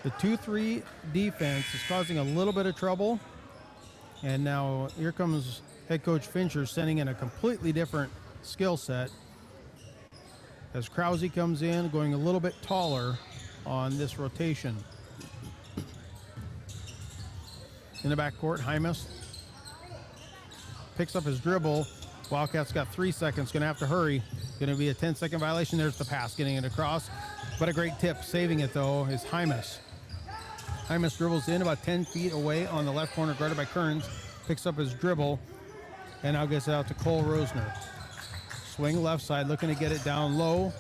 The 2-3 defense is causing a little bit of trouble. And now here comes head coach Fincher, sending in a completely different skill set as Krause comes in, going a little bit taller on this rotation. In the backcourt, Hymas picks up his dribble. Wildcats got 3 seconds, going to have to hurry. Going to be a 10-second violation. There's the pass, getting it across. But a great tip. Saving it, though, is Hymas. Hymas dribbles in about 10 feet away on the left corner, guarded by Kearns. Picks up his dribble, and now gets it out to Cole Rosner. Swing left side, looking to get it down low.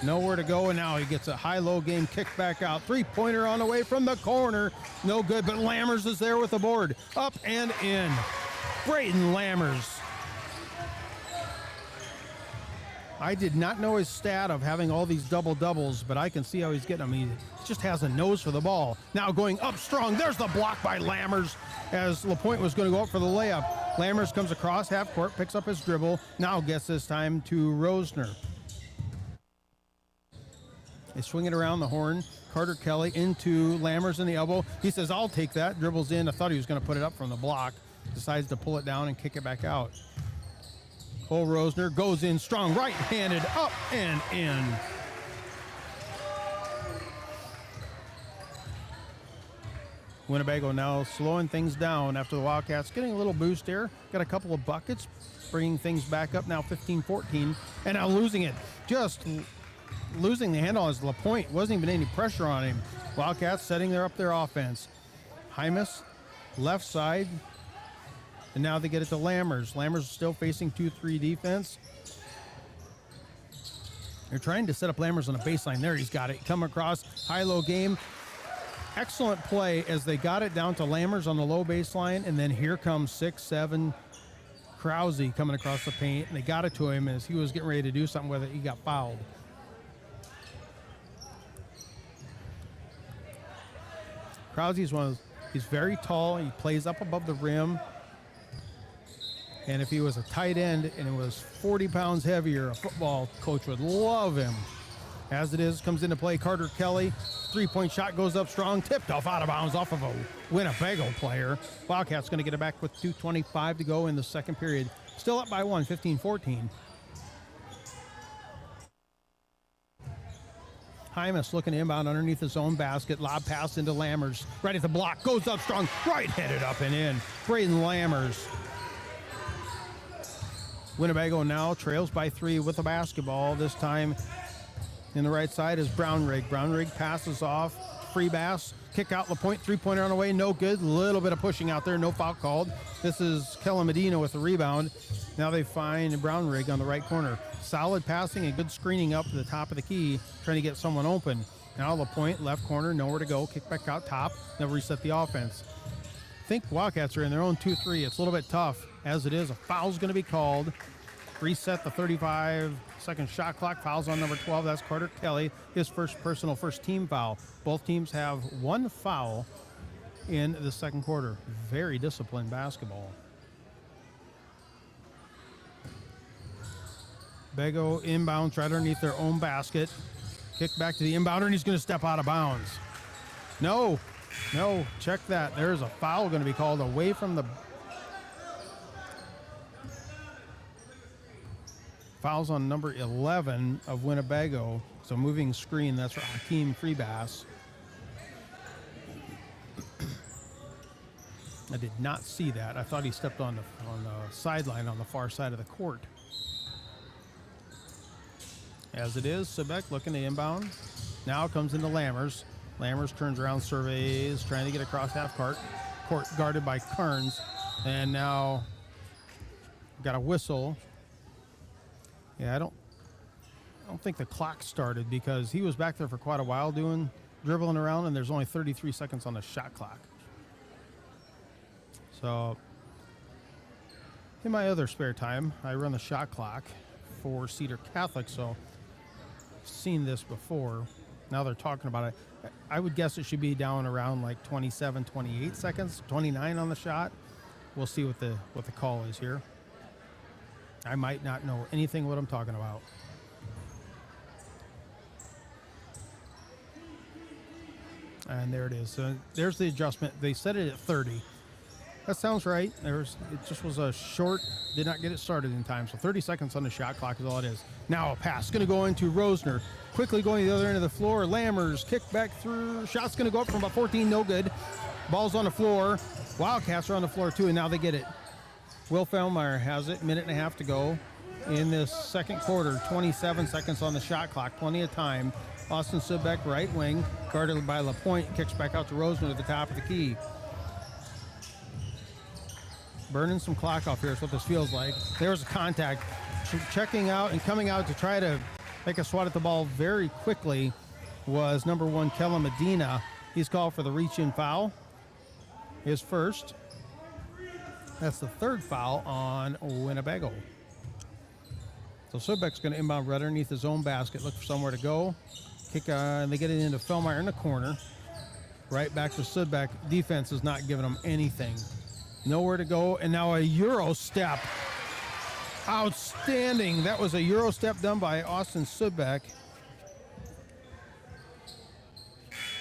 Nowhere to go, and now he gets a high-low game kick back out. Three-pointer on the way from the corner. No good, but Lammers is there with the board. Up and in. Braden Lammers. I did not know his stat of having all these double-doubles, but I can see how he's getting them. He just has a nose for the ball. Now going up strong. There's the block by Lammers as LaPointe was going to go up for the layup. Lammers comes across half court, picks up his dribble. Now gets this time to Rosner. They swing it around the horn. Carter Kelly into Lammers in the elbow. He says, I'll take that. Dribbles in. I thought he was going to put it up from the block. Decides to pull it down and kick it back out. Cole Rosner goes in strong, right-handed, up and in. Winnebago now slowing things down after the Wildcats getting a little boost here. Got a couple of buckets, bringing things back up now 15-14, and now losing it. Just losing the handle as LaPointe. Wasn't even any pressure on him. Wildcats setting up their offense. Hymas, left side. And now they get it to Lammers. Lammers still facing 2-3 defense. They're trying to set up Lammers on a baseline. There, he's got it. Come across, high-low game. Excellent play as they got it down to Lammers on the low baseline. And then here comes 6'7" Krause coming across the paint. And they got it to him as he was getting ready to do something with it. He got fouled. Krause is he's very tall. He plays up above the rim. And if he was a tight end and it was 40 pounds heavier, a football coach would love him. As it is, comes into play Carter Kelly. Three-point shot goes up strong, tipped off out of bounds off of a Winnebago player. Wildcats going to get it back with 2:25 to go in the second period. Still up by one, 15-14. Hymas looking to inbound underneath his own basket. Lob pass into Lammers. Right at the block, goes up strong, right-headed up and in. Braden Lammers. Winnebago now trails by 3 with the basketball. This time in the right side is Brownrigg. Brownrigg passes off. Free Bass. Kick out LaPointe. Three-pointer on the way. No good. Little bit of pushing out there. No foul called. This is Kellen Medina with the rebound. Now they find Brownrigg on the right corner. Solid passing and good screening up to the top of the key, trying to get someone open. Now LaPointe, left corner, nowhere to go. Kick back out top. They'll reset the offense. I think Wildcats are in their own 2-3. It's a little bit tough. As it is, a foul's going to be called. Reset the 35 5-second shot clock. Fouls on number 12. That's Carter Kelly. His first team foul. Both teams have one foul in the second quarter. Very disciplined basketball. Bego inbounds right underneath their own basket. Kick back to the inbounder, and he's going to step out of bounds. No, check that. There's a foul going to be called away from the... Fouls on number 11 of Winnebago. So moving screen, that's Hakeem Freebass. I did not see that. I thought he stepped on the sideline on the far side of the court. As it is, Sibek looking to inbound. Now comes into Lammers. Lammers turns around, surveys, trying to get across half court, guarded by Kearns. And now got a whistle. Yeah, I don't think the clock started because he was back there for quite a while dribbling around, and there's only 33 seconds on the shot clock. So in my other spare time, I run the shot clock for Cedar Catholic, so I've seen this before. Now they're talking about it. I would guess it should be down around like 27, 28 seconds, 29 on the shot. We'll see what the call is here. I might not know anything what I'm talking about. And there it is. So there's the adjustment. They set it at 30. That sounds right. It just was a short, did not get it started in time. So 30 seconds on the shot clock is all it is. Now a pass going to go into Rosner. Quickly going to the other end of the floor. Lammers kick back through. Shot's going to go up from about 14, no good. Ball's on the floor. Wildcats are on the floor too, and now they get it. Will Feldmeyer has it. Minute and a half to go in this second quarter. 27 seconds on the shot clock. Plenty of time. Austin Sibek, right wing, guarded by LaPointe. Kicks back out to Rosner at the top of the key. Burning some clock off here is what this feels like. There was a contact. Checking out and coming out to try to make a swat at the ball very quickly was number 1, Kellen Medina. He's called for the reach-in foul. His first. That's the third foul on Winnebago. So Sibek's going to inbound right underneath his own basket, look for somewhere to go. Kick, and they get it into Feldmeyer in the corner. Right back to Sibek. Defense is not giving them anything. Nowhere to go, and now a Euro step. Outstanding. That was a Euro step done by Austin Sibek.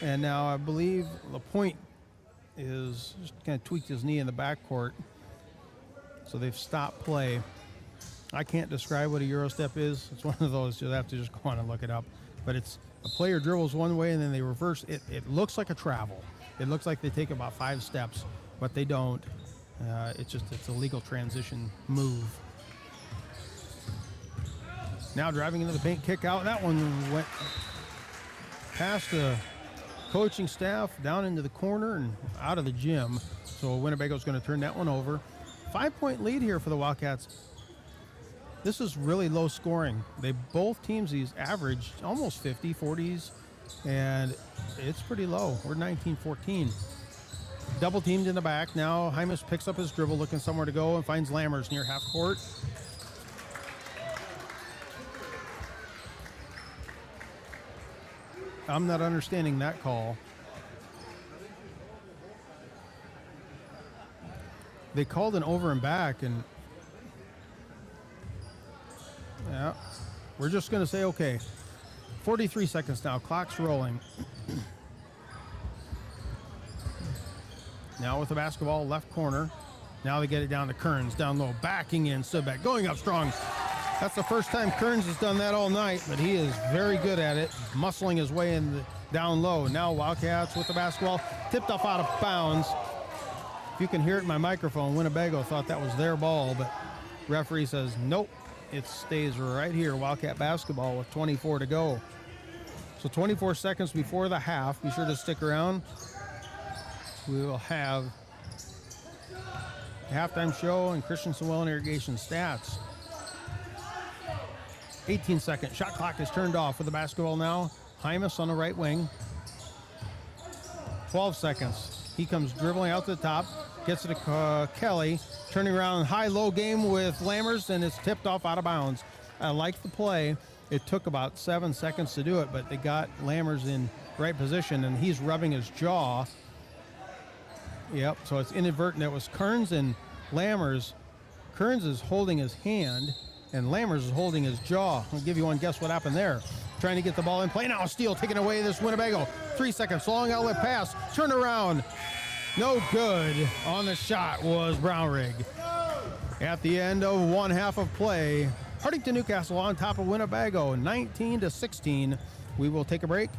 And now I believe LaPointe is just kind of tweaked his knee in the backcourt. So they've stopped play. I can't describe what a Euro step is. It's one of those, you'll have to just go on and look it up. But it's a player dribbles one way and then they reverse. It looks like a travel. It looks like they take about 5 steps, but they don't. It's a legal transition move. Now driving into the paint, kick out. That one went past the coaching staff, down into the corner and out of the gym. So Winnebago's going to turn that one over. 5-point lead here for the Wildcats. This is really low scoring. Both teams, these averaged almost 50, 40s, and it's pretty low. We're 19-14. Double teamed in the back. Now Hymas picks up his dribble, looking somewhere to go, and finds Lammers near half court. I'm not understanding that call. They called an over and back, and yeah, we're just going to say okay. 43 seconds now. Clock's rolling. Now with the basketball, left corner. Now they get it down to Kearns, down low, backing in, Sibek, going up strong. That's the first time Kearns has done that all night, but he is very good at it, muscling his way in down low. Now Wildcats with the basketball, tipped off out of bounds. If you can hear it in my microphone, Winnebago thought that was their ball, but referee says nope, it stays right here. Wildcat basketball with 24 to go. So 24 seconds before the half. Be sure to stick around. We will have a halftime show and Christensen Well and Irrigation stats. 18 seconds. Shot clock is turned off with the basketball now. Hymas on the right wing. 12 seconds. He comes dribbling out to the top. Gets it to Kelly. Turning around high-low game with Lammers, and it's tipped off out of bounds. I like the play. It took about 7 seconds to do it, but they got Lammers in right position, and he's rubbing his jaw. Yep, so it's inadvertent. It was Kearns and Lammers. Kearns is holding his hand, and Lammers is holding his jaw. I'll give you one guess what happened there. Trying to get the ball in play now. Steele taking away this Winnebago. 3 seconds, long outlet pass. Turn around. No good on the shot was Brownrigg. At the end of one half of play, Hartington-Newcastle on top of Winnebago, 19-16. We will take a break,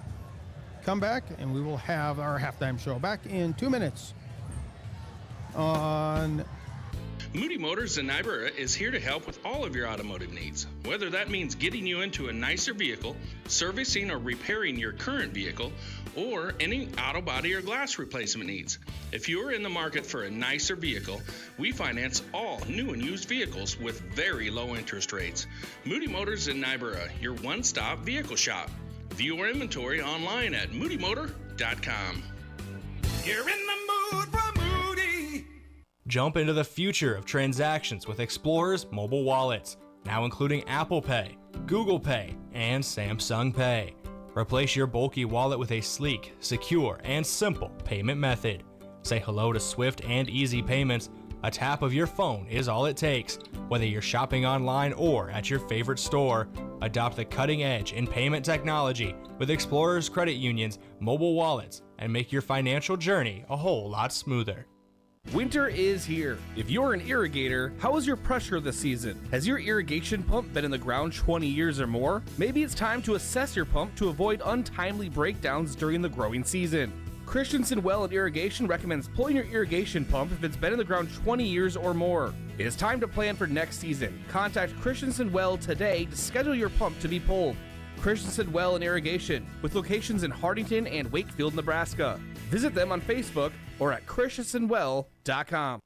come back, and we will have our halftime show back in 2 minutes on Moody Motors in Niobrara is here to help with all of your automotive needs. Whether that means getting you into a nicer vehicle, servicing or repairing your current vehicle, or any auto body or glass replacement needs. If you're in the market for a nicer vehicle, we finance all new and used vehicles with very low interest rates. Moody Motors in Niobrara, your one-stop vehicle shop. View our inventory online at moodymotor.com. You're in the mood for Moody. Jump into the future of transactions with Explorer's mobile wallets, now including Apple Pay, Google Pay, and Samsung Pay. Replace your bulky wallet with a sleek, secure, and simple payment method. Say hello to swift and easy payments. A tap of your phone is all it takes. Whether you're shopping online or at your favorite store, adopt the cutting edge in payment technology with Explorer's Credit Union's mobile wallets and make your financial journey a whole lot smoother. Winter is here. If you're an irrigator, how is your pressure this season? Has your irrigation pump been in the ground 20 years or more? Maybe it's time to assess your pump to avoid untimely breakdowns during the growing season. Christensen Well and Irrigation recommends pulling your irrigation pump if it's been in the ground 20 years or more. It is time to plan for next season. Contact Christensen Well today to schedule your pump to be pulled. Christensen Well and Irrigation, with locations in Hartington and Wakefield, Nebraska. Visit them on Facebook or at christensenwell.com.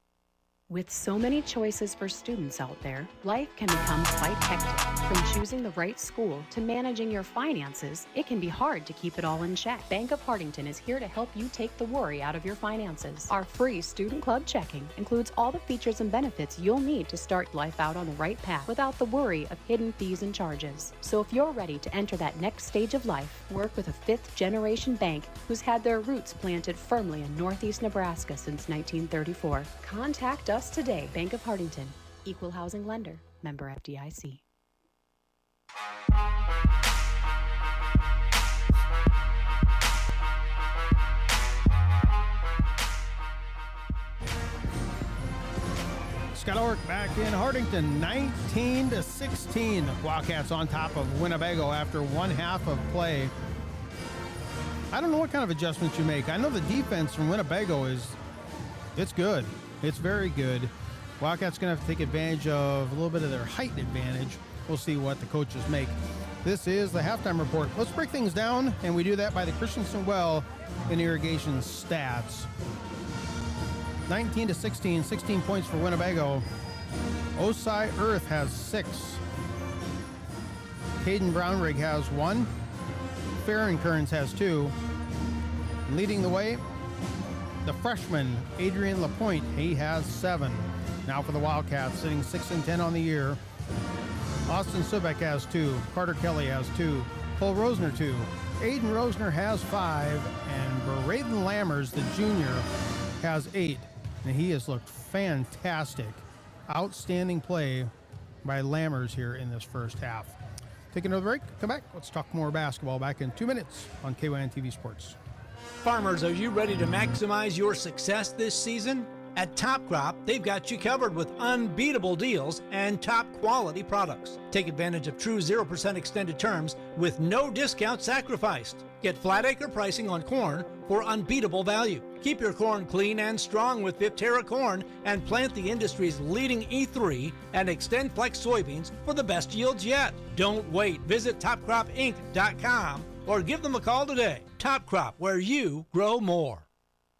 With so many choices for students out there, life can become quite hectic. From choosing the right school to managing your finances, it can be hard to keep it all in check. Bank of Hartington is here to help you take the worry out of your finances. Our free Student Club checking includes all the features and benefits you'll need to start life out on the right path without the worry of hidden fees and charges. So if you're ready to enter that next stage of life, work with a fifth-generation bank who's had their roots planted firmly in Northeast Nebraska since 1934. Contact us today. Bank of Hartington, Equal Housing Lender, member FDIC. Scott Ulrich back in Hartington, 19-16. Wildcats on top of Winnebago after one half of play. I don't know what kind of adjustments you make. I know the defense from Winnebago it's good. It's very good. Wildcats going to have to take advantage of a little bit of their height advantage. We'll see what the coaches make. This is the halftime report. Let's break things down, and we do that by the Christensen Well and Irrigation stats. 19-16, 16 points for Winnebago. Osai Earth has 6. Caden Brownrigg has 1. Farron Kearns has 2. Leading the way, the freshman, Adrian Lapointe, he has 7. Now for the Wildcats, sitting 6-10 on the year. Austin Subeck has 2. Carter Kelly has 2. Cole Rosner 2. Aiden Rosner has 5. And Braden Lammers, the junior, has 8. And he has looked fantastic. Outstanding play by Lammers here in this first half. Take another break, come back. Let's talk more basketball back in 2 minutes on KYNTV Sports. Farmers, are you ready to maximize your success this season? At Top Crop, they've got you covered with unbeatable deals and top quality products. Take advantage of true 0% extended terms with no discount sacrificed. Get flat acre pricing on corn for unbeatable value. Keep your corn clean and strong with Viptera corn and plant the industry's leading E3 and Extend Flex soybeans for the best yields yet. Don't wait. Visit topcropinc.com or give them a call today. Top Crop, where you grow more.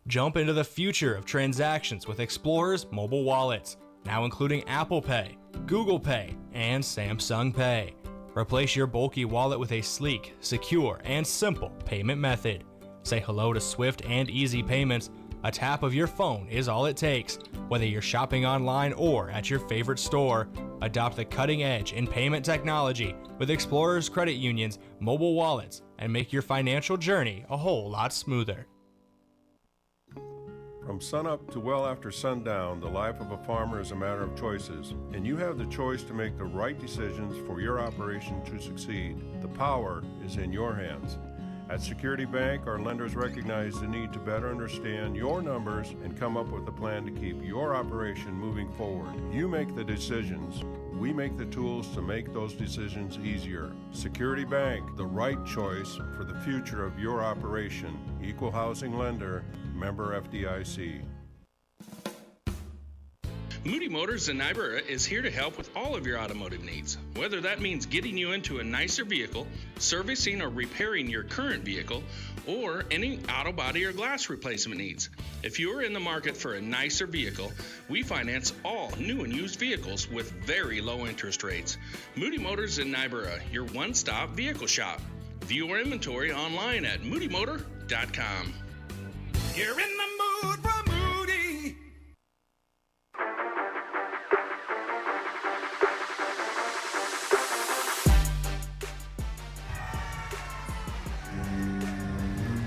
Jump into the future of transactions with Explorer's mobile wallets, now including Apple Pay, Google Pay, and Samsung Pay. Replace your bulky wallet with a sleek, secure, and simple payment method. Say hello to swift and easy payments. A tap of your phone is all it takes. Whether you're shopping online or at your favorite store, adopt the cutting edge in payment technology with Explorers Credit Union's mobile wallets and make your financial journey a whole lot smoother. From sunup to well after sundown, the life of a farmer is a matter of choices, and you have the choice to make the right decisions for your operation to succeed. The power is in your hands. At Security Bank, our lenders recognize the need to better understand your numbers and come up with a plan to keep your operation moving forward. You make the decisions. We make the tools to make those decisions easier. Security Bank, the right choice for the future of your operation. Equal housing lender, member FDIC. Moody Motors in Niobrara is here to help with all of your automotive needs. Whether that means getting you into a nicer vehicle, servicing or repairing your current vehicle, or any auto body or glass replacement needs. If you are in the market for a nicer vehicle, we finance all new and used vehicles with very low interest rates. Moody Motors in Niobrara, your one-stop vehicle shop. View our inventory online at moodymotor.com. You're in the mood for Moody.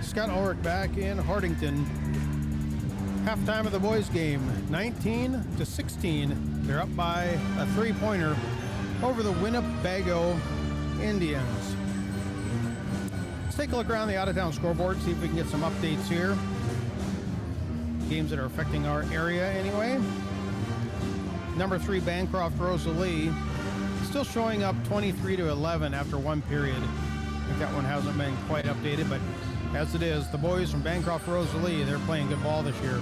Scott Ulrich back in Hartington. Halftime of the boys game, 19-16. They're up by a three-pointer over the Winnebago Indians. Let's take a look around the out-of-town scoreboard, see if we can get some updates here. Games that are affecting our area anyway. Number 3, Bancroft Rosalie, still showing up 23-11 after one period. I think that one hasn't been quite updated, but as it is, the boys from Bancroft Rosalie, they're playing good ball this year.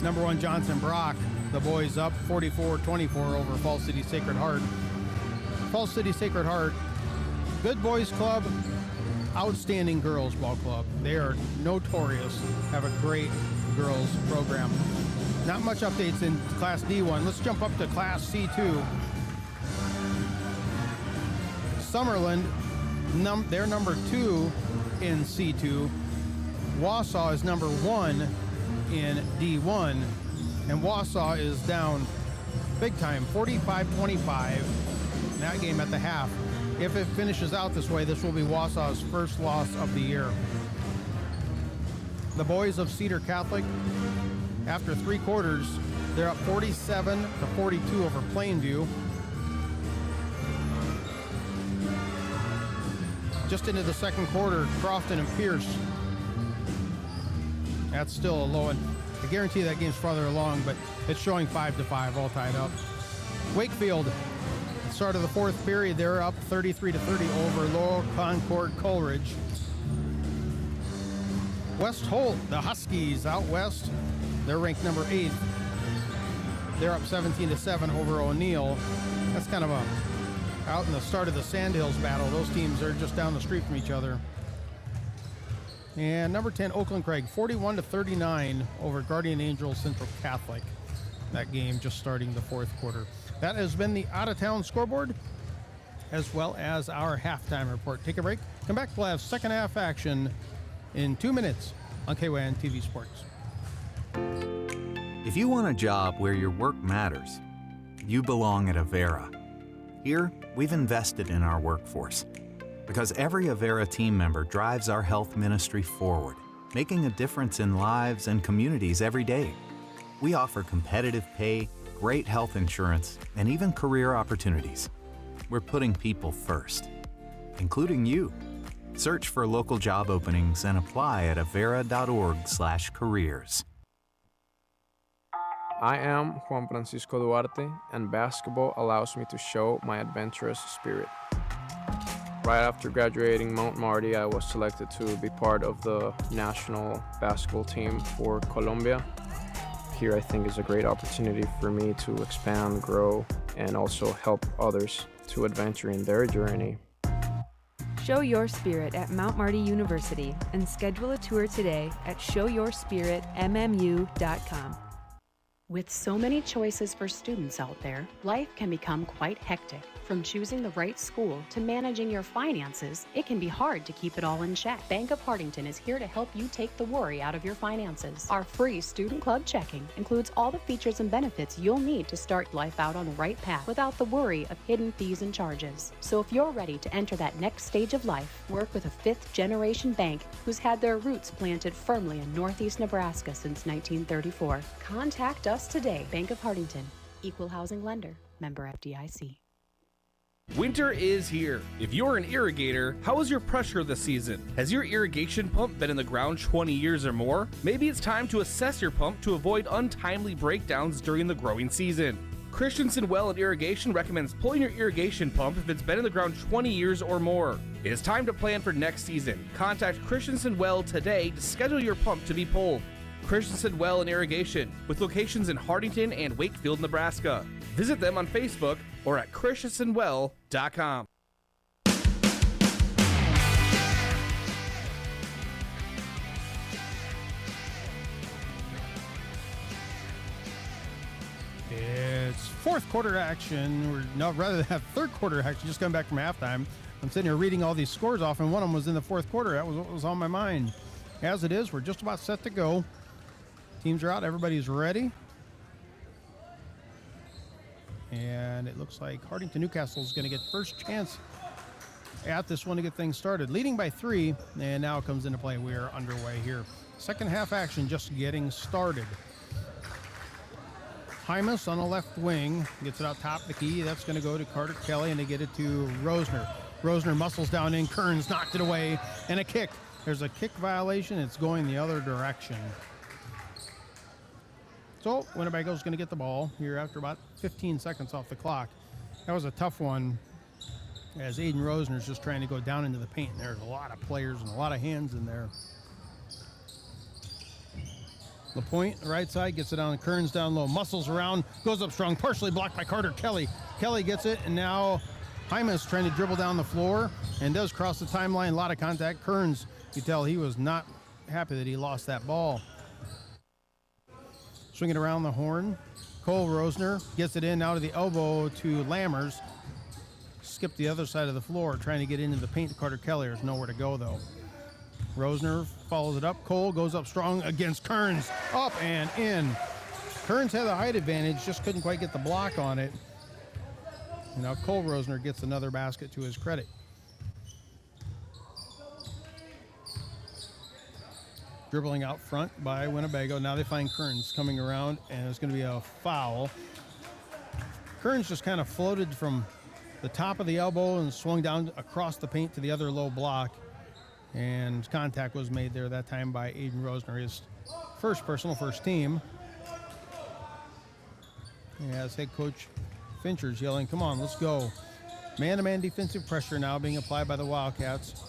Number 1, Johnson Brock, the boys up 44-24 over Falls City Sacred Heart. Falls City Sacred Heart, good boys club, outstanding girls ball club. They are notorious, have a great girls program. Not much updates in Class D1. Let's jump up to Class C2. Summerland, they're number 2 in C2. Wausau is number 1 in D1. And Wausau is down big time, 45-25 in that game at the half. If it finishes out this way, this will be Wausau's first loss of the year. The boys of Cedar Catholic, after 3 quarters, they're up 47-42 over Plainview. Just into the second quarter, Crofton and Pierce. That's still a low one. I guarantee that game's farther along, but it's showing 5-5, all tied up. Wakefield, start of the fourth period, they're up 33-30 over Lower Concord Coleridge. West Holt, the Huskies out west, they're ranked number 8. They're up 17-7 over O'Neill. That's kind of out in the start of the Sandhills battle. Those teams are just down the street from each other. And number 10, Oakland Craig, 41-39 over Guardian Angels Central Catholic. That game just starting the fourth quarter. That has been the out-of-town scoreboard, as well as our halftime report. Take a break. Come back. We'll have second half action in 2 minutes on KYNTV Sports. If you want a job where your work matters, you belong at Avera. Here, we've invested in our workforce because every Avera team member drives our health ministry forward, making a difference in lives and communities every day. We offer competitive pay, great health insurance, and even career opportunities. We're putting people first, including you. Search for local job openings and apply at avera.org/careers. I am Juan Francisco Duarte, and basketball allows me to show my adventurous spirit. Right after graduating Mount Marty, I was selected to be part of the national basketball team for Colombia. Here, I think, is a great opportunity for me to expand, grow, and also help others to adventure in their journey. Show your spirit at Mount Marty University and schedule a tour today at showyourspiritmmu.com. With so many choices for students out there, life can become quite hectic. From choosing the right school to managing your finances, it can be hard to keep it all in check. Bank of Hartington is here to help you take the worry out of your finances. Our free Student Club checking includes all the features and benefits you'll need to start life out on the right path without the worry of hidden fees and charges. So if you're ready to enter that next stage of life, work with a fifth-generation bank who's had their roots planted firmly in Northeast Nebraska since 1934. Contact us today. Bank of Hartington, Equal Housing Lender, member FDIC. Winter is here. If you're an irrigator, how is your pressure this season? Has your irrigation pump been in the ground 20 years or more? Maybe it's time to assess your pump to avoid untimely breakdowns during the growing season. Christensen Well and Irrigation recommends pulling your irrigation pump if it's been in the ground 20 years or more. It is time to plan for next season. Contact Christensen Well today to schedule your pump to be pulled. Christensen Well and Irrigation, with locations in Hartington and Wakefield, Nebraska. Visit them on Facebook or at christensenwell.com. It's fourth quarter action, rather than third quarter action, just coming back from halftime. I'm sitting here reading all these scores off, and one of them was in the fourth quarter. That was what was on my mind. As it is, we're just about set to go. Teams are out, everybody's ready. And it looks like Hartington-Newcastle is going to get first chance at this one to get things started. Leading by 3, and now it comes into play. We are underway here. Second half action just getting started. Hymas on the left wing gets it out top of the key. That's going to go to Carter Kelly, and they get it to Rosner. Rosner muscles down in. Kearns knocked it away, and a kick. There's a kick violation. It's going the other direction. So Winnebago's going to get the ball here after about 15 seconds off the clock. That was a tough one, as Aiden Rosner's just trying to go down into the paint. There's a lot of players and a lot of hands in there. LaPointe, right side, gets it on. Kearns down low, muscles around, goes up strong, partially blocked by Carter Kelly. Kelly gets it, and now Hymas trying to dribble down the floor and does cross the timeline. A lot of contact. Kearns, you tell he was not happy that he lost that ball. Swing it around the horn. Cole Rosner gets it in, now to the elbow to Lammers. Skip the other side of the floor, trying to get into the paint to Carter Kelly. There's nowhere to go, though. Rosner follows it up. Cole goes up strong against Kearns. Up and in. Kearns had the height advantage, just couldn't quite get the block on it. And now Cole Rosner gets another basket to his credit. Dribbling out front by Winnebago. Now they find Kearns coming around, and it's going to be a foul. Kearns just kind of floated from the top of the elbow and swung down across the paint to the other low block. And contact was made there that time by Aiden Rosner, his first personal, first team. As head coach Fincher's yelling, come on, let's go. Man-to-man defensive pressure now being applied by the Wildcats.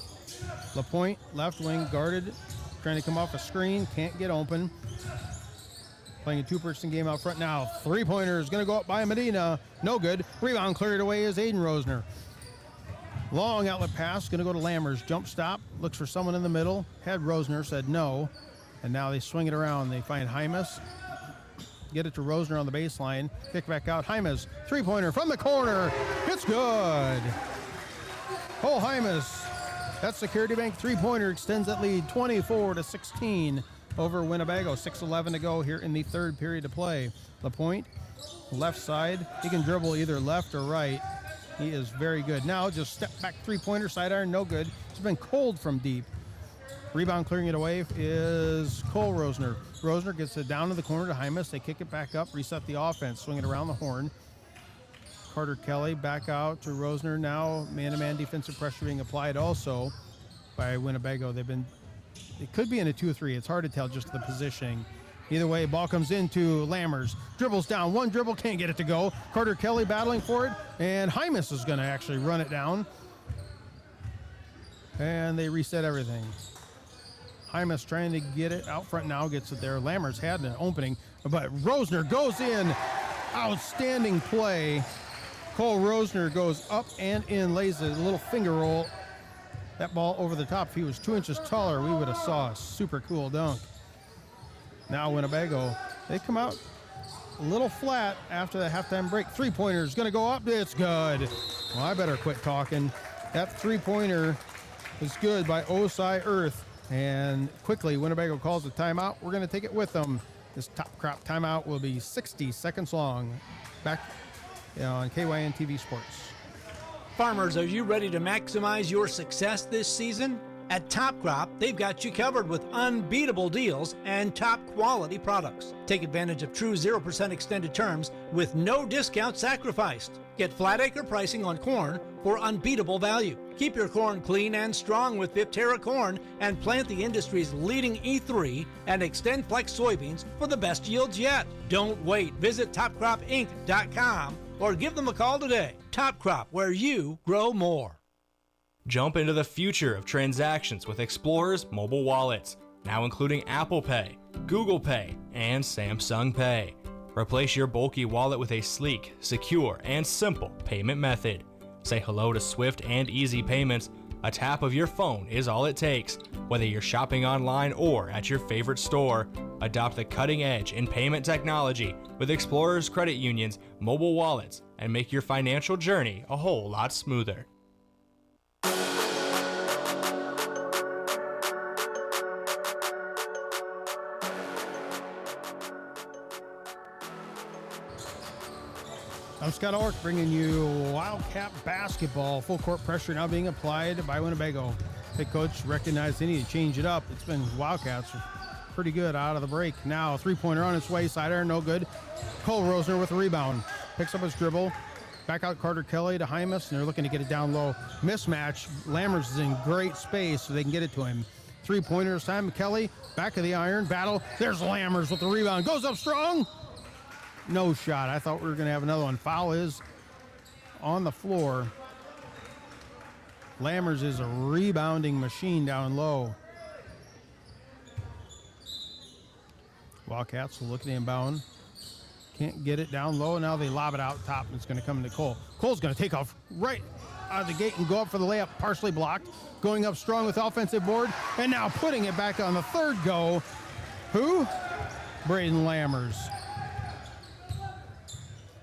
LaPointe, left wing, guarded, trying to come off a screen, can't get open. Playing a two-person game out front now. Three-pointer is going to go up by Medina. No good. Rebound cleared away is Aiden Rosner. Long outlet pass, going to go to Lammers. Jump stop, looks for someone in the middle. Had Rosner, said no. And now they swing it around. They find Hymas. Get it to Rosner on the baseline. Kick back out. Hymas, three-pointer from the corner. It's good. Cole Hymas. That Security Bank three-pointer extends that lead 24-16 over Winnebago. 6:11 to go here in the third period of play. LaPointe, left side. He can dribble either left or right. He is very good. Now just step back three-pointer, sidearm, no good. It's been cold from deep. Rebound clearing it away is Cole Rosner. Rosner gets it down to the corner to Hymas. They kick it back up, reset the offense, swing it around the horn. Carter Kelly back out to Rosner. Now man-to-man defensive pressure being applied also by Winnebago. It could be in a 2-3. It's hard to tell just the positioning. Either way, ball comes into Lammers. Dribbles down. One dribble, can't get it to go. Carter Kelly battling for it, and Hymas is going to actually run it down. And they reset everything. Hymas trying to get it out front now, gets it there. Lammers had an opening, but Rosner goes in. Outstanding play. Cole Rosner goes up and in, lays a little finger roll. That ball over the top. If he was 2 inches taller, we would have saw a super cool dunk. Now Winnebago, they come out a little flat after the halftime break. Three-pointer is going to go up. It's good. Well, I better quit talking. That three-pointer is good by Osai Earth. And quickly, Winnebago calls a timeout. We're going to take it with them. This top crop timeout will be 60 seconds long. Back on KYNTV Sports. Farmers, are you ready to maximize your success this season? At Top Crop, they've got you covered with unbeatable deals and top quality products. Take advantage of true 0% extended terms with no discount sacrificed. Get flat acre pricing on corn for unbeatable value. Keep your corn clean and strong with Viptera corn and plant the industry's leading E3 and Extend Flex soybeans for the best yields yet. Don't wait. Visit topcropinc.com or give them a call today. Top Crop, where you grow more. Jump into the future of transactions with Explorer's mobile wallets, now including Apple Pay, Google Pay, and Samsung Pay. Replace your bulky wallet with a sleek, secure, and simple payment method. Say hello to swift and easy payments. A tap of your phone is all it takes. Whether you're shopping online or at your favorite store, adopt the cutting edge in payment technology with Explorer's Credit Union's mobile wallets and make your financial journey a whole lot smoother. I'm Scott Ulrich bringing you Wildcat basketball. Full court pressure now being applied by Winnebago. Head coach recognized they need to change it up. It's been Wildcats pretty good out of the break. Now a three-pointer on its way. Side iron, no good. Cole Rosner with a rebound. Picks up his dribble. Back out Carter Kelly to Hymas, and they're looking to get it down low. Mismatch. Lammers is in great space so they can get it to him. Three-pointer this time. Kelly, back of the iron. Battle. There's Lammers with the rebound. Goes up strong. No shot. I thought we were going to have another one. Foul is on the floor. Lammers is a rebounding machine down low. Wildcats will look at the inbound. Can't get it down low. Now they lob it out top, and it's going to come to Cole. Cole's going to take off right out of the gate and go up for the layup. Partially blocked. Going up strong with offensive board. And now putting it back on the third go. Who? Braden Lammers.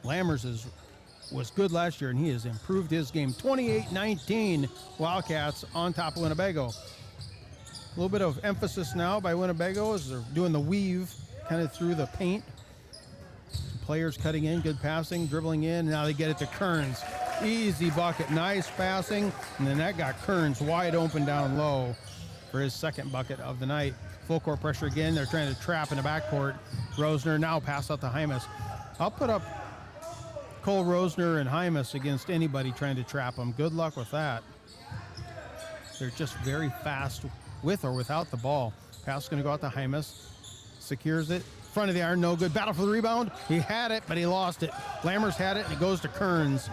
Lammers was good last year, and he has improved his game. 28-19 Wildcats on top of Winnebago. A little bit of emphasis now by Winnebago as they're doing the weave kind of through the paint. Some players cutting in, good passing, dribbling in. Now they get it to Kearns. Easy bucket, nice passing. And then that got Kearns wide open down low for his second bucket of the night. Full court pressure again. They're trying to trap in the backcourt. Rosner now pass out to Hymas. I'll put up Cole Rosner and Hymas against anybody trying to trap them. Good luck with that. They're just very fast with or without the ball. Pass is going to go out to Hymas. Secures it. Front of the iron, no good. Battle for the rebound. He had it, but he lost it. Lammers had it, and it goes to Kearns.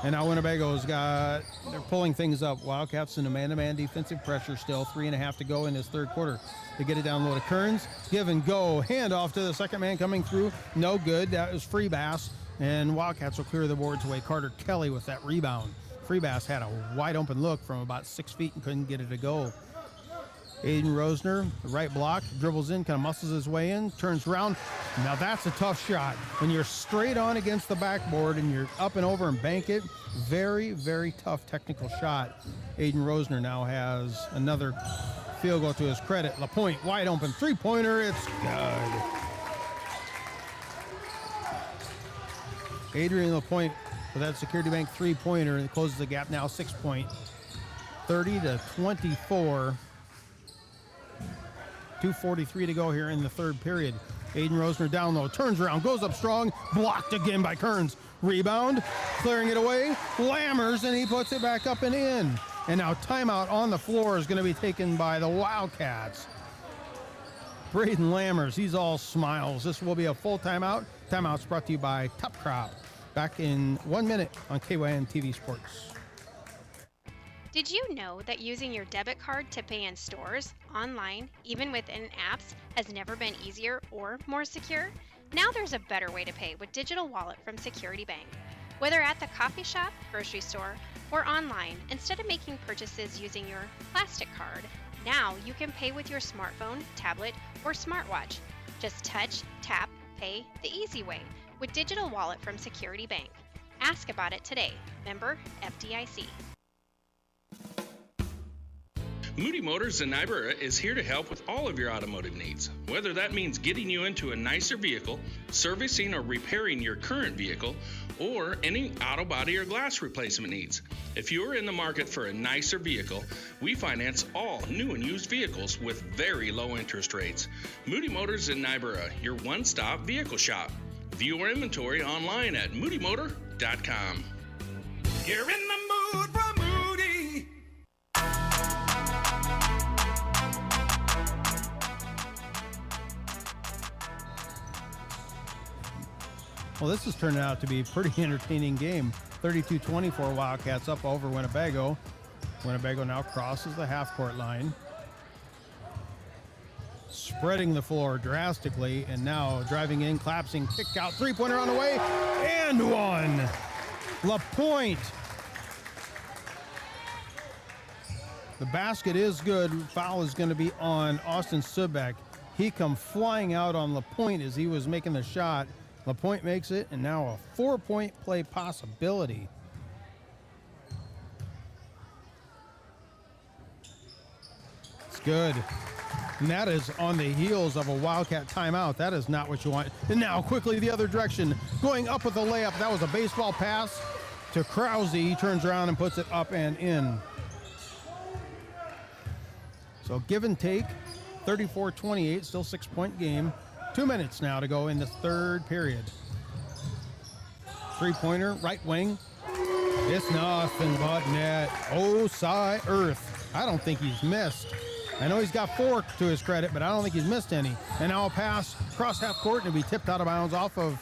And now Winnebago's they're pulling things up. Wildcats in a man-to-man defensive pressure still. 3.5 to go in this third quarter. They get it down low to Kearns. Give and go. Hand off to the second man coming through. No good. That was Freebass. And Wildcats will clear the boards away. Carter Kelly with that rebound. Freebass had a wide open look from about 6 feet and couldn't get it to go. Aiden Rosner, the right block, dribbles in, kind of muscles his way in, turns around. Now that's a tough shot. When you're straight on against the backboard and you're up and over and bank it, very, very tough technical shot. Aiden Rosner now has another field goal to his credit. LaPointe wide open three-pointer. It's good. Adrian LaPointe with that Security Bank three-pointer and closes the gap now 6 point. 30-24. 2:43 to go here in the third period. Aiden Rosner down low, turns around, goes up strong, blocked again by Kearns. Rebound, clearing it away, Lammers, and he puts it back up and in. And now timeout on the floor is going to be taken by the Wildcats. Braden Lammers, he's all smiles. This will be a full timeout. Timeout's brought to you by Top Crop. Back in 1 minute on KYNTV Sports. Did you know that using your debit card to pay in stores, online, even within apps, has never been easier or more secure? Now there's a better way to pay with Digital Wallet from Security Bank. Whether at the coffee shop, grocery store, or online, instead of making purchases using your plastic card, now you can pay with your smartphone, tablet, or smartwatch. Just touch, tap, Pay the easy way with Digital Wallet from Security Bank. Ask about it today. Member FDIC. Moody Motors in Niobrara is here to help with all of your automotive needs. Whether that means getting you into a nicer vehicle, servicing or repairing your current vehicle, or any auto body or glass replacement needs. If you are in the market for a nicer vehicle, we finance all new and used vehicles with very low interest rates. Moody Motors in Niobrara, your one-stop vehicle shop. View our inventory online at moodymotor.com. You're in the mood for Moody. Well, this is turning out to be a pretty entertaining game. 32-24 Wildcats up over Winnebago. Winnebago now crosses the half-court line, spreading the floor drastically, and now driving in, collapsing, kick out, three-pointer on the way, and one. LaPointe. The basket is good. Foul is going to be on Austin Subek. He come flying out on LaPointe as he was making the shot. LaPointe makes it, and now a 4-point play possibility. It's good. And that is on the heels of a Wildcat timeout. That is not what you want. And now quickly the other direction, going up with a layup. That was a baseball pass to Krause. He turns around and puts it up and in. So give and take, 34-28, still 6-point game. 2 minutes now to go in the third period. Three-pointer, right wing. It's nothing but net. Oh, Cy Earth. I don't think he's missed. I know he's got 4 to his credit, but I don't think he's missed any. And now a pass across half court and it'll be tipped out of bounds off of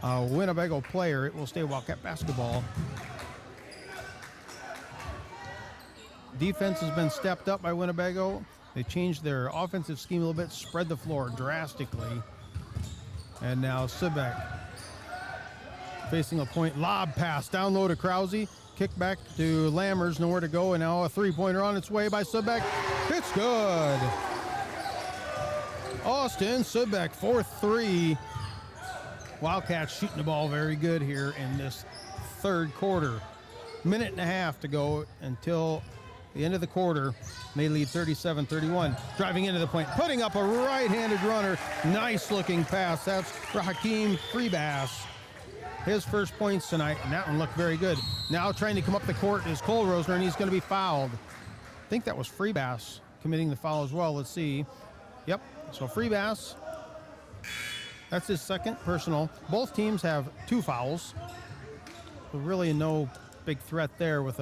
a Winnebago player. It will stay Wildcat basketball. Defense has been stepped up by Winnebago. They changed their offensive scheme a little bit, spread the floor drastically. And now Subek facing a point, lob pass, down low to Krause. Kick back to Lammers, nowhere to go, and now a three-pointer on its way by Subek. It's good. Austin Subek, 4-3. Wildcats shooting the ball very good here in this third quarter. Minute and a half to go until the end of the quarter. They lead 37-31. Driving into the point, putting up a right-handed runner. Nice looking pass. That's Raheem Freebass. His first points tonight, and that one looked very good. Now trying to come up the court is Cole Rosner, and he's going to be fouled. I think that was Freebass committing the foul as well. Let's see. Yep, so Freebass, that's his second personal. Both teams have 2 fouls. So really no big threat there with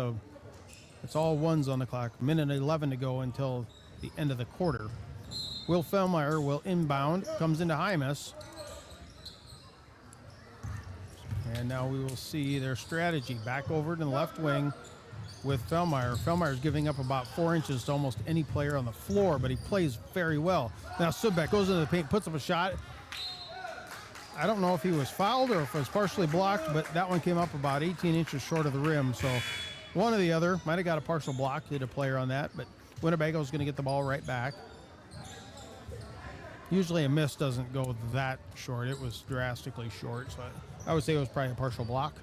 it's all ones on the clock. Minute 11 to go until the end of the quarter. Will Fellmeyer will inbound, comes into Hymas. And now we will see their strategy. Back over to the left wing with Fellmeyer. Fellmeyer's giving up about 4 inches to almost any player on the floor, but he plays very well. Now Subek goes into the paint, puts up a shot. I don't know if he was fouled or if it was partially blocked, but that one came up about 18 inches short of the rim. So one or the other. Might have got a partial block, hit a player on that, but Winnebago's going to get the ball right back. Usually a miss doesn't go that short. It was drastically short, so I would say it was probably a partial block.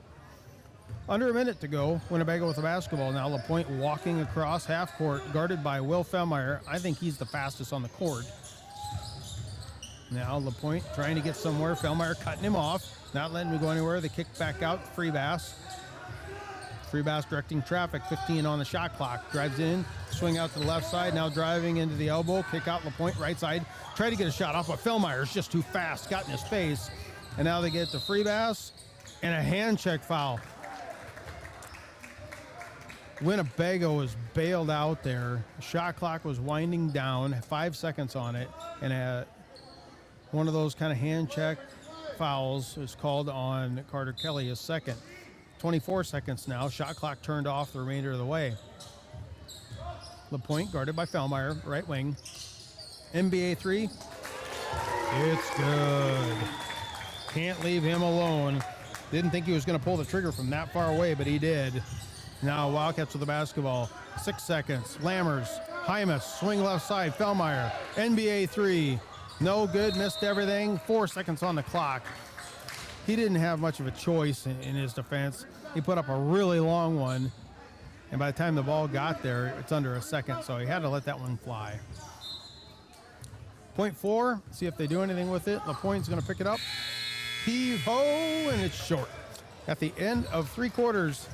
Under a minute to go. Winnebago with the basketball. Now LaPointe walking across half court, guarded by Will Fellmeyer. I think he's the fastest on the court. Now LaPointe trying to get somewhere. Fellmeyer cutting him off, not letting him go anywhere. They kick back out. Freebass. Freebass directing traffic, 15 on the shot clock. Drives in, swing out to the left side, now driving into the elbow, kick out LaPointe, right side. Try to get a shot off, but Fellmeyer's just too fast, got in his face. And now they get to Freebass, and a hand check foul. Winnebago was bailed out there. The shot clock was winding down, 5 seconds on it, and one of those kind of hand check fouls is called on Carter Kelly, his second. 24 seconds now. Shot clock turned off the remainder of the way. LaPointe guarded by Fellmeyer, right wing. NBA 3. It's good. Can't leave him alone. Didn't think he was going to pull the trigger from that far away, but he did. Now Wildcats with the basketball. 6 seconds. Lammers, Hymas, swing left side. Fellmeyer, NBA 3. No good, missed everything. 4 seconds on the clock. He didn't have much of a choice in his defense. He put up a really long one, and by the time the ball got there, it's under a second, so he had to let that one fly. Point 4, see if they do anything with it. LaPointe's going to pick it up. Heave-ho, and it's short. At the end of 3 quarters,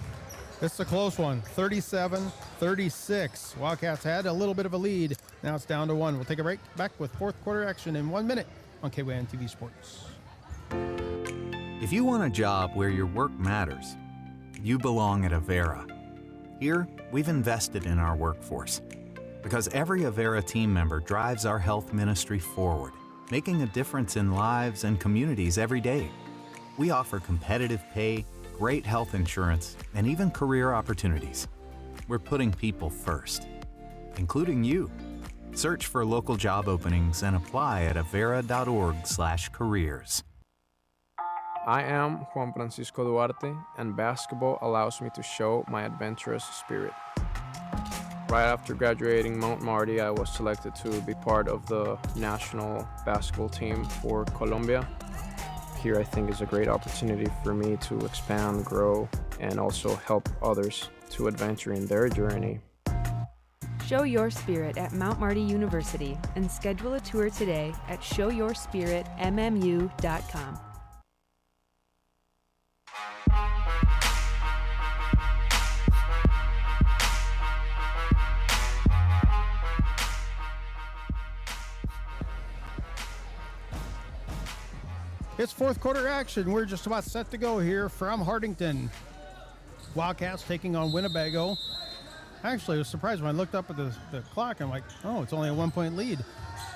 it's a close one, 37-36. Wildcats had a little bit of a lead. Now it's down to 1. We'll take a break, back with fourth quarter action in 1 minute on KYNTV Sports. If you want a job where your work matters, you belong at Avera. Here, we've invested in our workforce because every Avera team member drives our health ministry forward, making a difference in lives and communities every day. We offer competitive pay, great health insurance, and even career opportunities. We're putting people first, including you. Search for local job openings and apply at avera.org/careers. I am Juan Francisco Duarte, and basketball allows me to show my adventurous spirit. Right after graduating Mount Marty, I was selected to be part of the national basketball team for Colombia. Here, I think, is a great opportunity for me to expand, grow, and also help others to adventure in their journey. Show your spirit at Mount Marty University and schedule a tour today at showyourspiritmmu.com. It's fourth quarter action. We're just about set to go here from Hartington. Wildcats taking on Winnebago. Actually, I was surprised when I looked up at the clock. I'm like, oh, it's only a 1-point lead.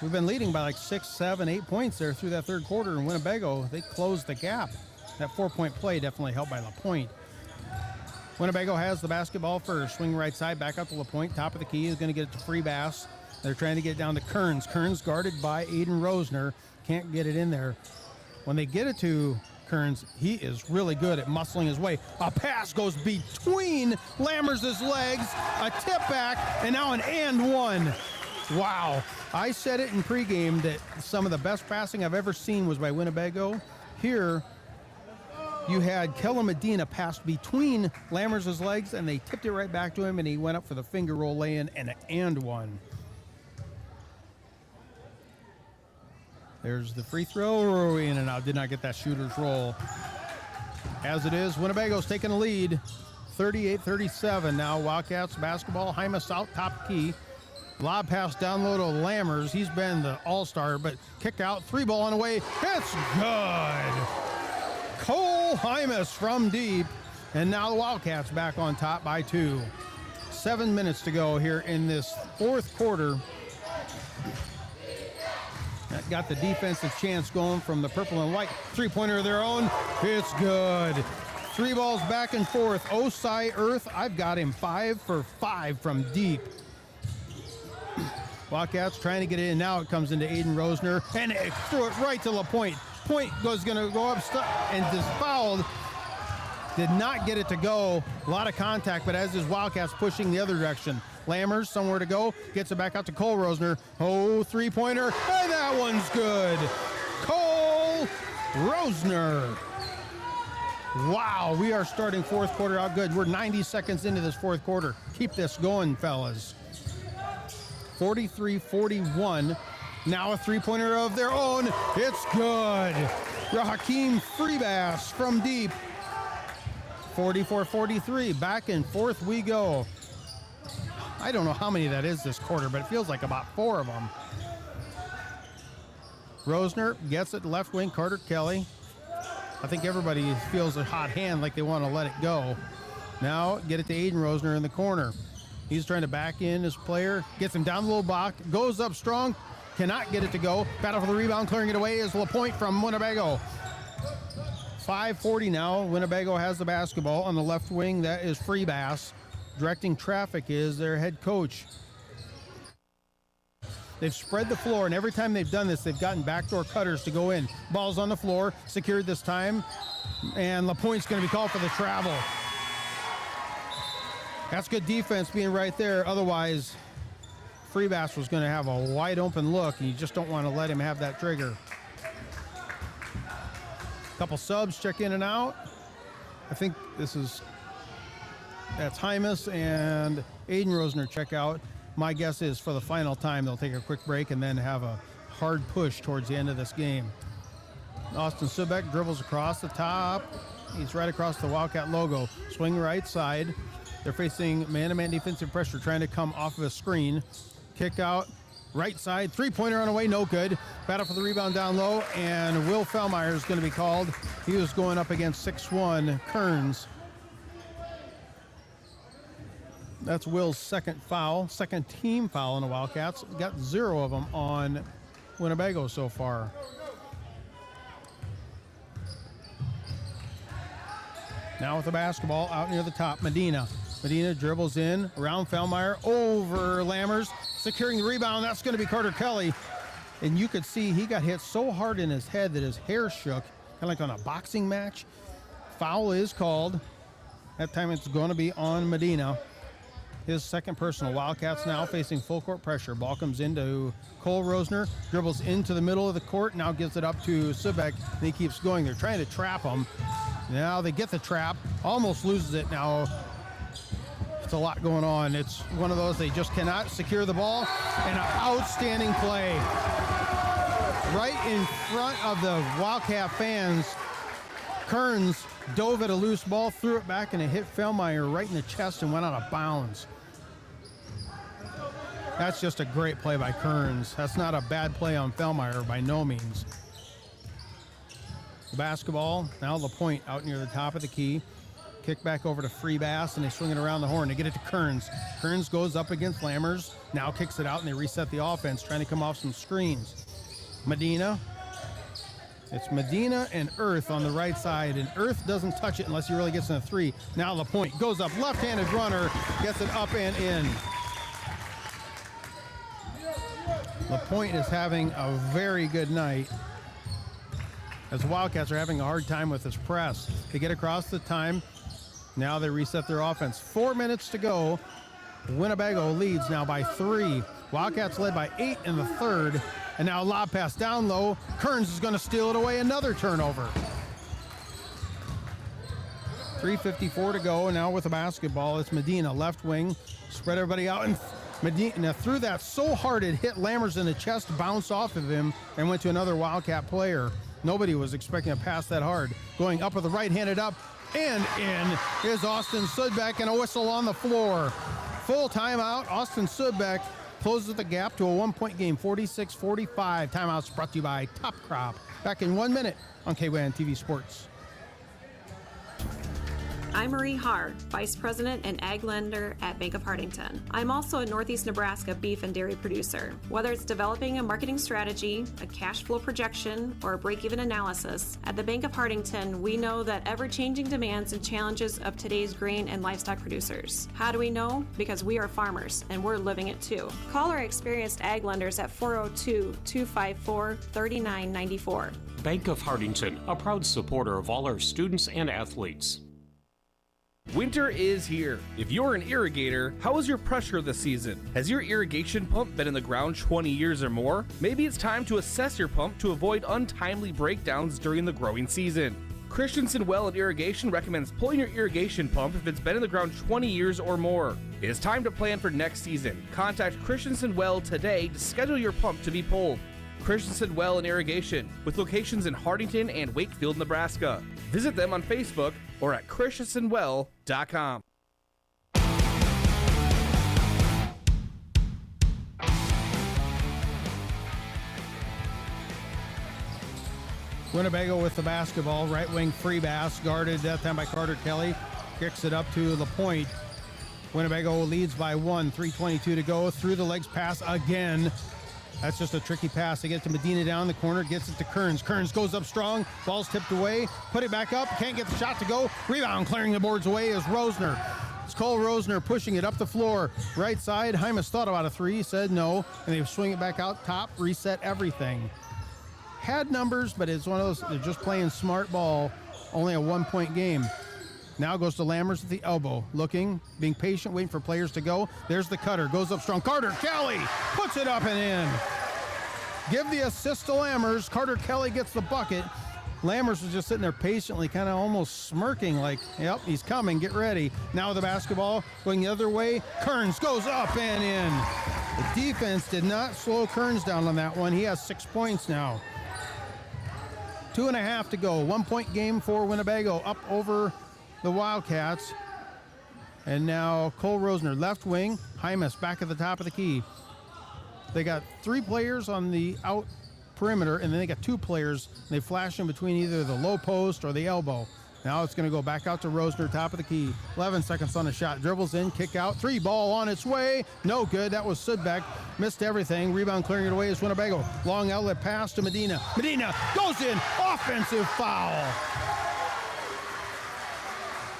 We've been leading by like 6, 7, 8 points there through that third quarter. And Winnebago, they closed the gap. That 4-point play definitely helped by LaPointe. Winnebago has the basketball first. Swing right side, back up to LaPointe. Top of the key is going to get it to Freebass. They're trying to get it down to Kearns. Kearns guarded by Aiden Rosner. Can't get it in there. When they get it to Kearns, he is really good at muscling his way. A pass goes between Lammers' legs, a tip back, and now an and one. Wow. I said it in pregame that some of the best passing I've ever seen was by Winnebago. Here, you had Kellen Medina pass between Lammers' legs, and they tipped it right back to him, and he went up for the finger roll lay-in and an and one. There's the free throw, in and out. Did not get that shooter's roll. As it is, Winnebago's taking a lead, 38-37 now. Wildcats basketball, Hymas out, top key. Lob pass down low to Lammers. He's been the all-star, but kicked out. 3-ball on the way. It's good. Cole Hymas from deep. And now the Wildcats back on top by 2. 7 minutes to go here in this fourth quarter. That got the defensive chance going from the purple and white. 3-pointer of their own. It's good. 3 balls back and forth. Osai Earth, I've got him 5 for 5 from deep. Wildcats trying to get it in. Now it comes into Aiden Rosner, and it threw it right to LaPointe. Point was going to go up and just fouled. Did not get it to go. A lot of contact, but as is Wildcats pushing the other direction. Lammers, somewhere to go, gets it back out to Cole Rosner. Oh, 3-pointer, and that one's good. Cole Rosner. Wow, we are starting fourth quarter out good. We're 90 seconds into this fourth quarter. Keep this going, fellas. 43-41. Now a 3-pointer of their own. It's good. Raheem Freebass from deep. 44-43. Back and forth we go. I don't know how many that is this quarter, but it feels like about 4 of them. Rosner gets it left wing, Carter Kelly. I think everybody feels a hot hand like they want to let it go. Now get it to Aiden Rosner in the corner. He's trying to back in his player, gets him down the low block, goes up strong, cannot get it to go. Battle for the rebound, clearing it away is LaPointe from Winnebago. 5:40 now. Winnebago has the basketball on the left wing. That is Freebass. Directing traffic is their head coach. They've spread the floor, and every time they've done this, they've gotten backdoor cutters to go in. Ball's on the floor, secured this time, and LaPointe's going to be called for the travel. That's good defense being right there. Otherwise, Freebass was going to have a wide open look, and you just don't want to let him have that trigger. Couple subs check in and out. I think that's Hymas and Aiden Rosner check out. My guess is for the final time they'll take a quick break and then have a hard push towards the end of this game. Austin Subek dribbles across the top. He's right across the Wildcat logo. Swing right side. They're facing man-to-man defensive pressure, trying to come off of a screen. Kick out, right side. Three-pointer on the way, no good. Battle for the rebound down low, and Will Fellmeyer is going to be called. He was going up against 6'1" Kearns. That's Will's second team foul on the Wildcats. Got 0 of them on Winnebago so far. Now with the basketball out near the top, Medina. Medina dribbles in, around Fellmeyer, over Lammers, securing the rebound. That's going to be Carter Kelly. And you could see he got hit so hard in his head that his hair shook, kind of like on a boxing match. Foul is called. That time it's going to be on Medina. His second personal. Wildcats now facing full court pressure. Ball comes into Cole Rosner, dribbles into the middle of the court, now gives it up to Subek, and he keeps going. They're trying to trap him. Now they get the trap, almost loses it. Now it's a lot going on. It's one of those, they just cannot secure the ball, and an outstanding play. Right in front of the Wildcat fans, Kearns dove at a loose ball, threw it back, and it hit Fellmeyer right in the chest and went out of bounds. That's just a great play by Kearns. That's not a bad play on Fellmeyer by no means. The basketball, now the point out near the top of the key. Kick back over to Freebass, and they swing it around the horn. They get it to Kearns. Kearns goes up against Lammers, now kicks it out, and they reset the offense, trying to come off some screens. Medina. It's Medina and Earth on the right side, and Earth doesn't touch it unless he really gets in a three. Now the point goes up, left-handed runner, gets it up and in. LaPointe is having a very good night, as the Wildcats are having a hard time with this press. They get across the time. Now they reset their offense. 4 minutes to go. Winnebago leads now by 3. Wildcats led by 8 in the third. And now lob pass down low. Kearns is going to steal it away. Another turnover. 3:54 to go. And now with the basketball, it's Medina, left wing. Spread everybody out. And Medina threw that so hard it hit Lammers in the chest, bounced off of him, and went to another Wildcat player. Nobody was expecting to pass that hard. Going up with the right-handed up, and in is Austin Sudbeck, and a whistle on the floor. Full timeout. Austin Sudbeck closes the gap to a 1-point game, 46-45. Timeouts brought to you by Top Crop. Back in 1 minute on KYNTV Sports. I'm Marie Haar, Vice President and Ag Lender at Bank of Hartington. I'm also a Northeast Nebraska beef and dairy producer. Whether it's developing a marketing strategy, a cash flow projection, or a break-even analysis, at the Bank of Hartington, we know that ever-changing demands and challenges of today's grain and livestock producers. How do we know? Because we are farmers, and we're living it too. Call our experienced ag lenders at 402-254-3994. Bank of Hartington, a proud supporter of all our students and athletes. Winter is here. If you're an irrigator, how is your pressure this season? Has your irrigation pump been in the ground 20 years or more? Maybe it's time to assess your pump to avoid untimely breakdowns during the growing season. Christensen Well and Irrigation recommends pulling your irrigation pump if it's been in the ground 20 years or more. It is time to plan for next season. Contact Christensen Well today to schedule your pump to be pulled. Christensen Well and Irrigation, with locations in Hartington and Wakefield, Nebraska. Visit them on Facebook or at christensenwell.com. Winnebago with the basketball, right wing Freebass, guarded that time by Carter Kelly. Kicks it up to LaPointe. Winnebago leads by 1, 3:22 to go. Through the legs pass again. That's just a tricky pass. They get to Medina down the corner, gets it to Kearns. Kearns goes up strong, ball's tipped away, put it back up, can't get the shot to go. Rebound clearing the boards away is Rosner. It's Cole Rosner pushing it up the floor. Right side, Hymas thought about a three, said no, and they swing it back out top, reset everything. Had numbers, but it's one of those, they're just playing smart ball, only a 1-point game. Now goes to Lammers at the elbow. Looking, being patient, waiting for players to go. There's the cutter. Goes up strong. Carter Kelly puts it up and in. Give the assist to Lammers. Carter Kelly gets the bucket. Lammers was just sitting there patiently, kind of almost smirking like, yep, he's coming, get ready. Now the basketball going the other way. Kearns goes up and in. The defense did not slow Kearns down on that one. He has 6 points now. 2.5 to go. 1 point game for Winnebago up over the Wildcats. And now Cole Rosner, left wing. Hymas back at the top of the key. They got 3 players on the out perimeter, and then they got 2 players. They flash in between either the low post or the elbow. Now it's going to go back out to Rosner, top of the key. 11 seconds on the shot. Dribbles in, kick out. 3 ball on its way. No good. That was Sudbeck. Missed everything. Rebound clearing it away is Winnebago. Long outlet pass to Medina. Medina goes in. Offensive foul.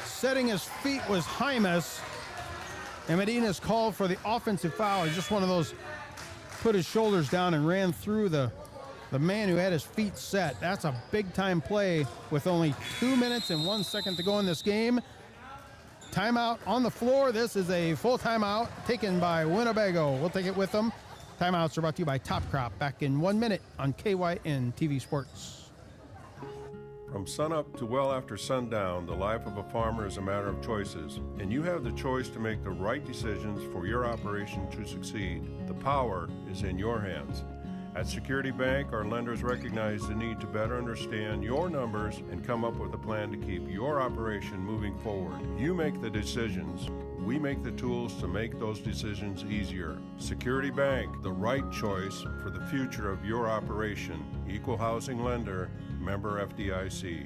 Setting his feet was Hymas. And Medina's called for the offensive foul. He's just one of those, put his shoulders down and ran through the man who had his feet set. That's a big-time play with only 2 minutes and 1 second to go in this game. Timeout on the floor. This is a full timeout taken by Winnebago. We'll take it with them. Timeouts are brought to you by Top Crop. Back in 1 minute on KYNTV Sports. From sunup to well after sundown, the life of a farmer is a matter of choices, and you have the choice to make the right decisions for your operation to succeed. The power is in your hands. At Security Bank, our lenders recognize the need to better understand your numbers and come up with a plan to keep your operation moving forward. You make the decisions. We make the tools to make those decisions easier. Security Bank, the right choice for the future of your operation. Equal housing lender, member FDIC.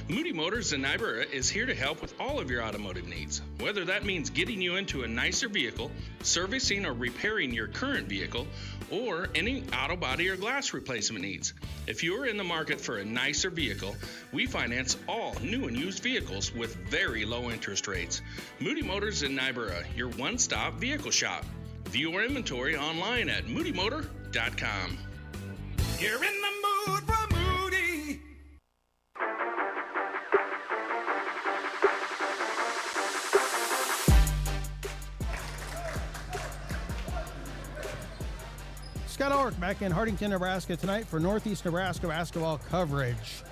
Moody Motors in Niobrara is here to help with all of your automotive needs. Whether that means getting you into a nicer vehicle, servicing or repairing your current vehicle, or any auto body or glass replacement needs. If you are in the market for a nicer vehicle, we finance all new and used vehicles with very low interest rates. Moody Motors in Niobrara, your one-stop vehicle shop. View our inventory online at moodymotor.com. You're in the mood for Moody. Scott Ulrich back in Hartington, Nebraska tonight for Northeast Nebraska basketball coverage.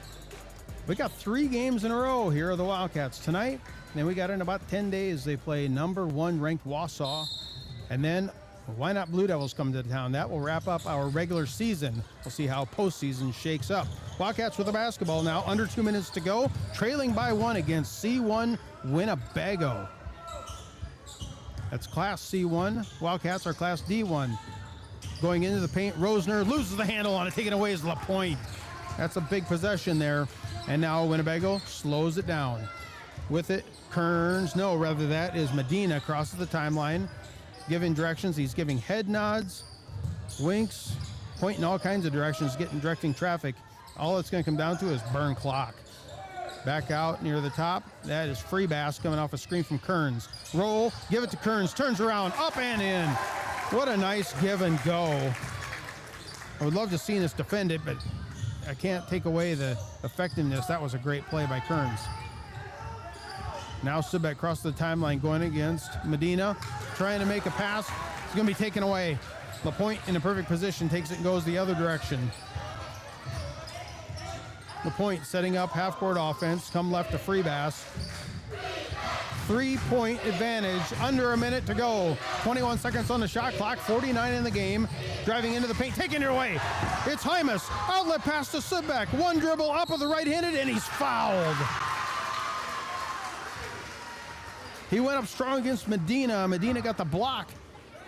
We got 3 games in a row here of the Wildcats tonight. Then we got in about 10 days. They play number 1 ranked Wausau. And then why not Blue Devils come to town? That will wrap up our regular season. We'll see how postseason shakes up. Wildcats with the basketball now, under 2 minutes to go, trailing by 1 against C1 Winnebago. That's Class C1. Wildcats are Class D1. Going into the paint, Rosner loses the handle on it, taken away is LaPointe. That's a big possession there. And now Winnebago slows it down. With it, Kearns, no, rather that is Medina, crosses the timeline, giving directions. He's giving head nods, winks, pointing all kinds of directions, directing traffic. All it's going to come down to is burn clock. Back out near the top. That is Freebass coming off a screen from Kearns. Roll, give it to Kearns, turns around, up and in. What a nice give and go. I would love to see this defended, but I can't take away the effectiveness. That was a great play by Kearns. Now Sudbeck across the timeline going against Medina, trying to make a pass. It's going to be taken away. LaPointe in a perfect position, takes it and goes the other direction. LaPointe setting up half-court offense, come left to Freebass. 3-point advantage, under a minute to go. 21 seconds on the shot clock, 49 in the game. Driving into the paint, taking it away. It's Hymas, outlet pass to Sudbeck. 1 dribble up with the right-handed, and he's fouled. He went up strong against Medina. Medina got the block.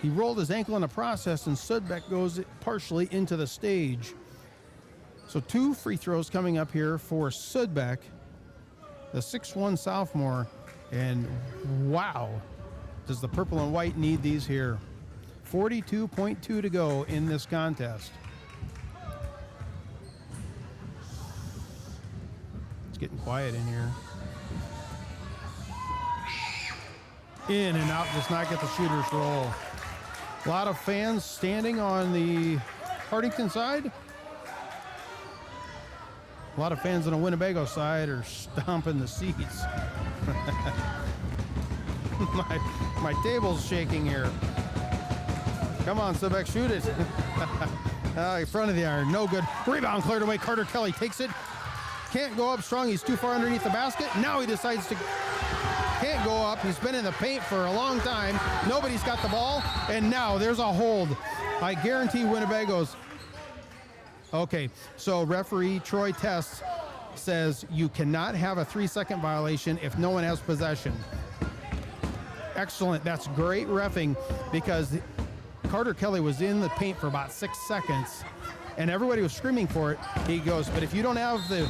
He rolled his ankle in the process, and Sudbeck goes partially into the stage. So 2 free throws coming up here for Sudbeck, the 6'1 sophomore. And wow, does the purple and white need these here. 42.2 to go in this contest. It's getting quiet in here. In and out, does not get the shooter's roll. A lot of fans standing on the Hartington side. A lot of fans on the Winnebago side are stomping the seats. my table's shaking here. Come on, Sebek, shoot it. In front of the iron, no good. Rebound cleared away. Carter Kelly takes it. Can't go up strong. He's too far underneath the basket. Now he decides to can't go up. He's been in the paint for a long time. Nobody's got the ball. And now there's a hold. I guarantee Winnebago's. Okay, so referee Troy Test says you cannot have a 3-second violation if no one has possession. Excellent. That's great reffing because Carter Kelly was in the paint for about 6 seconds and everybody was screaming for it. He goes, but if you don't have the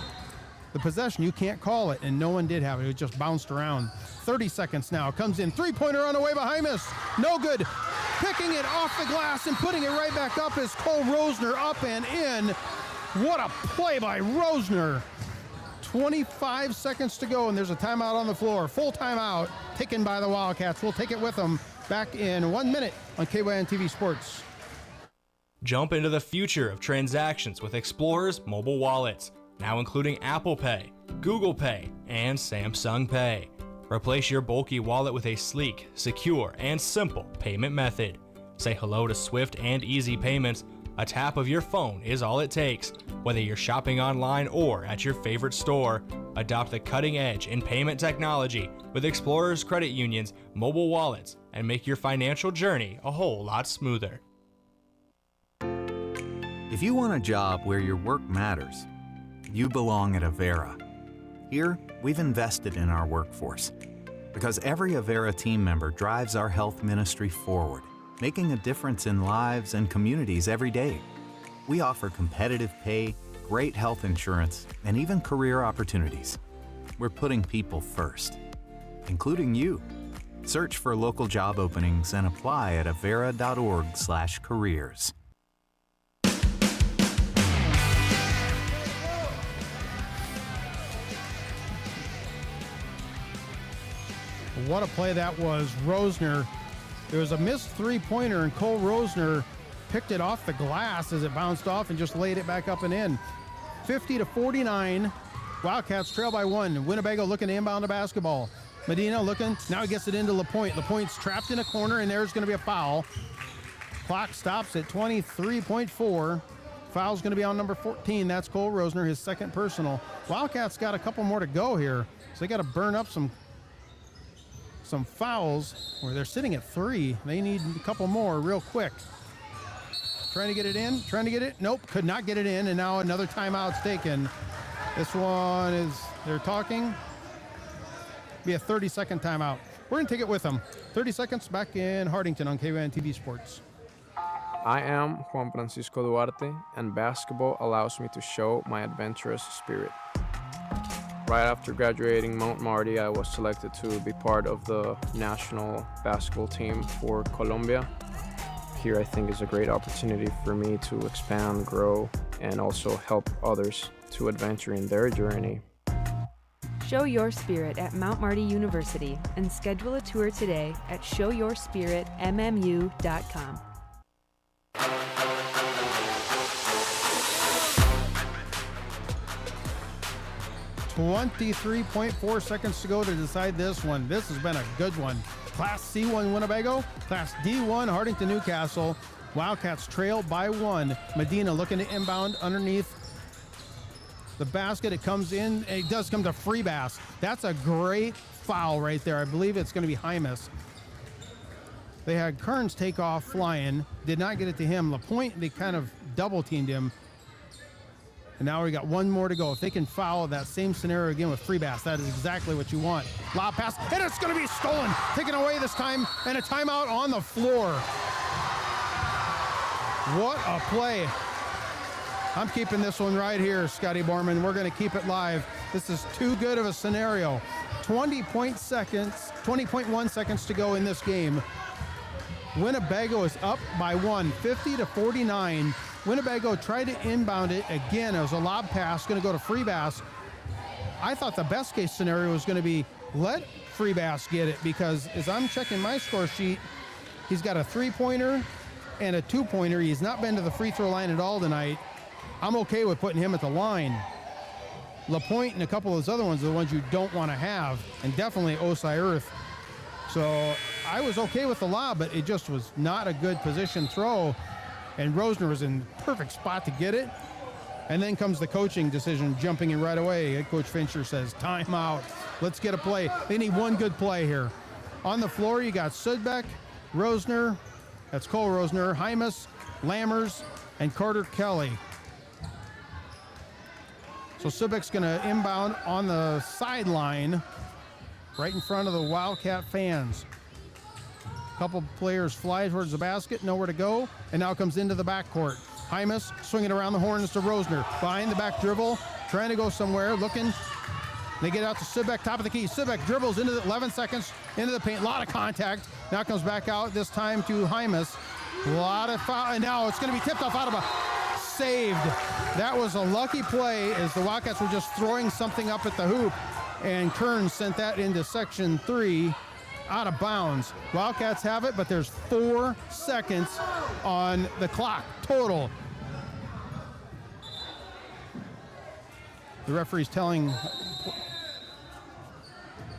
possession, you can't call it. And no one did have it. It just bounced around. 30 seconds now. Comes in. Three-pointer on the way behind us. No good. Picking it off the glass and putting it right back up is Cole Rosner up and in. What a play by Rosner. 25 seconds to go, and there's a timeout on the floor. Full timeout taken by the Wildcats. We'll take it with them back in 1 minute on KYNTV Sports. Jump into the future of transactions with Explorer's mobile wallets, now including Apple Pay, Google Pay, and Samsung Pay. Replace your bulky wallet with a sleek, secure, and simple payment method. Say hello to swift and easy payments. A tap of your phone is all it takes. Whether you're shopping online or at your favorite store, adopt the cutting edge in payment technology with Explorer's Credit Union's mobile wallets and make your financial journey a whole lot smoother. If you want a job where your work matters, you belong at Avera. Here, we've invested in our workforce because every Avera team member drives our health ministry forward, making a difference in lives and communities every day. We offer competitive pay, great health insurance, and even career opportunities. We're putting people first, including you. Search for local job openings and apply at avera.org/careers. What a play that was. Rosner. There was a missed three-pointer, and Cole Rosner picked it off the glass as it bounced off and just laid it back up and in. 50-49. Wildcats trail by 1. Winnebago looking to inbound the basketball. Medina looking. Now he gets it into LaPointe. LaPointe's trapped in a corner, and there's going to be a foul. Clock stops at 23.4. Foul's going to be on number 14. That's Cole Rosner, his second personal. Wildcats got a couple more to go here, so they got to burn up some fouls where they're sitting at 3. They need a couple more real quick. Trying to get it in, trying to get it. Nope, could not get it in, and now another timeout's taken. This one is, they're talking. Be a 30-second timeout. We're going to take it with them. 30 seconds back in Hartington on KYNTV Sports. I am Juan Francisco Duarte, and basketball allows me to show my adventurous spirit. Right after graduating Mount Marty, I was selected to be part of the national basketball team for Colombia. Here, I think, is a great opportunity for me to expand, grow, and also help others to adventure in their journey. Show your spirit at Mount Marty University and schedule a tour today at showyourspiritmmu.com. 23.4 seconds to go to decide this one. This has been a good one. Class C1 Winnebago, Class D1 Hartington-Newcastle. Wildcats trail by 1. Medina looking to inbound underneath the basket. It comes in. It does come to Freebass. That's a great foul right there. I believe it's going to be Hymas. They had Kearns take off flying. Did not get it to him. LaPointe, they kind of double teamed him. And now we got one more to go. If they can foul that same scenario again with Freebass, that is exactly what you want. Lob pass, and it's going to be stolen. Taken away this time, and a timeout on the floor. What a play. I'm keeping this one right here, Scotty Borman. We're going to keep it live. This is too good of a scenario. 20.1 seconds to go in this game. Winnebago is up by 1, 50-49. Winnebago tried to inbound it again. It was a lob pass, going to go to Freebass. I thought the best case scenario was going to be let Freebass get it, because as I'm checking my score sheet, he's got a 3-pointer and a 2-pointer. He's not been to the free throw line at all tonight. I'm okay with putting him at the line. LaPointe and a couple of those other ones are the ones you don't want to have, and definitely Osai Earth. So I was okay with the lob, but it just was not a good position throw, and Rosner was in perfect spot to get it. And then comes the coaching decision, jumping in right away. Head coach Fincher says, timeout. Let's get a play. They need one good play here. On the floor, you got Sudbeck, Rosner, that's Cole Rosner, Hymas, Lammers, and Carter Kelly. So Sudbeck's going to inbound on the sideline right in front of the Wildcat fans. A couple players fly towards the basket, nowhere to go, and now comes into the backcourt. Hymas swinging around the horns to Rosner. Behind the back dribble, trying to go somewhere, looking. They get out to Sudbeck, top of the key. Sudbeck dribbles into the 11 seconds, into the paint. A lot of contact. Now comes back out, this time to Hymas. A lot of foul, and now it's going to be tipped off out of a saved. That was a lucky play as the Wildcats were just throwing something up at the hoop, and Kearns sent that into section 3. Out of bounds. Wildcats have it, but there's 4 seconds on the clock total. The referee's telling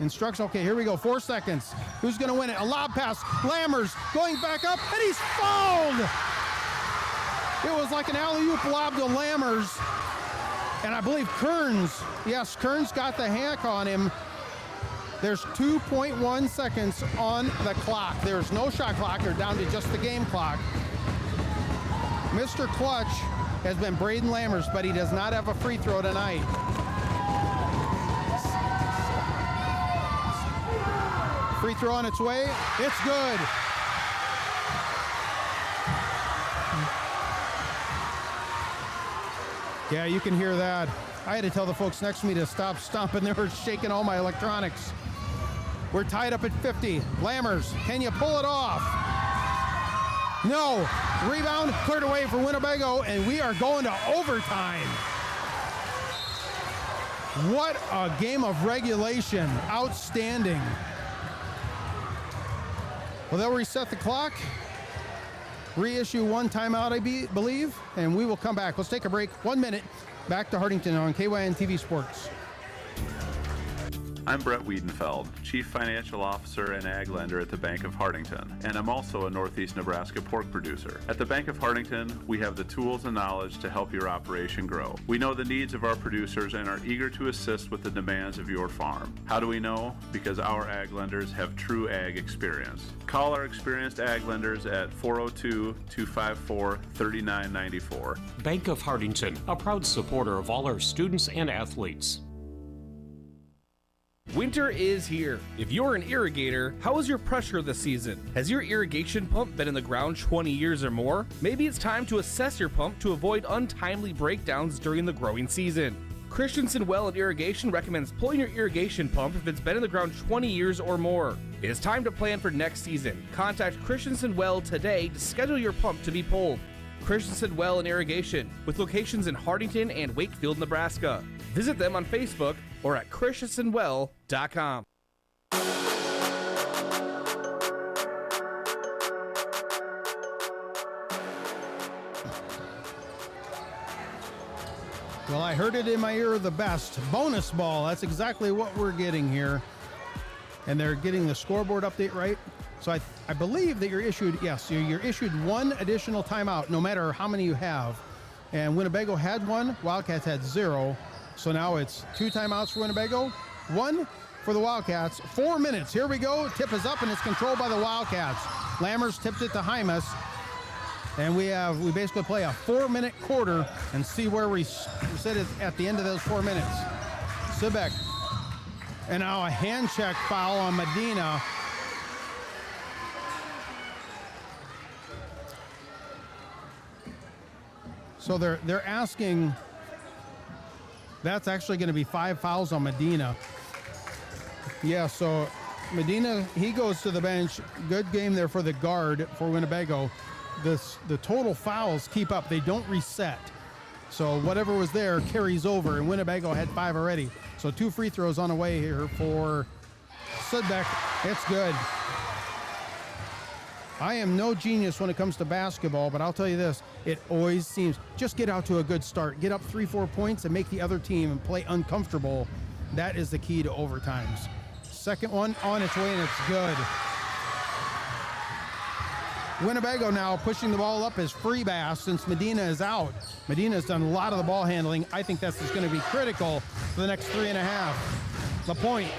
instructions. Okay, here we go. 4 seconds. Who's going to win it? A lob pass. Lammers going back up, and he's fouled. It was like an alley-oop lob to Lammers, and I believe Kearns. Yes, Kearns got the hack on him. There's 2.1 seconds on the clock. There's no shot clock. They're down to just the game clock. Mr. Clutch has been Braden Lammers, but he does not have a free throw tonight. Free throw on its way. It's good. Yeah, you can hear that. I had to tell the folks next to me to stop stomping. They were shaking all my electronics. We're tied up at 50. Lammers, can you pull it off? No. Rebound cleared away for Winnebago, and we are going to overtime. What a game of regulation. Outstanding. Well, they'll reset the clock, reissue one timeout, I believe, and we will come back. Let's take a break. 1 minute. Back to Hartington on KYNTV Sports. I'm Brett Wiedenfeld, Chief Financial Officer and Ag Lender at the Bank of Hartington, and I'm also a Northeast Nebraska pork producer. At the Bank of Hartington, we have the tools and knowledge to help your operation grow. We know the needs of our producers and are eager to assist with the demands of your farm. How do we know? Because our Ag Lenders have true Ag experience. Call our experienced Ag Lenders at 402-254-3994. Bank of Hartington, a proud supporter of all our students and athletes. Winter is here. If you're an irrigator, how is your pressure this season? Has your irrigation pump been in the ground 20 years or more? Maybe it's time to assess your pump to avoid untimely breakdowns during the growing season. Christensen Well and Irrigation recommends pulling your irrigation pump if it's been in the ground 20 years or more. It is time to plan for next season. Contact Christensen Well today to schedule your pump to be pulled. Christensen Well and Irrigation, with locations in Hartington and Wakefield, Nebraska. Visit them on Facebook or at christensenwell.com. Well, I heard it in my ear the best. Bonus ball. That's exactly what we're getting here. And they're getting the scoreboard update right. So I believe that you're issued, yes, you're issued one additional timeout, no matter how many you have. And Winnebago had one, Wildcats had 0. So now it's 2 timeouts for Winnebago, 1 for the Wildcats. 4 minutes, here we go. Tip is up and it's controlled by the Wildcats. Lammers tipped it to Hymas. And we basically play a 4-minute quarter and see where we sit at the end of those 4 minutes. Sudbeck. And now a hand check foul on Medina. So they're asking, that's actually going to be 5 fouls on Medina. Yeah, so Medina, he goes to the bench. Good game there for the guard for Winnebago. The total fouls keep up. They don't reset. So whatever was there carries over, and Winnebago had 5 already. So 2 free throws on the way here for Sudbeck. It's good. I am no genius when it comes to basketball, but I'll tell you this, it always seems, just get out to a good start, get up 3-4 points and make the other team play uncomfortable. That is the key to overtimes. Second one on its way, and it's good. Winnebago now pushing the ball up as free bass since Medina is out. Medina's done a lot of the ball handling. I think that's just going to be critical for the next 3.5. LaPointe,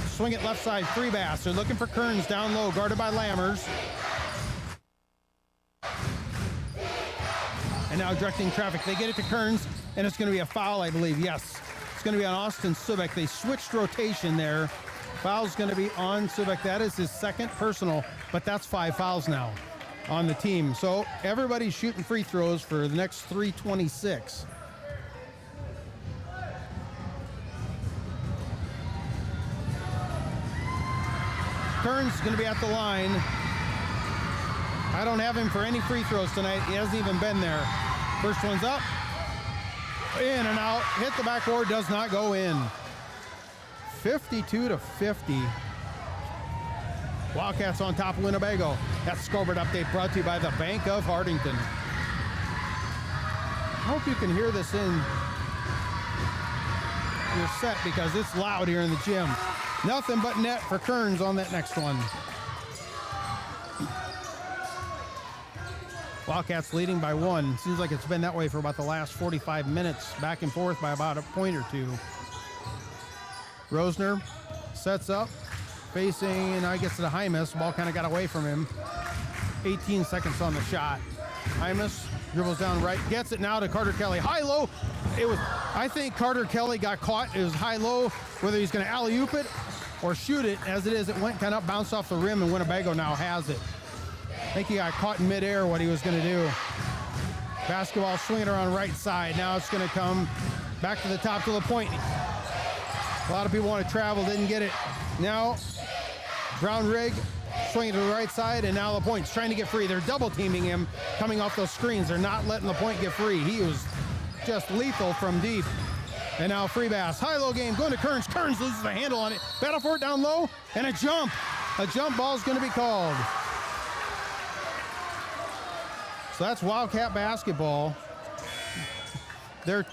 swing it left side, free bass. They're looking for Kearns down low, guarded by Lammers. And now directing traffic. They get it to Kearns, and it's going to be a foul, I believe. Yes, it's going to be on Austin Subek. They switched rotation there. Foul's going to be on Subek. That is his second personal, but that's 5 fouls now on the team. So everybody's shooting free throws for the next 3:26. Kearns is going to be at the line. I don't have him for any free throws tonight. He hasn't even been there. First one's up, in and out, hit the backboard, does not go in. 52-50. Wildcats on top of Winnebago. That scoreboard update brought to you by the Bank of Hartington. I hope you can hear this in your set because it's loud here in the gym. Nothing but net for Kearns on that next one. Wildcats leading by 1. Seems like it's been that way for about the last 45 minutes, back and forth by about a point or two. Rosner sets up, facing, and I guess the Hymas. Ball kind of got away from him. 18 seconds on the shot. Hymas dribbles down right, gets it now to Carter Kelly. High-low. It was, I think Carter Kelly got caught. It was high-low, whether he's going to alley-oop it or shoot it. As it is, it went kind of bounced off the rim, and Winnebago now has it. I think he got caught in midair what he was going to do. Basketball swinging around right side. Now it's going to come back to the top to LaPointe. A lot of people want to travel, didn't get it. Now, Brown Rig swinging to the right side, and now LaPointe's trying to get free. They're double teaming him coming off those screens. They're not letting LaPointe get free. He was just lethal from deep. And now free bass. High-low game going to Kearns. Kearns loses the handle on it. Battle for it down low, and a jump. A jump ball is going to be called. So that's Wildcat basketball. They're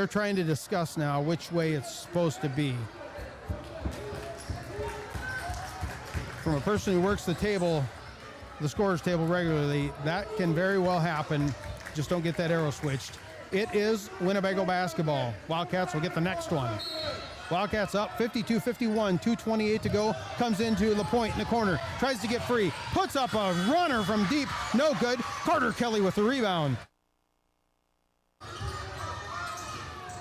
trying to discuss now which way it's supposed to be. From a person who works the table, the scorer's table regularly, that can very well happen. Just don't get that arrow switched. It is Winnebago basketball. Wildcats will get the next one. Wildcats up 52-51, 2:28 to go. Comes into LaPointe in the corner, tries to get free, puts up a runner from deep, no good. Carter Kelly with the rebound.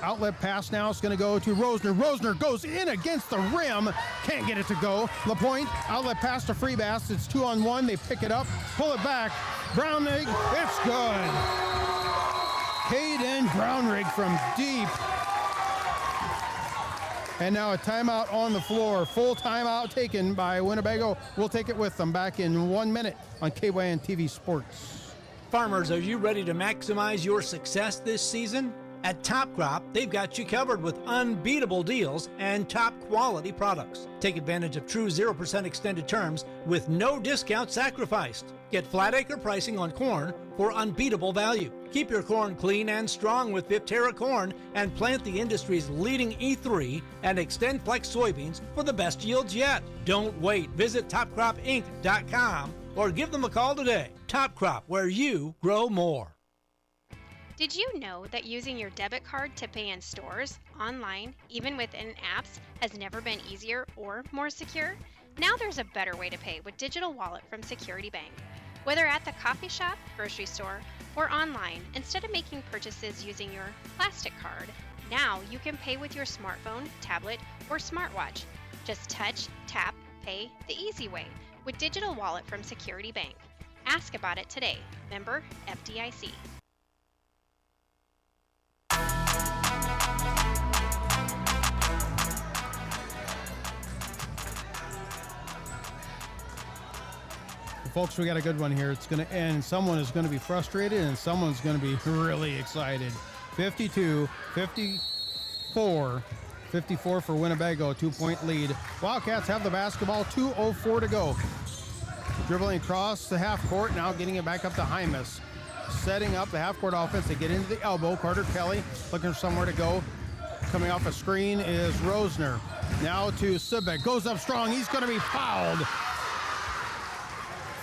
Outlet pass now. It's going to go to Rosner. Rosner goes in against the rim. Can't get it to go. LaPointe, outlet pass to Freebass. It's 2-on-1. They pick it up, pull it back. Brownrig, it's good. Caden Brownrig from deep. And now a timeout on the floor. Full timeout taken by Winnebago. We'll take it with them back in 1 minute on KYNTV Sports. Farmers, are you ready to maximize your success this season? At Top Crop, they've got you covered with unbeatable deals and top quality products. Take advantage of true 0% extended terms with no discount sacrificed. Get flat acre pricing on corn for unbeatable value. Keep your corn clean and strong with Viptera corn and plant the industry's leading E3 and Extend Flex soybeans for the best yields yet. Don't wait. Visit topcropinc.com or give them a call today. Top Crop, where you grow more. Did you know that using your debit card to pay in stores, online, even within apps, has never been easier or more secure? Now there's a better way to pay with Digital Wallet from Security Bank. Whether at the coffee shop, grocery store, or online, instead of making purchases using your plastic card, now you can pay with your smartphone, tablet, or smartwatch. Just touch, tap, pay the easy way with Digital Wallet from Security Bank. Ask about it today. Member FDIC. Folks, we got a good one here. It's going to end. Someone is going to be frustrated and someone's going to be really excited. 52-54. 54 for Winnebago, 2-point lead. Wildcats have the basketball, 2:04 to go. Dribbling across the half court, now getting it back up to Hymas. Setting up the half court offense. They get into the elbow. Carter Kelly looking for somewhere to go. Coming off a screen is Rosner. Now to Sibek. Goes up strong. He's going to be fouled.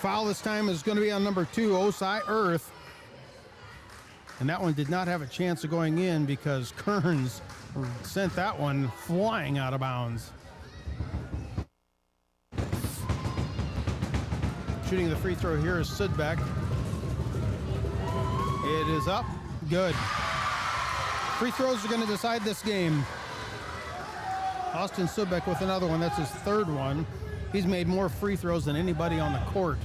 Foul this time is going to be on number 2, Osai Earth. And that one did not have a chance of going in because Kearns sent that one flying out of bounds. Shooting the free throw here is Sudbeck. It is up. Good. Free throws are going to decide this game. Austin Sudbeck with another one. That's his third one. He's made more free throws than anybody on the court.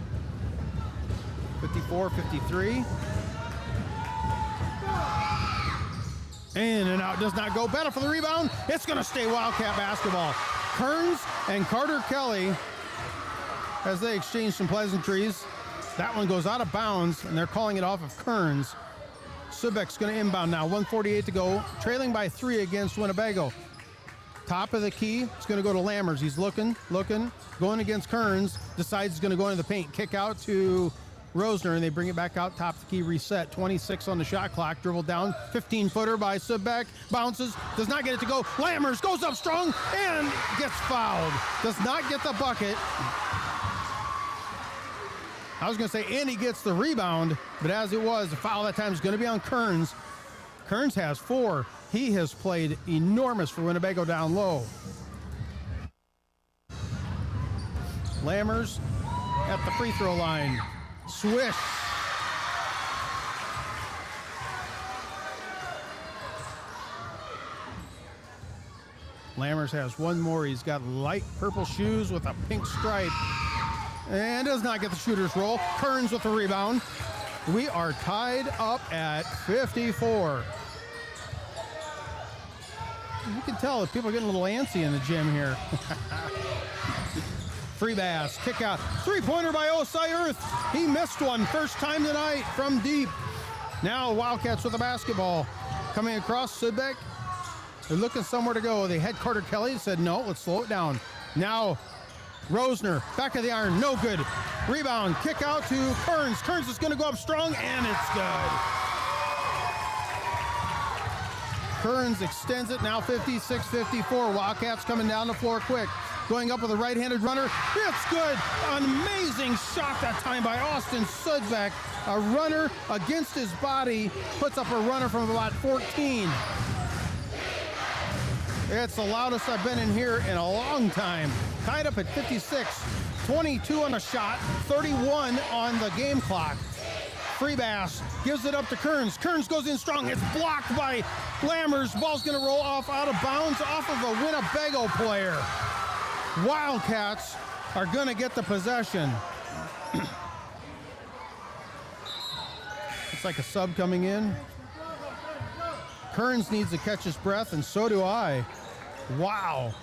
54-53. In and out, does not go. Battle for the rebound. It's going to stay Wildcat basketball. Kearns and Carter Kelly, as they exchange some pleasantries. That one goes out of bounds, and they're calling it off of Kearns. Sudbeck's going to inbound now. 1:48 to go. Trailing by 3 against Winnebago. Top of the key. It's going to go to Lammers. He's looking, going against Kearns. Decides he's going to go into the paint. Kick out to Rosner, and they bring it back out. Top of the key reset. 26 on the shot clock. Dribble down. 15-footer by Sudbeck. Bounces. Does not get it to go. Lammers goes up strong and gets fouled. Does not get the bucket. I was going to say, and he gets the rebound, but as it was, the foul that time is going to be on Kearns. Kearns has 4. He has played enormous for Winnebago down low. Lammers at the free throw line. Swish. Lammers has one more. He's got light purple shoes with a pink stripe. And does not get the shooter's roll. Kearns with the rebound. We are tied up at 54. You can tell that people are getting a little antsy in the gym here. Free bass, kick out. Three-pointer by Osai Earth. He missed one. First time tonight from deep. Now Wildcats with the basketball. Coming across Sudbeck. They're looking somewhere to go. They had Carter Kelly. Said, no, let's slow it down. Now Rosner, back of the iron, no good. Rebound, kick out to Kearns. Kearns is going to go up strong, and it's good. Kearns extends it, now 56-54. Wildcats coming down the floor quick. Going up with a right-handed runner. It's good. An amazing shot that time by Austin Sudbeck. A runner against his body, puts up a runner from about 14. It's the loudest I've been in here in a long time. Tied up at 56. 22 on the shot, 31 on the game clock. Freebass gives it up to Kearns. Kearns goes in strong. It's blocked by Lammers. Ball's going to roll off out of bounds off of a Winnebago player. Wildcats are going to get the possession. It's like a sub coming in. Kearns needs to catch his breath, and so do I. Wow.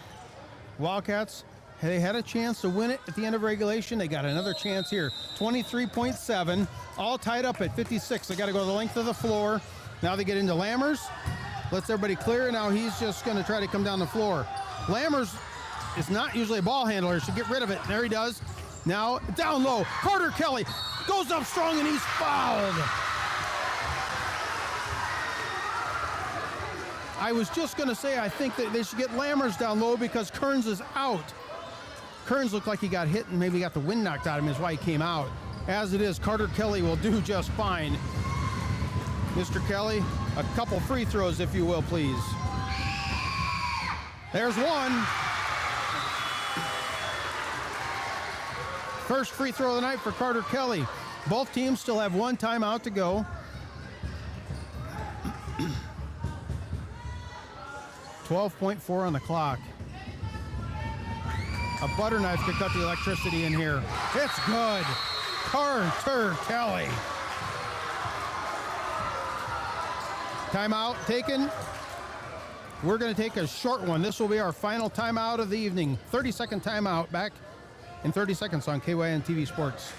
Wildcats, they had a chance to win it at the end of regulation. They got another chance here. 23.7, all tied up at 56. They got to go the length of the floor. Now they get into Lammers. Lets everybody clear. Now he's just going to try to come down the floor. Lammers is not usually a ball handler. Should get rid of it. There he does. Now down low. Carter Kelly goes up strong, and he's fouled. I was just going to say I think that they should get Lammers down low because Kearns is out. Kearns looked like he got hit and maybe got the wind knocked out of him is why he came out. As it is, Carter Kelly will do just fine. Mr. Kelly, a couple free throws, if you will, please. There's one. First free throw of the night for Carter Kelly. Both teams still have one timeout to go. 12.4 on the clock. A butter knife could cut the electricity in here. It's good. Carter Kelly. Timeout taken. We're going to take a short one. This will be our final timeout of the evening. 30-second timeout. Back in 30 seconds on KYNTV Sports.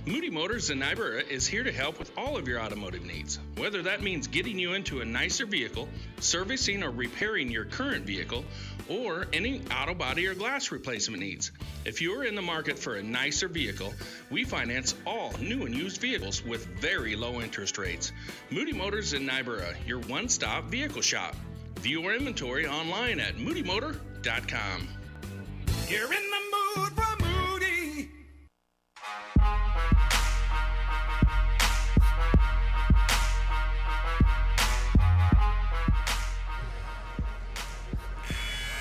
Moody Motors in Niobrara is here to help with all of your automotive needs. Whether that means getting you into a nicer vehicle, servicing or repairing your current vehicle, or any auto body or glass replacement needs. If you're in the market for a nicer vehicle, we finance all new and used vehicles with very low interest rates. Moody Motors in Nyborough, your one-stop vehicle shop. View our inventory online at moodymotor.com. You're in the mood for Moody.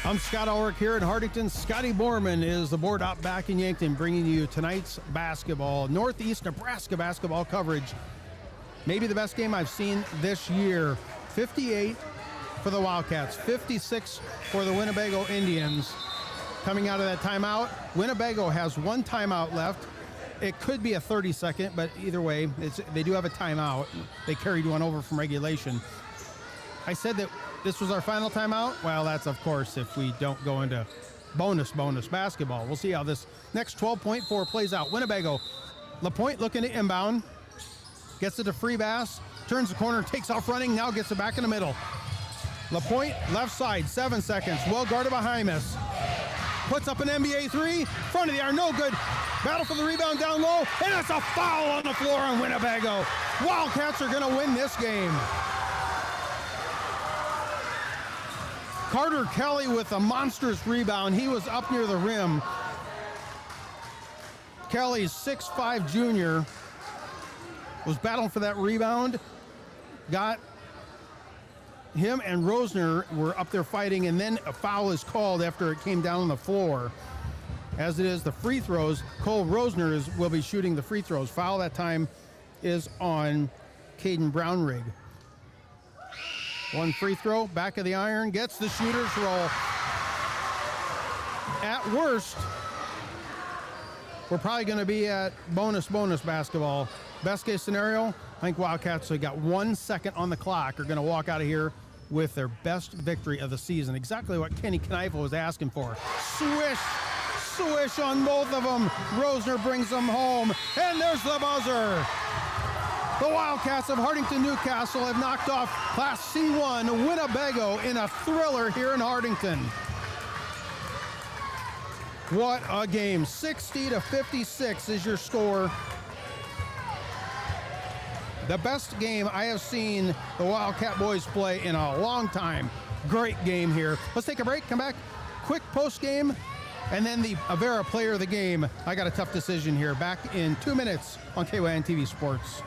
I'm Scott Ulrich here in Hartington. Scotty Borman is the board out back in Yankton, bringing you tonight's basketball, Northeast Nebraska basketball coverage. Maybe the best game I've seen this year. 58 for the Wildcats, 56 for the Winnebago Indians. Coming out of that timeout, Winnebago has one timeout left. It could be a 30-second, but either way, they do have a timeout. They carried one over from regulation. I said that this was our final timeout. Well, that's, of course, if we don't go into bonus basketball. We'll see how this next 12.4 plays out. Winnebago, LaPointe looking to inbound. Gets it to Freebass. Turns the corner, takes off running, now gets it back in the middle. LaPointe, left side, 7 seconds. Well guarded by Hymas. Puts up an NBA three. Front of the arm, no good. Battle for the rebound down low. And it's a foul on the floor on Winnebago. Wildcats are going to win this game. Carter Kelly with a monstrous rebound. He was up near the rim. Kelly's 6'5" junior was battling for that rebound. Got him and Rosner were up there fighting, and then a foul is called after it came down on the floor. As it is the free throws, Cole Rosner will be shooting the free throws. Foul that time is on Caden Brownrigg. One free throw, back of the iron, gets the shooter's roll. At worst, we're probably going to be at bonus basketball. Best case scenario, I think Wildcats have got 1 second on the clock, are going to walk out of here with their best victory of the season. Exactly what Kenny Kneifel was asking for. Swish on both of them. Rosner brings them home, and there's the buzzer. The Wildcats of Hartington-Newcastle have knocked off Class C1 Winnebago in a thriller here in Hartington. What a game. 60-56 is your score. The best game I have seen the Wildcat boys play in a long time. Great game here. Let's take a break, come back. Quick post game, and then the Avera player of the game. I got a tough decision here. Back in 2 minutes on KYNTV Sports.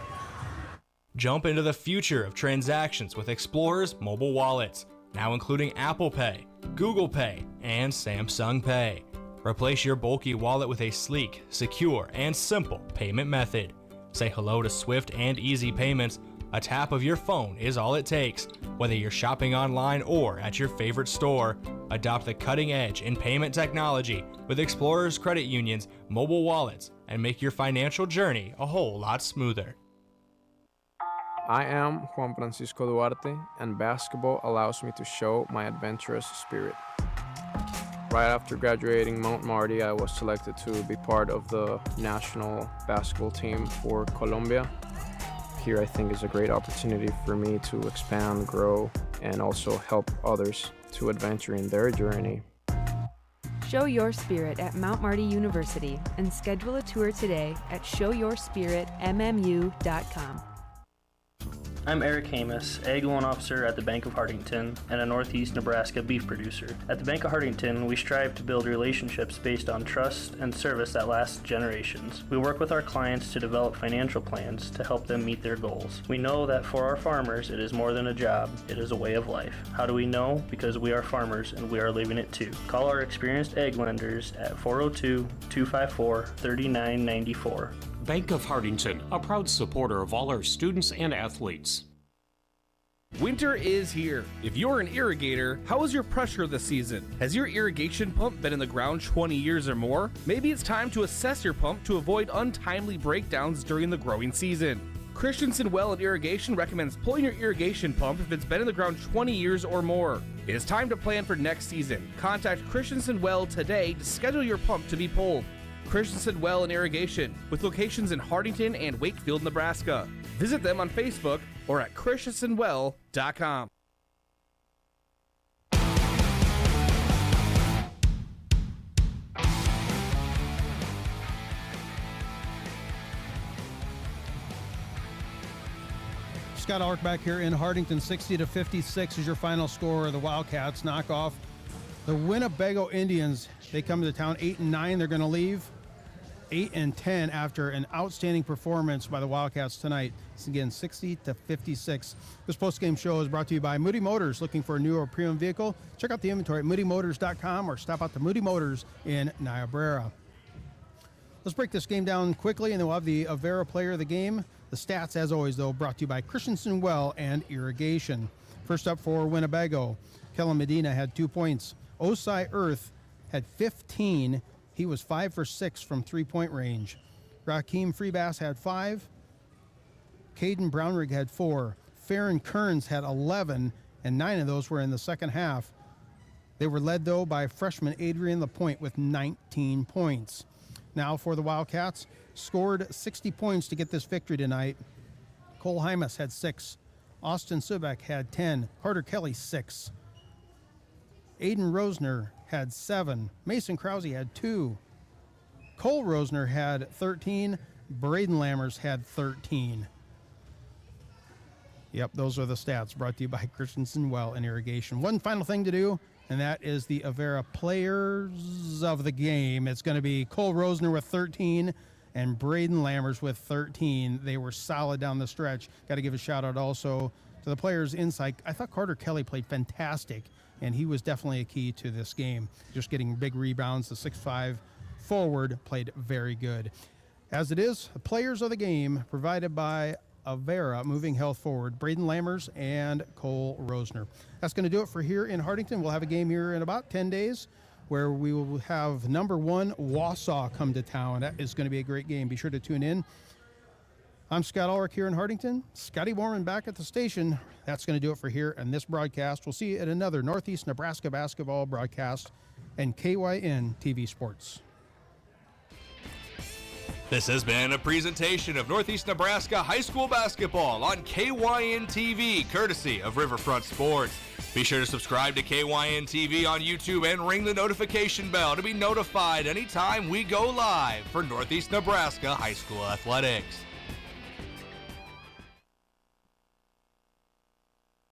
Jump into the future of transactions with Explorer's mobile wallets, now including Apple Pay, Google Pay, and Samsung Pay. Replace your bulky wallet with a sleek, secure, and simple payment method. Say hello to swift and easy payments. A tap of your phone is all it takes. Whether you're shopping online or at your favorite store, adopt the cutting edge in payment technology with Explorer's Credit Union's mobile wallets and make your financial journey a whole lot smoother. I am Juan Francisco Duarte, and basketball allows me to show my adventurous spirit. Right after graduating Mount Marty, I was selected to be part of the national basketball team for Colombia. Here I think is a great opportunity for me to expand, grow, and also help others to adventure in their journey. Show your spirit at Mount Marty University and schedule a tour today at showyourspiritmmu.com. I'm Eric Hamus, Ag Loan Officer at the Bank of Hartington and a Northeast Nebraska beef producer. At the Bank of Hartington, we strive to build relationships based on trust and service that lasts generations. We work with our clients to develop financial plans to help them meet their goals. We know that for our farmers, it is more than a job, it is a way of life. How do we know? Because we are farmers and we are living it too. Call our experienced ag lenders at 402-254-3994. Bank of Hartington, a proud supporter of all our students and athletes. Winter is here. If you're an irrigator, how is your pressure this season? Has your irrigation pump been in the ground 20 years or more? Maybe it's time to assess your pump to avoid untimely breakdowns during the growing season. Christensen Well and Irrigation recommends pulling your irrigation pump if it's been in the ground 20 years or more. It is time to plan for next season. Contact Christensen Well today to schedule your pump to be pulled. Christensen Well and Irrigation, with locations in Hartington and Wakefield, Nebraska. Visit them on Facebook or at christensenwell.com. Scott Ulrich back here in Hartington. 60-56 is your final score. The Wildcats knock off the Winnebago Indians. They come to town 8-9. They're going to leave 8-10 after an outstanding performance by the Wildcats tonight. It's again 60-56. This post-game show is brought to you by Moody Motors. Looking for a new or premium vehicle? Check out the inventory at moodymotors.com or stop out to Moody Motors in Niobrara. Let's break this game down quickly, and then we'll have the Avera player of the game. The stats, as always, though, brought to you by Christensen Well and Irrigation. First up for Winnebago, Kellen Medina had 2 points. Osai Earth had 15. He was 5 for 6 from three-point range. Raheem Freebass had 5. Caden Brownrigg had 4. Farron Kearns had 11, and 9 of those were in the second half. They were led, though, by freshman Adrian Lapointe with 19 points. Now for the Wildcats, scored 60 points to get this victory tonight. Cole Hymas had 6. Austin Subek had 10. Carter Kelly, 6. Aiden Rosner had 7. Mason Krause had 2. Cole Rosner had 13. Braden Lammers had 13. Yep, those are the stats brought to you by Christensen Well and Irrigation. One final thing to do, and that is the Avera players of the game. It's going to be Cole Rosner with 13 and Braden Lammers with 13. They were solid down the stretch. Got to give a shout out also to the players inside. I thought Carter Kelly played fantastic, and he was definitely a key to this game. Just getting big rebounds. The 6'5" forward played very good. As it is, the players of the game provided by Avera, moving health forward, Braden Lammers and Cole Rosner. That's going to do it for here in Hartington. We'll have a game here in about 10 days where we will have number 1 Wausau come to town. That is going to be a great game. Be sure to tune in. I'm Scott Ulrich here in Hartington. Scotty Borman back at the station. That's going to do it for here in this broadcast. We'll see you at another Northeast Nebraska basketball broadcast and KYNTV Sports. This has been a presentation of Northeast Nebraska High School Basketball on KYNTV, courtesy of Riverfront Sports. Be sure to subscribe to KYNTV on YouTube and ring the notification bell to be notified anytime we go live for Northeast Nebraska High School Athletics.